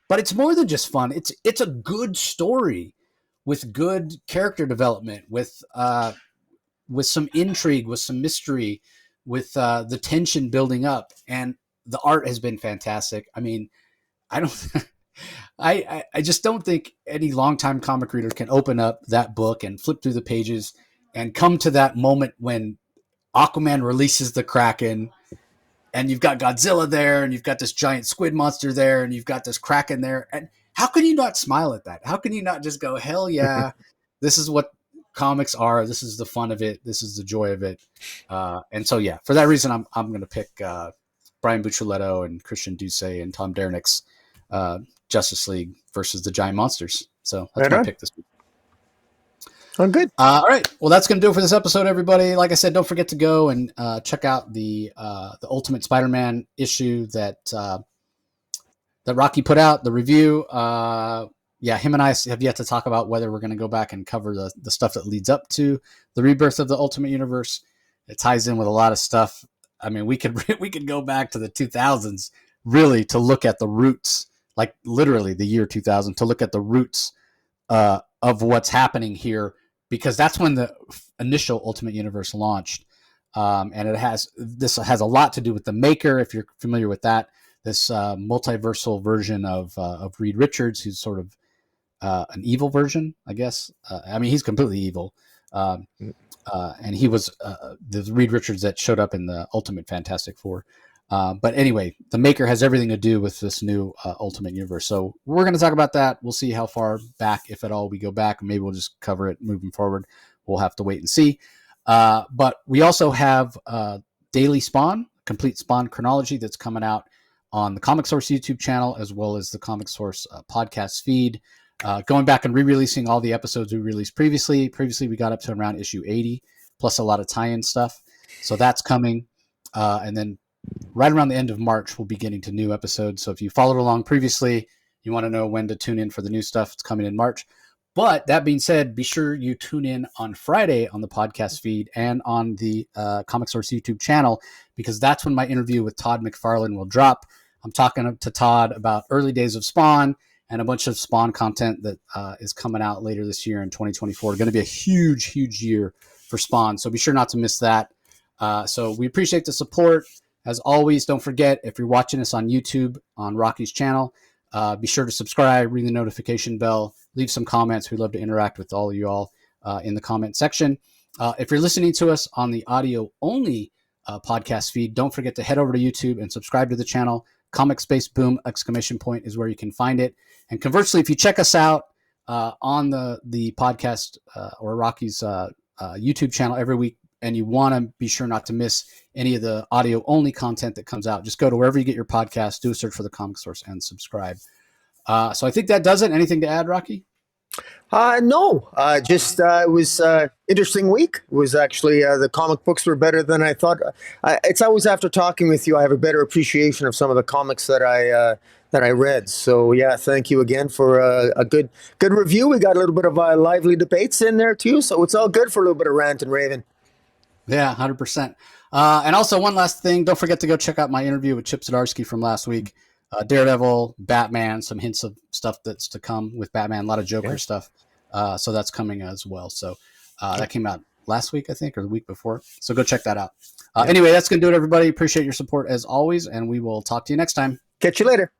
but it's more than just fun. It's a good story with good character development, with some intrigue, with some mystery, with the tension building up, and the art has been fantastic. I mean, I don't I just don't think any longtime comic reader can open up that book and flip through the pages and come to that moment when Aquaman releases the Kraken, and you've got Godzilla there, and you've got this giant squid monster there, and you've got this Kraken there. And how can you not smile at that? How can you not just go, hell yeah, this is what comics are. This is the fun of it. This is the joy of it. And so, yeah, for that reason, I'm going to pick Brian Buccellato and Christian Duce and Tom Derenick's Justice League versus the Giant Monsters. So that's my pick this week. Oh, good. All right. Well, that's going to do it for this episode, everybody. Like I said, don't forget to go and check out the Ultimate Spider-Man issue that Rocky put out, the review. Him and I have yet to talk about whether we're going to go back and cover the stuff that leads up to the rebirth of the Ultimate Universe. It ties in with a lot of stuff. I mean, we could go back to the 2000s really to look at the roots, like literally the year 2000, to look at the roots of what's happening here, because that's when the initial Ultimate Universe launched. And this has a lot to do with the Maker, if you're familiar with that, this multiversal version of Reed Richards, who's sort of an evil version, I guess. I mean, he's completely evil. And he was the Reed Richards that showed up in the Ultimate Fantastic Four. But anyway, the Maker has everything to do with this new Ultimate Universe. So we're going to talk about that. We'll see how far back, if at all, we go back. Maybe we'll just cover it moving forward. We'll have to wait and see. But we also have Daily Spawn, complete Spawn chronology that's coming out on the Comic Source YouTube channel, as well as the Comic Source podcast feed. Going back and re-releasing all the episodes we released previously. Previously, we got up to around issue 80, plus a lot of tie-in stuff. So that's coming. And then right around the end of March, we'll be getting to new episodes. So if you followed along previously, you want to know when to tune in for the new stuff. It's coming in March. But that being said, be sure you tune in on Friday on the podcast feed and on the Comic Source YouTube channel, because that's when my interview with Todd McFarlane will drop. I'm talking to Todd about early days of Spawn and a bunch of Spawn content that is coming out later this year in 2024. Going to be a huge, huge year for Spawn. So be sure not to miss that. So we appreciate the support. As always, don't forget, if you're watching us on YouTube, on Rocky's channel, be sure to subscribe, ring the notification bell, leave some comments. We'd love to interact with all of you all in the comment section. If you're listening to us on the audio-only podcast feed, don't forget to head over to YouTube and subscribe to the channel. Comic Space Boom ! Is where you can find it. And conversely, if you check us out on the podcast or Rocky's YouTube channel every week, and you want to be sure not to miss any of the audio-only content that comes out, just go to wherever you get your podcast, do a search for the Comic Source, and subscribe. So I think that does it. Anything to add, Rocky? No, just it was interesting week. It was actually the comic books were better than I thought. It's always after talking with you, I have a better appreciation of some of the comics that I read. So yeah, thank you again for a good review. We got a little bit of lively debates in there too, so it's all good for a little bit of rant and raving. Yeah, 100%. And also one last thing, don't forget to go check out my interview with Chip Zdarsky from last week. Daredevil, Batman, some hints of stuff that's to come with Batman, a lot of Joker stuff. So that's coming as well. So that came out last week, I think, or the week before. So go check that out. Anyway, that's going to do it, everybody. Appreciate your support as always, and we will talk to you next time. Catch you later.